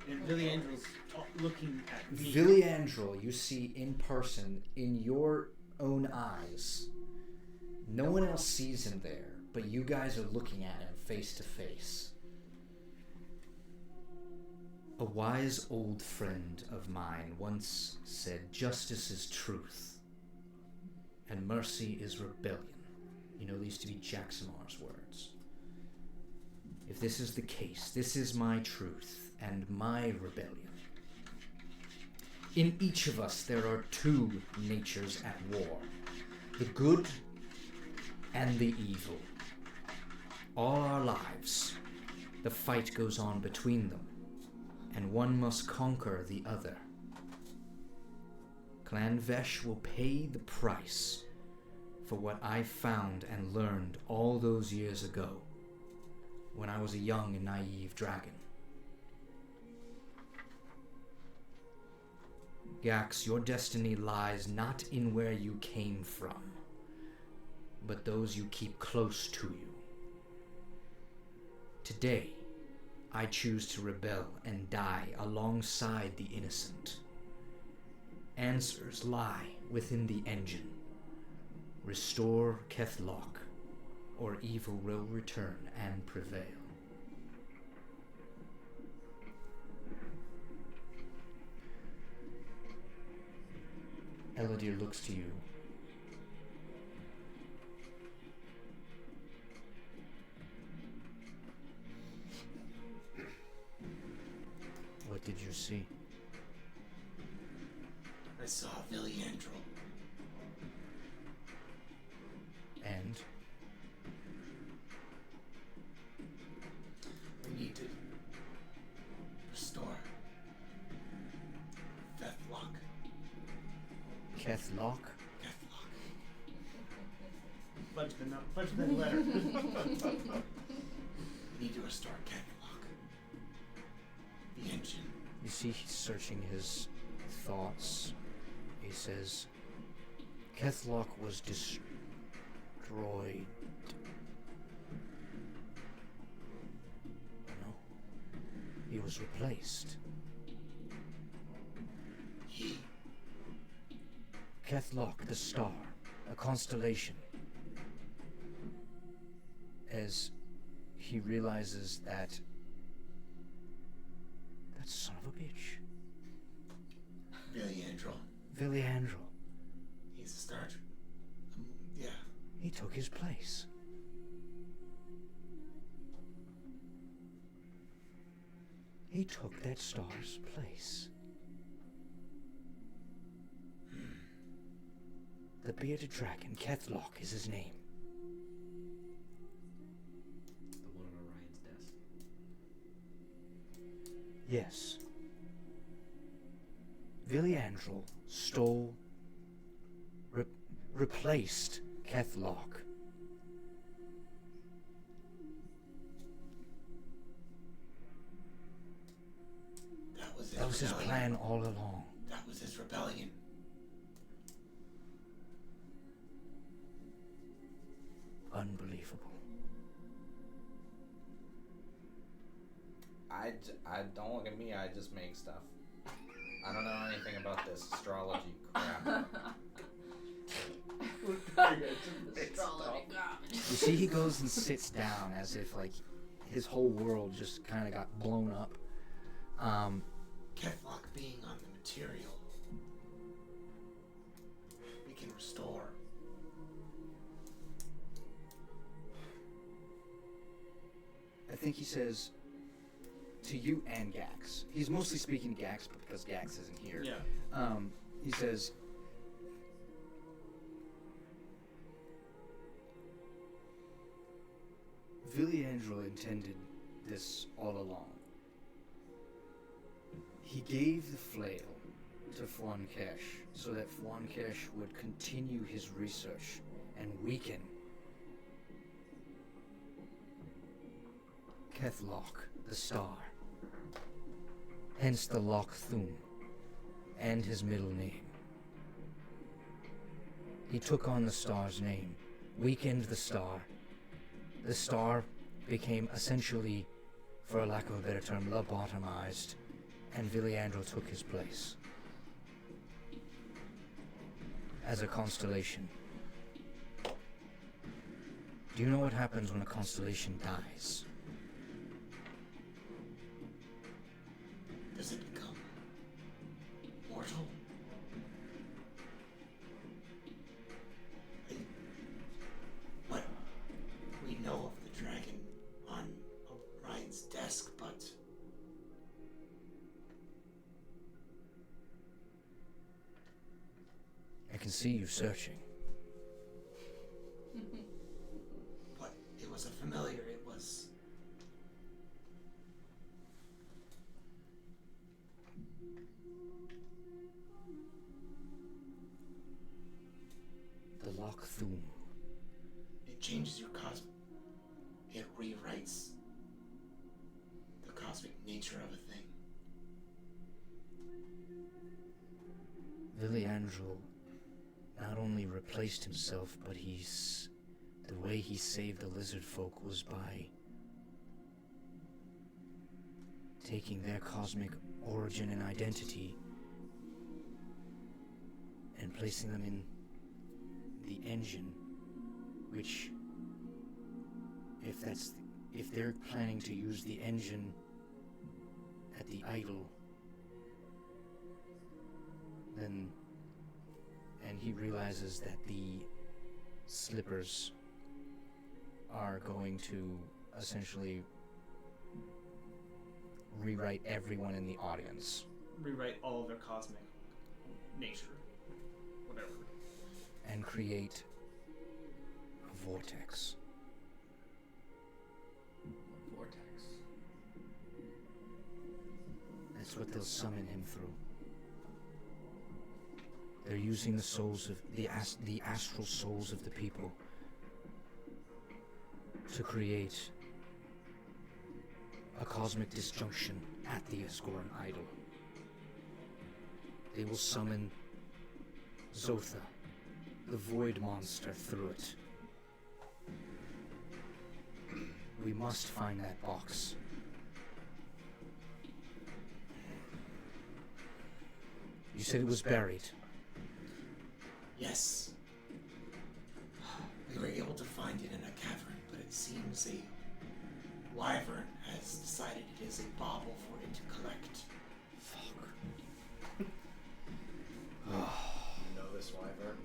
And Viliandrel's looking at me. Viliandrel, you see in person, in your own eyes. No one else sees him there, but you guys are looking at him face to face. A wise old friend of mine once said, "Justice is truth." and mercy is rebellion. You know these to be Jacksamar's words. If this is the case, this is my truth and my rebellion. In each of us there are two natures at war, the good and the evil. All our lives, the fight goes on between them, and one must conquer the other. Clan Vesh will pay the price for what I found and learned all those years ago, when I was a young and naive dragon. Gax, your destiny lies not in where you came from, but those you keep close to you. Today, I choose to rebel and die alongside the innocent. Answers lie within the engine. Restore Kethlok, or evil will return and prevail. Eladir looks to you. What did you see? I saw Villiandrel. And? We need to restore Kethlok. Kethlok? Kethlok. Fudge the letter. We need to restore Kethlok. The engine. You see, he's searching his thoughts. He says, Kethlok was destroyed. No. He was replaced. He. Kethlok, the star, a constellation. As he realizes that son of a bitch. Villiandrel. Villiandrel. He's a star. Yeah. He took his place. He took that star's place. The bearded dragon, Kethlok, is his name. The one on Orion's desk. Yes. Villiandrel stole, replaced Kethlok. That was his plan all along. That was his rebellion. Unbelievable. I don't look at me, I just make stuff. I don't know anything about this astrology crap. Astrology garbage. You see, he goes and sits down as if, like, his whole world just kind of got blown up. Kethlok being on the material, we can restore. I think he says to you and Gax. He's mostly speaking to Gax because Gax isn't here. Yeah. He says, Villiandrel intended this all along. He gave the flail to Fwankesh so that Fwankesh would continue his research and weaken Kethlok, the star. Hence the Loch Thum, and his middle name. He took on the star's name, weakened the star. The star became essentially, for a lack of a better term, lobotomized, and Villiandrel took his place. As a constellation. Do you know what happens when a constellation dies? Does it become mortal? can see you searching. But it was a familiar. It was. The Loch Thum. It changes your cosmic. It rewrites the cosmic nature of a thing. Viliandrel not only replaced himself, but the way he saved the lizard folk was by taking their cosmic origin and identity and placing them in the engine, which, if they're planning to use the engine at the idol, then, and he realizes that the slippers are going to essentially rewrite everyone in the audience. Rewrite all of their cosmic nature. Whatever. And create a vortex. Vortex. That's what they'll summon him through. They're using the souls of the astral souls of the people to create a cosmic disjunction at the Asgoran idol. They will summon Zotha, the void monster, through it. We must find that box. You said it was buried. Yes. We were able to find it in a cavern, but it seems a wyvern has decided it is a bauble for it to collect. Fuck. You know this wyvern?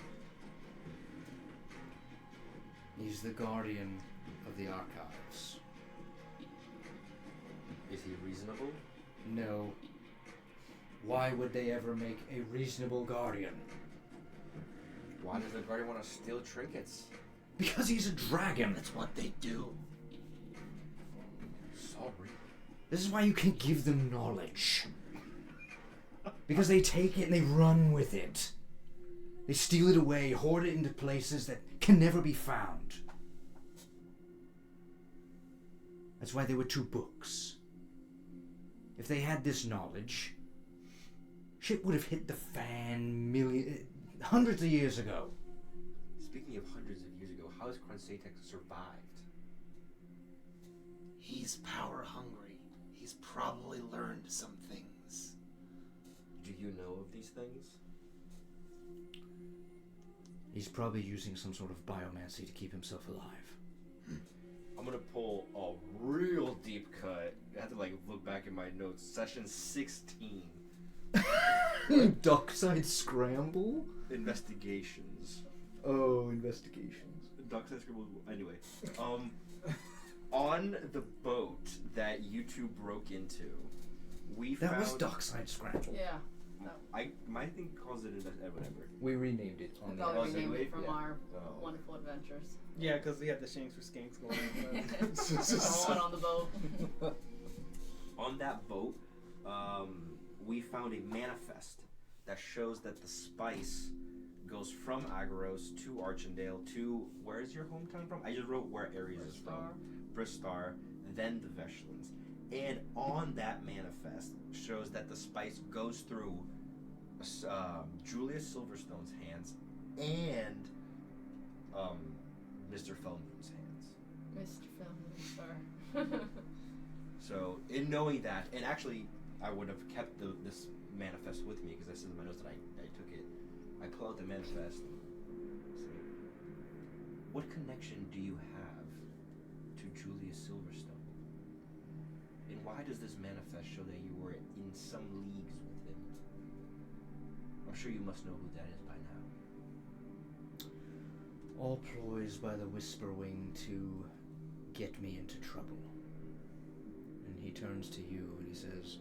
He's the guardian of the archives. Is he reasonable? No. Why would they ever make a reasonable guardian? Why does the guardian want to steal trinkets? Because he's a dragon. That's what they do. Sorry. This is why you can give them knowledge. Because they take it and they run with it. They steal it away, hoard it into places that can never be found. That's why there were 2 books. If they had this knowledge, shit would have hit the fan hundreds of years ago. Speaking of hundreds of years ago, how has Kronsatek survived? He's power hungry. He's probably learned some things. Do you know of these things? He's probably using some sort of biomancy to keep himself alive. I'm gonna pull a real deep cut. I have to look back in my notes. Session 16. Dockside Scramble? Investigations. Oh, investigations. Dockside Scramble. Anyway, on the boat that you 2 broke into, we That found. was Dockside Scramble. Yeah. My thing calls it whatever. We renamed it I on thought Oh, we so named you- it from yeah. our Oh. wonderful adventures. Yeah, because we had the Shanks for Skanks going on. Someone on the boat. On that boat, we found a manifest that shows that the spice goes from Agaros to Archendale to, where is your hometown from? I just wrote where Ares is from. Bristar, then the Veshlins. And on that manifest shows that the spice goes through Julius Silverstone's hands and Mr. Felmoon's hands. Mr. Film. So, in knowing that, and actually, I would have kept this manifest with me because I said in my notes that I took it. I pull out the manifest. Say, what connection do you have to Julius Silverstone? And why does this manifest show that you were in some leagues with him? I'm sure you must know who that is by now. All ploys by the Whisperwing to get me into trouble. And he turns to you and he says,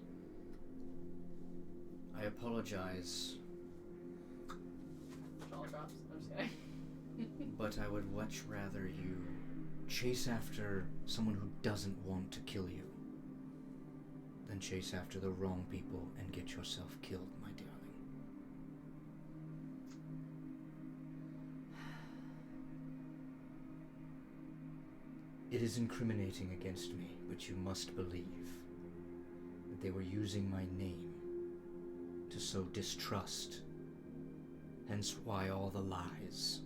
I apologize all drops. I'm just kidding. But I would much rather you chase after someone who doesn't want to kill you than chase after the wrong people and get yourself killed, my darling. It is incriminating against me, but you must believe that they were using my name to sow distrust. Hence why all the lies.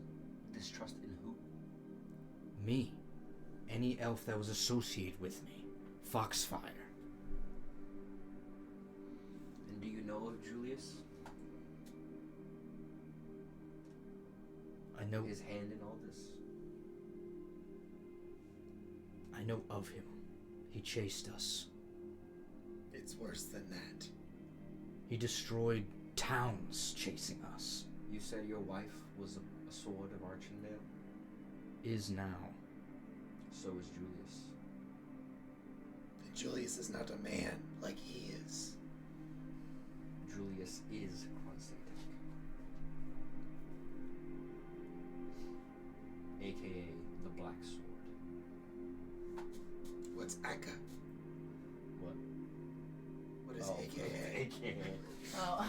Distrust in who? Me. Any elf that was associated with me. Foxfire. And do you know of Julius? I know His hand in all this? I know of him. He chased us. It's worse than that. He destroyed towns chasing us. You said your wife was a sword of Archendale? Is now. So is Julius. And Julius is not a man like he is. Julius is Kronstadt. AKA the Black Sword. What's Aka? What? What is AKA? AKA. Oh.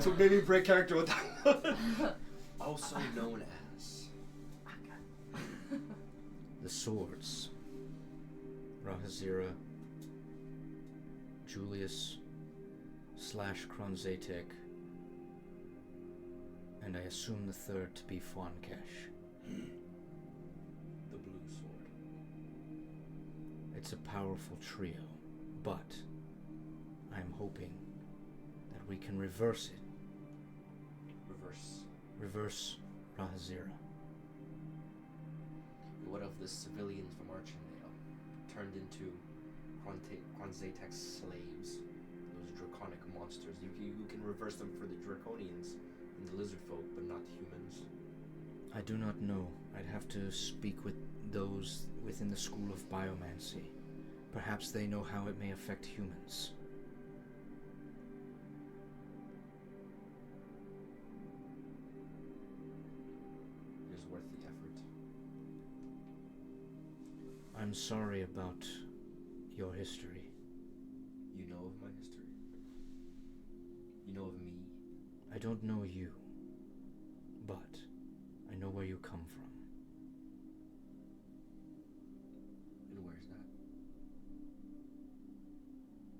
So maybe break character with that. Also known as. The swords. Rahazira, Julius / Kronzatek, and I assume the third to be Fonkesh. The Blue Sword. It's a powerful trio, but I'm hoping that we can reverse it. Reverse Rahazira. What of the civilians from Archendale turned into Kronzatek's slaves? Those draconic monsters. You can reverse them for the Draconians and the lizard folk, but not humans. I do not know. I'd have to speak with those within the school of biomancy. Perhaps they know how it may affect humans. It is worth the effort. I'm sorry about your history. You know of my history? You know of me? I don't know you, but I know where you come from. And where's that?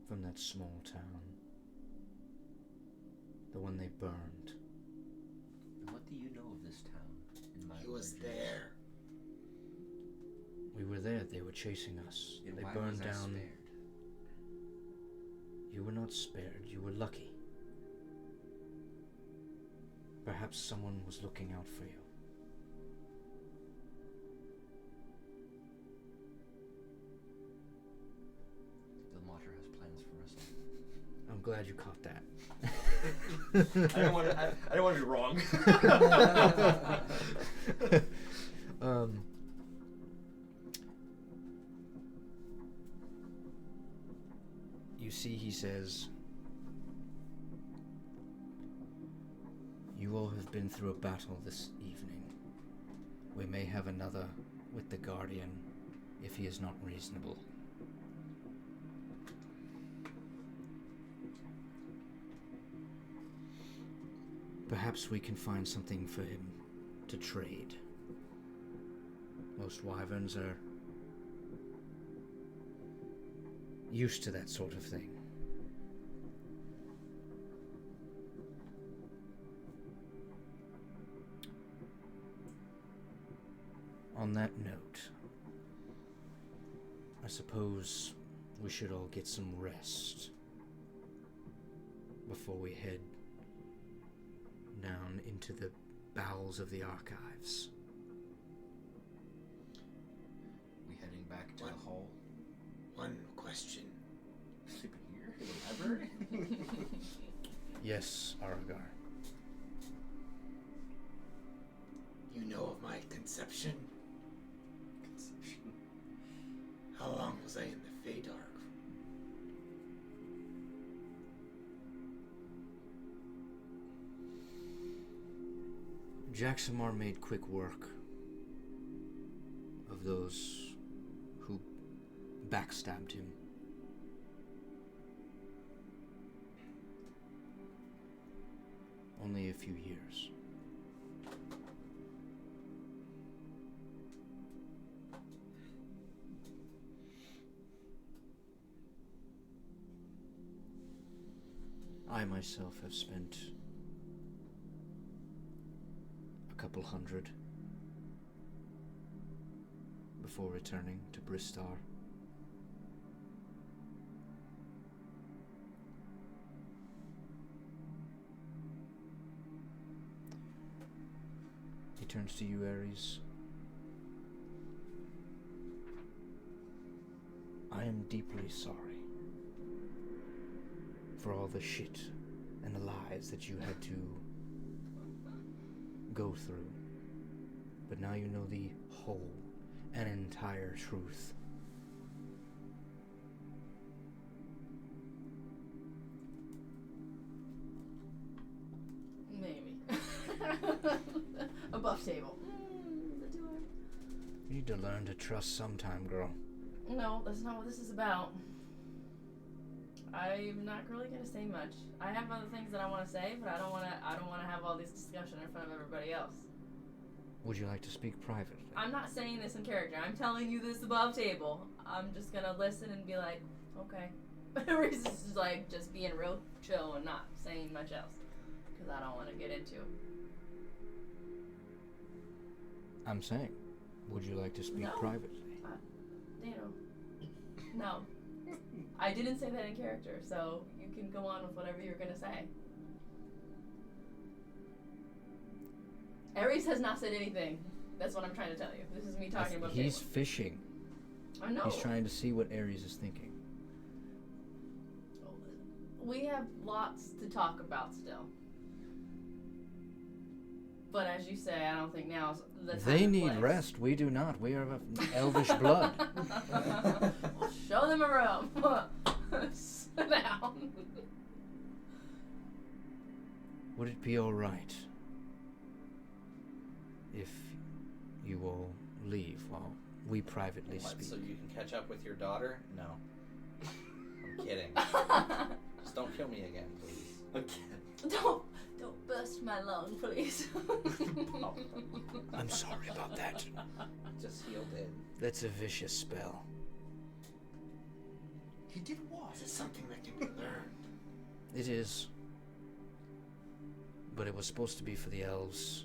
From that small town. The one they burned. And what do you know of this town? In my He was origins? there. We were there, they were chasing us. And They why burned was I down. spared? You were not spared, you were lucky. Perhaps someone was looking out for you. The Mater has plans for us. I'm glad you caught that. I don't want to be wrong. You see, he says, you all have been through a battle this evening. We may have another with the Guardian if he is not reasonable. Perhaps we can find something for him to trade. Most wyverns are used to that sort of thing. On that note, I suppose we should all get some rest before we head down into the bowels of the archives. We heading back to the hall? One question. Sleeping here in the library? Yes, Aragar. You know of my conception? Conception. How long was I in the Feydark? Jaxamar made quick work of those who backstabbed him. Only a few years. I myself have spent a couple hundred before returning to Bristar. He turns to you, Ares. I am deeply sorry for all the shit and the lies that you had to go through. But now you know the whole and entire truth. Maybe. A buff table. The door. You need to learn to trust sometime, girl. No, that's not what this is about. I'm not really gonna say much. I have other things that I want to say, but I don't want to have all this discussion in front of everybody else. Would you like to speak privately? I'm not saying this in character. I'm telling you this above table. I'm just gonna listen and be like, okay. Reese is like just being real chill and not saying much else, because I don't want to get into. I'm saying, would you like to speak No. privately? No. I didn't say that in character, so you can go on with whatever you're gonna say. Ares has not said anything. That's what I'm trying to tell you. This is me talking about. He's fishing. I know. He's trying to see what Ares is thinking. We have lots to talk about still. But as you say, I don't think now's the time. They and need place. rest. We do not. We are of elvish blood. Well, show them a room. Sit down. Would it be all right if you all leave while we privately What, speak? so you can catch up with your daughter? No. I'm kidding. Just don't kill me again, please. Again. Don't burst my lung, please. I'm sorry about that. Just healed it. That's a vicious spell. He did what? Is it something that can be learned? It is. But it was supposed to be for the elves.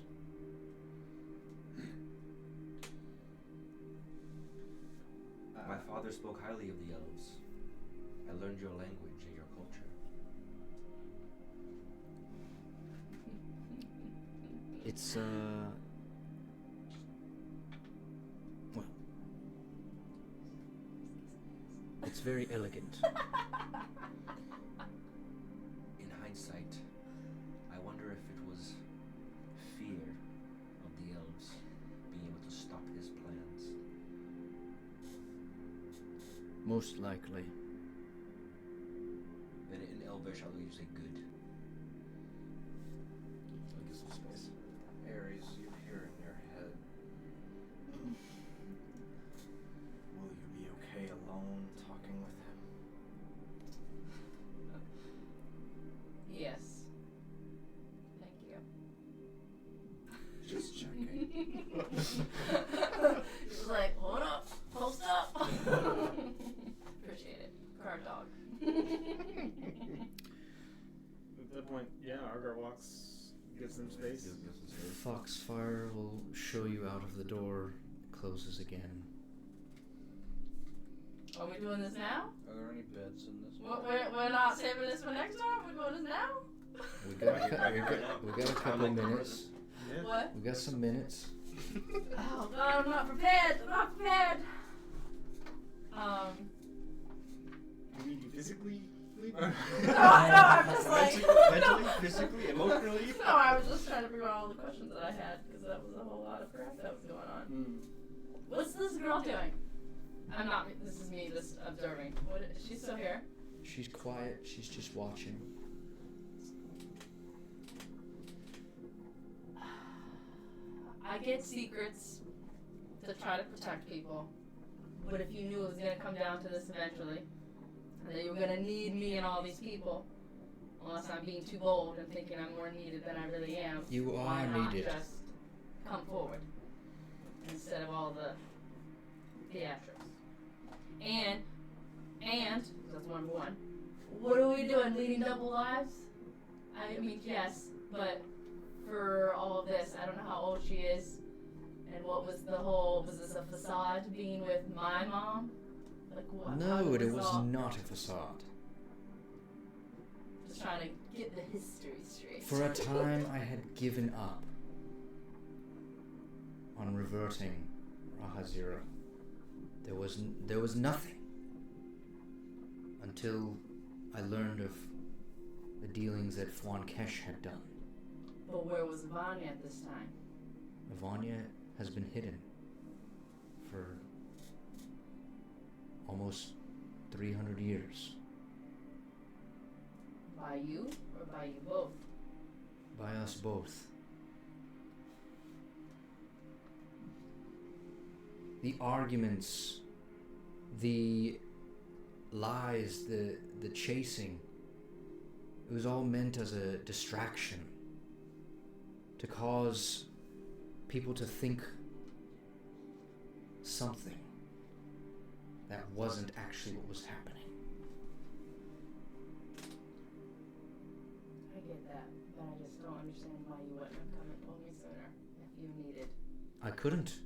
My father spoke highly of the elves. I learned your language and your culture. It's, well, it's very elegant. In hindsight, I wonder if it was fear of the elves being able to stop his plans. Most likely. Then in Elvish, I'll use a good. I'll give some space. Ares, you hear in your head. Will you be okay alone talking with him? Yes. Thank you. Just checking. He was like, hold up, post up. Appreciate it. Card dog. At that point, yeah, Argar walks, gives them space. Give some space. Foxfire will show you out of the door, closes again. Are we doing this now? Are there any beds in this? We're not saving this for next time? We're doing this now? We got a couple minutes. Yeah. What? We got some minutes. Oh god, I'm not prepared. I'm not prepared. You mean you physically leave? No, I'm just like Mentally, physically, emotionally. No, I was just trying to figure out all the questions that I had because that was a whole lot of crap that was going on. Mm. What's this girl doing? I'm not. This is me just observing. She's still here. She's quiet. She's just watching. I get secrets to try to protect people. But if you knew it was going to come down to this eventually, and that you were going to need me and all these people, unless I'm being too bold and thinking I'm more needed than I really am, You why are not needed. just come forward instead of all the theatrics? And that's number one. What are we doing? Leading double lives? I mean, yes, but for all of this, I don't know how old she is, and what was the whole? Was this a facade being with my mom? Like what? how No, did it this was all- not a facade. Just trying to get the history straight. For a time, I had given up on reverting Rahazira. There was nothing until I learned of the dealings that Fwankesh had done. But where was Vanya at this time? Vanya has been hidden for almost 300 years By you or by you both? by us both. The arguments, the lies, the chasing, it was all meant as a distraction to cause people to think something that wasn't actually what was happening. I get that, but I just don't understand why you wouldn't have come and told me sooner if you needed. I couldn't.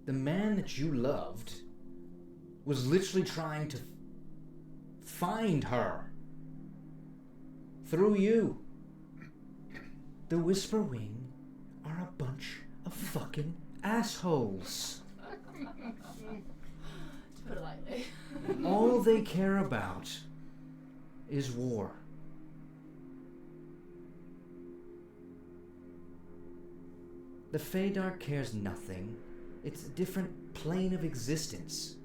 The man that you loved was literally trying to find her through you. The Whisper Wing are a bunch of fucking assholes. To put it lightly. All they care about is war. The Feydark cares nothing. It's a different plane of existence.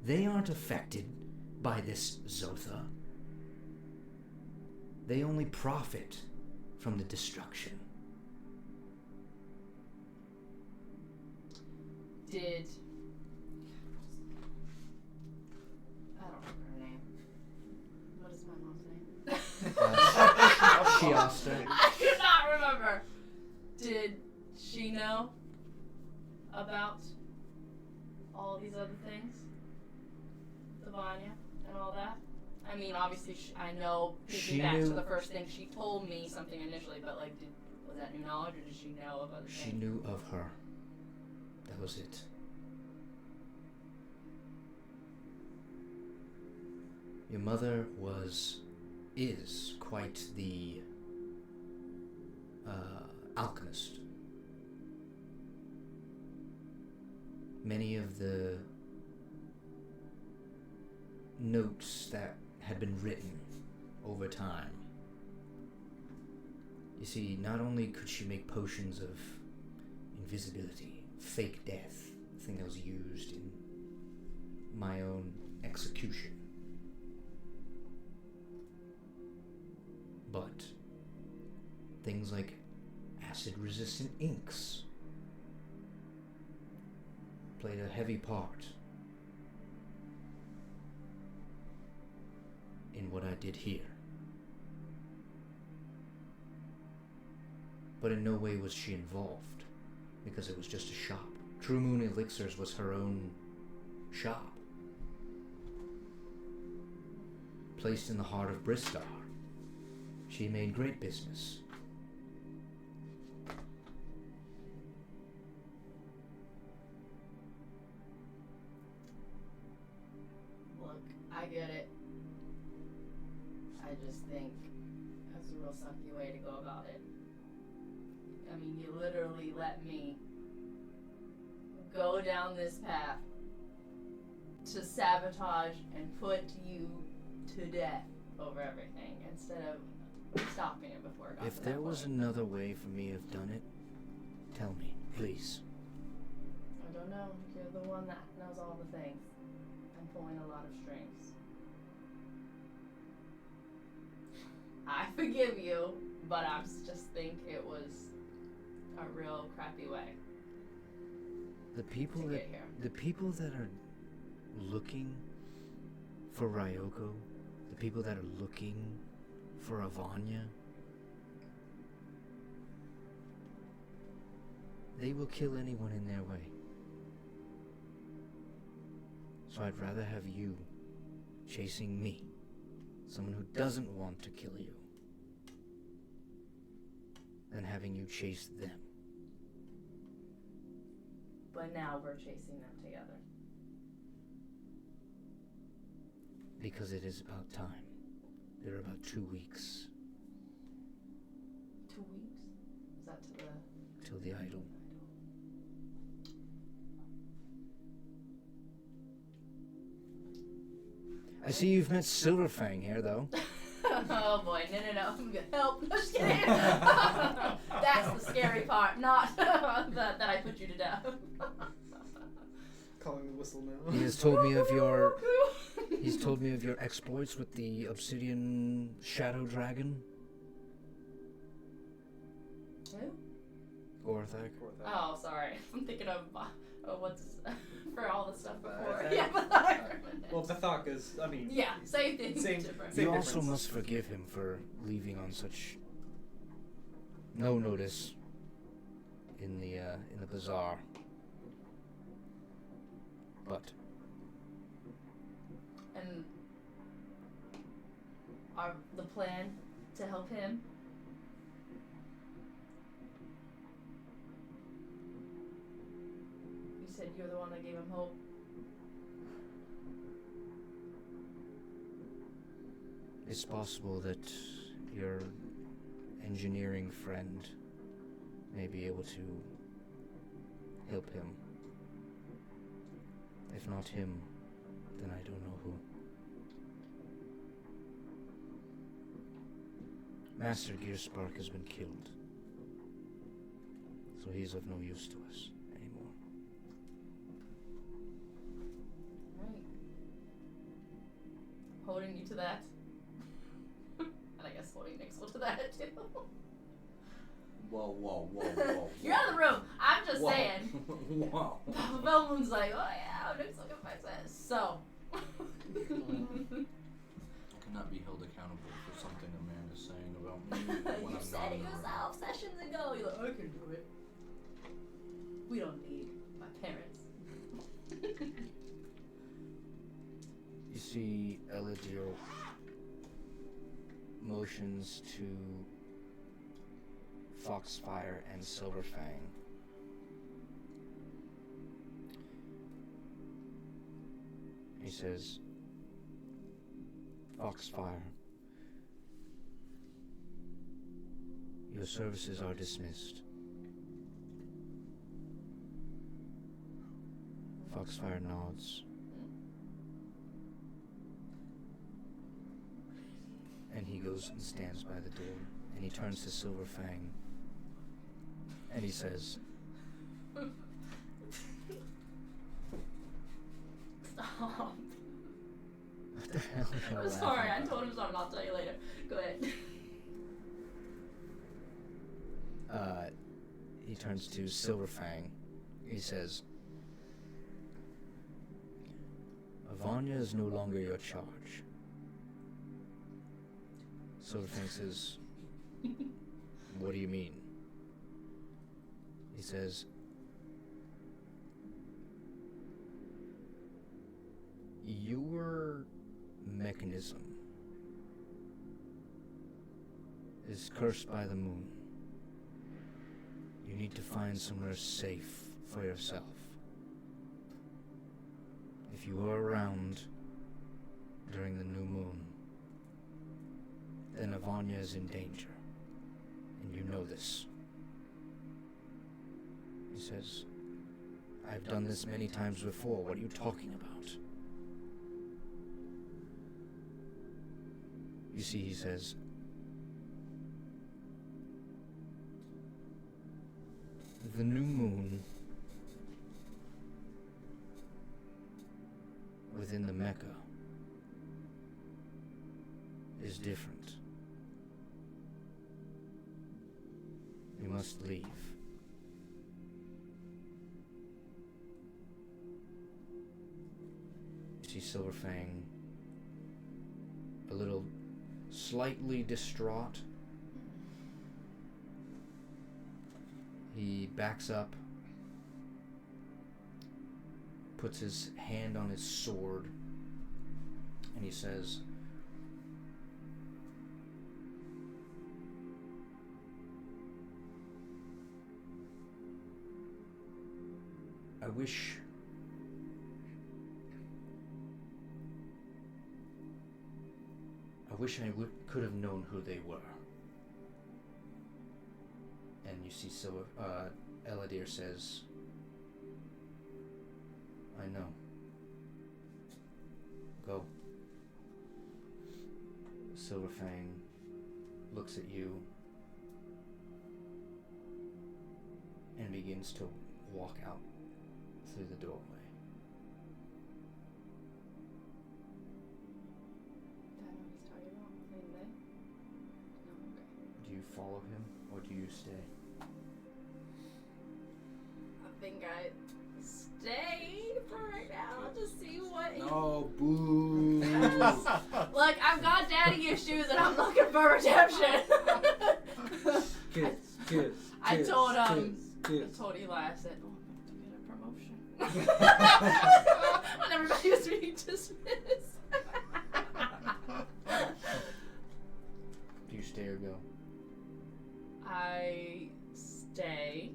They aren't affected by this Zotha. They only profit from the destruction. Did I don't remember her name. What is my mom's name? Shiasta. I do not remember. Did she know about all these other things? The Vanya and all that? I mean, obviously, I know, She thinking back to knew- the first thing she told me something initially, but like, was that new knowledge, or did she know of other She things? knew of her. That was it. Your mother is quite the alchemist. Many of the notes that had been written over time. You see, not only could she make potions of invisibility, fake death, the thing that was used in my own execution, but things like acid-resistant inks played a heavy part in what I did here. But in no way was she involved, because it was just a shop. True Moon Elixirs was her own shop, placed in the heart of Bristar. She made great business. Look, I get it. I just think that's a real sucky way to go about it. I mean, you literally let me go down this path to sabotage and put you to death over everything instead of stopping it before it got If to there that was point. another way for me to have done it, tell me, please. I don't know. You're the one that knows all the things. I'm pulling a lot of strings. I forgive you, but I just think it was a real crappy way. The people To that get here. the people that are looking for Ryoko, the people that are looking for Avanya, they will kill anyone in their way. So I'd rather have you chasing me, someone who doesn't want to kill you, than having you chase them. But now we're chasing them together. Because it is about time. There are about 2 weeks 2 weeks? Is that to the... till the idol. I see you've met Silverfang here, though. Oh boy, no. Help. No, just kidding. That's the scary part, not that I put you to death. Calling the whistle now. He has told me of your... He's told me of your exploits with the obsidian shadow dragon. Who? Orthak. Oh, sorry. I'm thinking of what's for all the stuff before. Bathak. Yeah, Bathak. Well, Bathak is, I mean... Yeah, same thing. Same- different. same You also difference. must forgive him for leaving on such no notice in the bazaar. But And the plan to help him. You said you're the one that gave him hope. it's possible that your engineering friend may be able to help him. If not him, then I don't know who. Master Gearspark has been killed, so he's of no use to us anymore. Right. Holding you to that. And I guess holding Nixel to that too. Whoa. You're out of the room. I'm just Whoa. saying. Whoa. Velmoon's like, oh yeah, Nixel can fix it. So. I cannot be held accountable for something a man is saying about me when You I'm said not it in the room. yourself sessions ago. You're like, I can do it. We don't need my parents. You see Eladir motions to Foxfire and Silverfang. He says, Foxfire, your services are dismissed. Foxfire nods. And he goes and stands by the door, and he turns to Silverfang, and he says, Stop. what the hell are you I'm laughing sorry. I about?" told him something. I'll tell you later. Go ahead. He turns to Silverfang. He says, Avanya is no longer your charge. Silverfang says, what do you mean? He says, your mechanism is cursed by the moon. You need to find somewhere safe for yourself. If you are around during the new moon, then Avanya is in danger, and you know this. He says, I've done this many times before. What are you talking about? You see, he says, the new moon within the Mecca is different. We must leave. see Silverfang a little slightly distraught. He backs up, puts his hand on his sword, and he says, I wish I could have known who they were. And you see Eladir says, I know. Go. Silverfang looks at you and begins to walk out through the doorway. Did I know he's talking about leading the way? No, okay. Do you follow him or do you stay? I think I stay for right now to see what he No, boo. does. Look, I've got daddy issues and I'm looking for redemption. Kids. I told kids. Eli, I said, oh, I'm about to get a promotion. When everybody was being dismissed. Do you stay or go? I stay,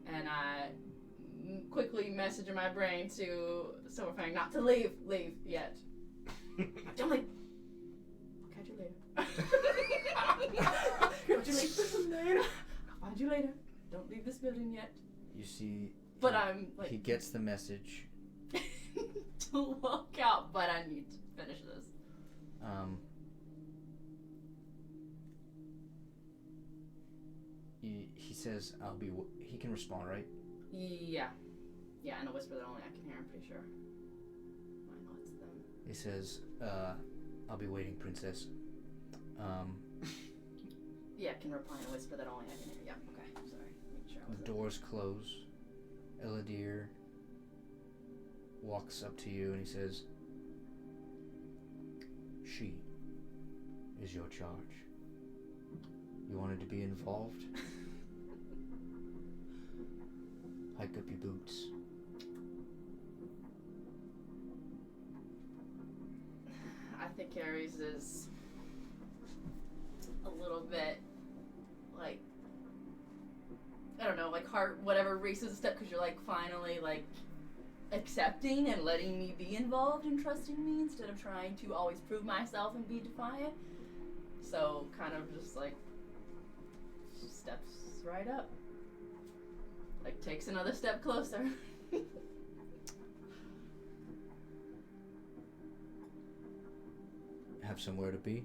and I quickly message in my brain to Silverfang not to leave yet. Don't leave. I'll catch you later. I'll find you later. Don't leave this building yet. You see, But I'm like he gets the message. to walk out, but I need to finish this. He says, he can respond, right? Yeah, in a whisper that only I can hear. I'm pretty sure. I know it's them. He says, I'll be waiting, princess. Yeah, I can reply in a whisper that only I can hear. Yeah, okay. Sorry. Make sure I The was doors close. Eladir walks up to you and he says, she is your charge. You wanted to be involved? Hike up your boots. I think Ares is a little bit like, I don't know, like heart, whatever races a step, because you're like finally like accepting and letting me be involved and trusting me instead of trying to always prove myself and be defiant. So kind of just like steps right up, like takes another step closer. Have somewhere to be?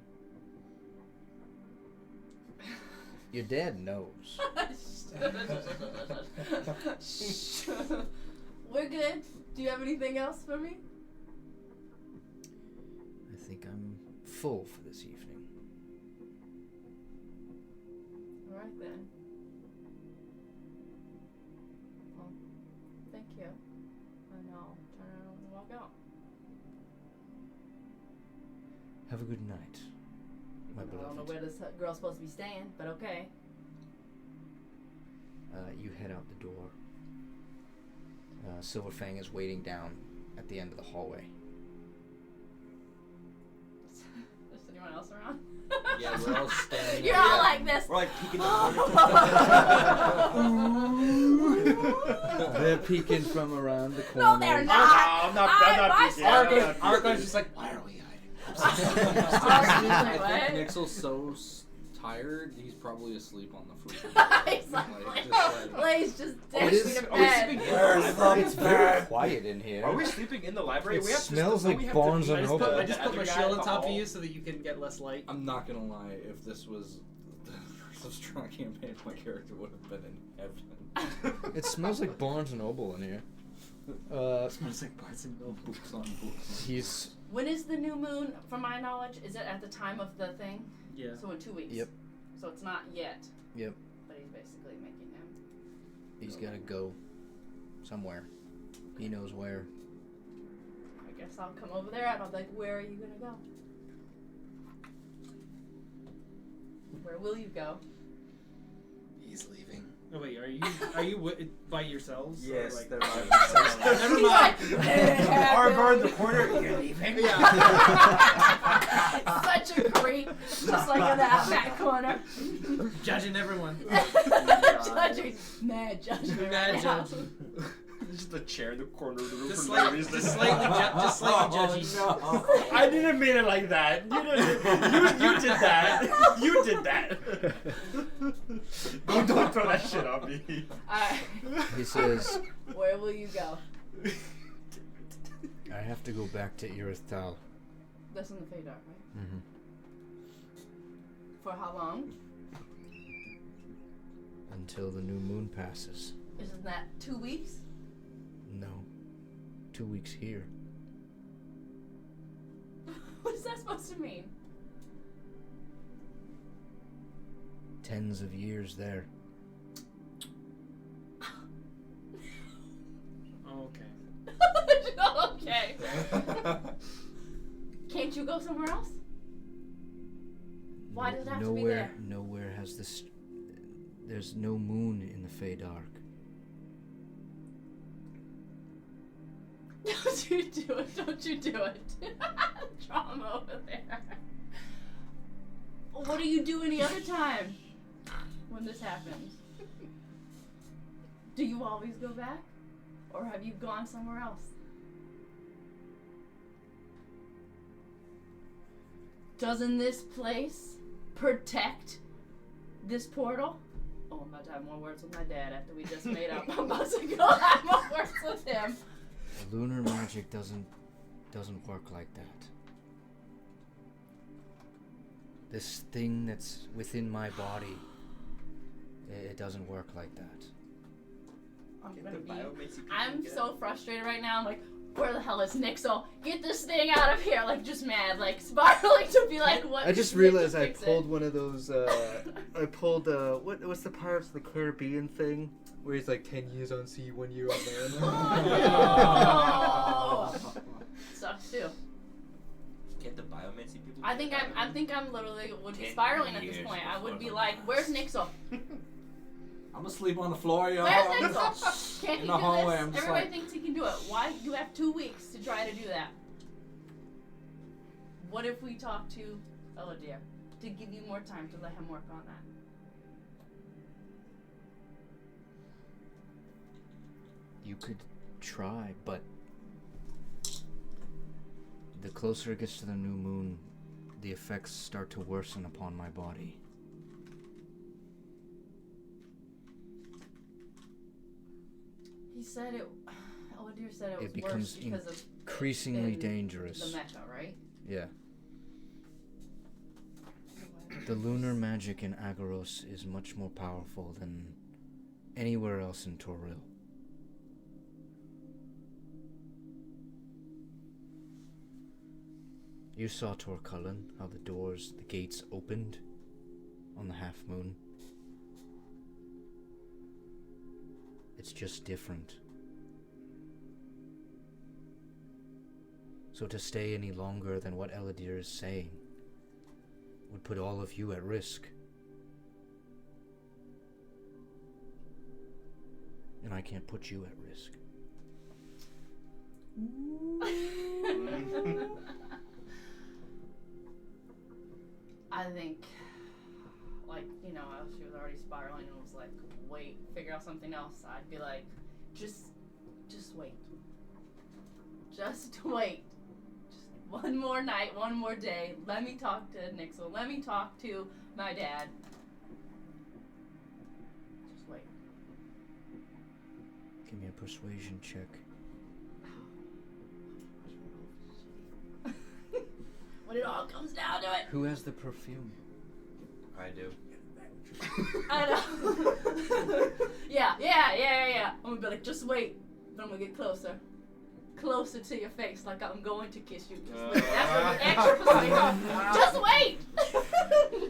Your dad knows. We're good. Do you have anything else for me? I think I'm full for this evening. Alright then. Well, thank you. And I'll turn around and walk out. Have a good night, my I don't know beloved. where this girl's supposed to be staying, but okay. You head out the door. Silverfang is waiting down at the end of the hallway. Is anyone else around? Yeah, we're all standing. You're all like this. We're like peeking the corner. They're peeking from around the corner. No, they're not. I'm not peeking. Argon's just like, why are we hiding? I think Nixel's so tired, he's probably asleep on the floor. Blaze just It takes is- me to are we bed. sleeping in the library? It's very quiet in here. Are we sleeping in the library? It We have smells to, like we have Barnes to and be- Noble. I just put the my other guy shield in on the top of hall. you so that you can get less light. I'm not gonna lie, if this was the Curse of Strong campaign, my character would have been in heaven. It smells like Barnes and Noble in here. Smells like Barnes and Noble. Books on books. He's When is the new moon, from my knowledge? Is it at the time of the thing? Yeah. So in 2 weeks. Yep. So it's not yet. Yep. But he's basically making him. He's gotta go somewhere. He knows where. guess I'll come over there and I'll be like, where are you gonna go? Where will you go? He's leaving. No, wait, are you by yourselves? Or Yes, like, they're by themselves. Never He's mind. like, Argor in the corner. You're leaving. such a creep, just like in that back corner. Judging everyone. Judging, mad judging. Mad right now. judging. Just a chair in the corner of the room. Just for slightly, no reason. just slightly judgy. No. I didn't mean it like that. You did that. You did that. Don't throw that shit on me. Alright, He says, where will you go? I have to go back to Irithdal. That's in the Fey Dark, right? Mm-hmm. For how long? Until the new moon passes. Isn't that 2 weeks? No. 2 weeks here. What is that supposed to mean? Tens of years there. Okay. Okay. Can't you go somewhere else? Why does it have to be there? Nowhere has this. There's no moon in the Fey Dark. Don't you do it. Don't you do it. Drama over there. What do you do any other time when this happens? Do you always go back? Or have you gone somewhere else? Doesn't this place protect this portal? Oh, I'm about to have more words with my dad after we just made up. I'm about to go have more words with him. Lunar magic doesn't work like that. This thing that's within my body, it doesn't work like that. I'm so frustrated right now. I'm like, where the hell is Nixel? Get this thing out of here! Like, just mad, like spiraling to be like, what? I just realized I pulled one of those. I pulled what's the Pirates of the Caribbean thing where he's like 10 years on sea, 1 year on land. Oh, sucks too. Can't the biomancy people? I think I'm literally would be spiraling at this point. I would be like, where's Nixel? I'm asleep on the floor, y'all. Where's Nixel? Can't In he the do hallway, this? I'm just Everybody like- thinks he can do it. Why? You have 2 weeks to try to do that. What if we talk to Eladir to give you more time to let him work on that? You could try, but the closer it gets to the new moon, the effects start to worsen upon my body. He said it. Eladir said it was It becomes worse because of increasingly in dangerous. the meta, right? Yeah. The lunar magic in Agaros is much more powerful than anywhere else in Toril. You saw Torcullen, how the gates opened on the half moon. It's just different. So to stay any longer than what Eladir is saying would put all of you at risk. And I can't put you at risk. I think, like, you know, she was already spiraling and was like, wait, figure out something else. I'd be like, just wait. Just wait. Just one more night, one more day. Let me talk to Nixel. Let me talk to my dad. Just wait. Give me a persuasion check. When it all comes down to it. Who has the perfume? I do. I know. yeah. I'm gonna be like, just wait. Then I'm gonna get closer. Closer to your face, like I'm going to kiss you. Just wait. That's gonna be extra persuasion. Just wait!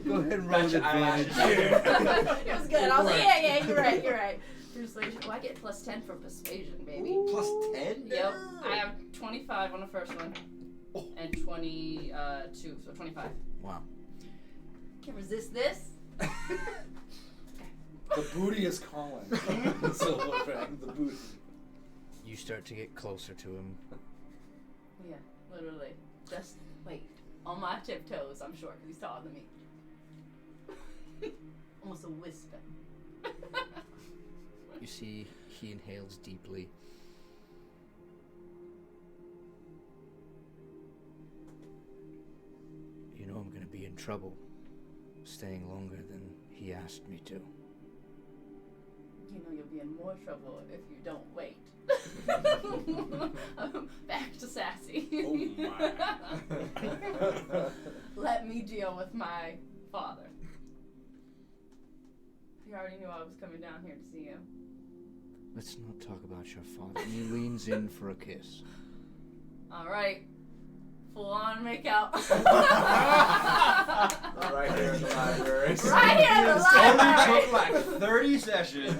Go ahead and roll advantage. It was good. I was like, yeah, you're right. Persuasion. Oh, I get +10 for persuasion, baby. +10? Yep. I have 25 on the first one. And 22, so 25. Wow. Can't resist this. The booty is calling. Silverfang, the booty. You start to get closer to him. Yeah, literally. Just, like, on my tiptoes, I'm sure, because he's taller than me. Almost a whisper. You see, he inhales deeply. You know I'm gonna be in trouble, staying longer than he asked me to. You know you'll be in more trouble if you don't wait. Back to Sassy. Oh my. Let me deal with my father. You already knew I was coming down here to see you. Let's not talk about your father. And he leans in for a kiss. Alright. Full on make out. Right here in the library. Right here in the Only library. took like 30 sessions.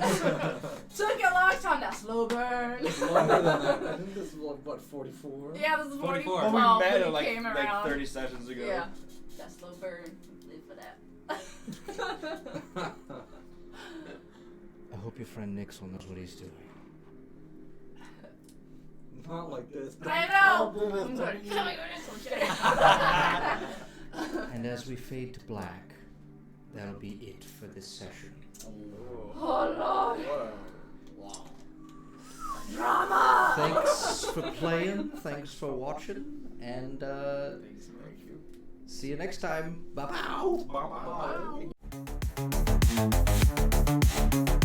Took a long time. That slow burn. Longer than that. I think this is like, what, 44? Yeah, this is 44. Well, we Well, met when it he like, came like around. 30 sessions ago. Yeah. That slow burn. Live for that. I hope your friend Nixel knows what he's doing. Not like this. I know. I'm going to kill you in this one. And as we fade to black, that'll be it for this session. Oh Lord. Wow. Drama. Thanks for playing, thanks for watching, and Thank you. see you next time. Bye-bye. Bye-bye.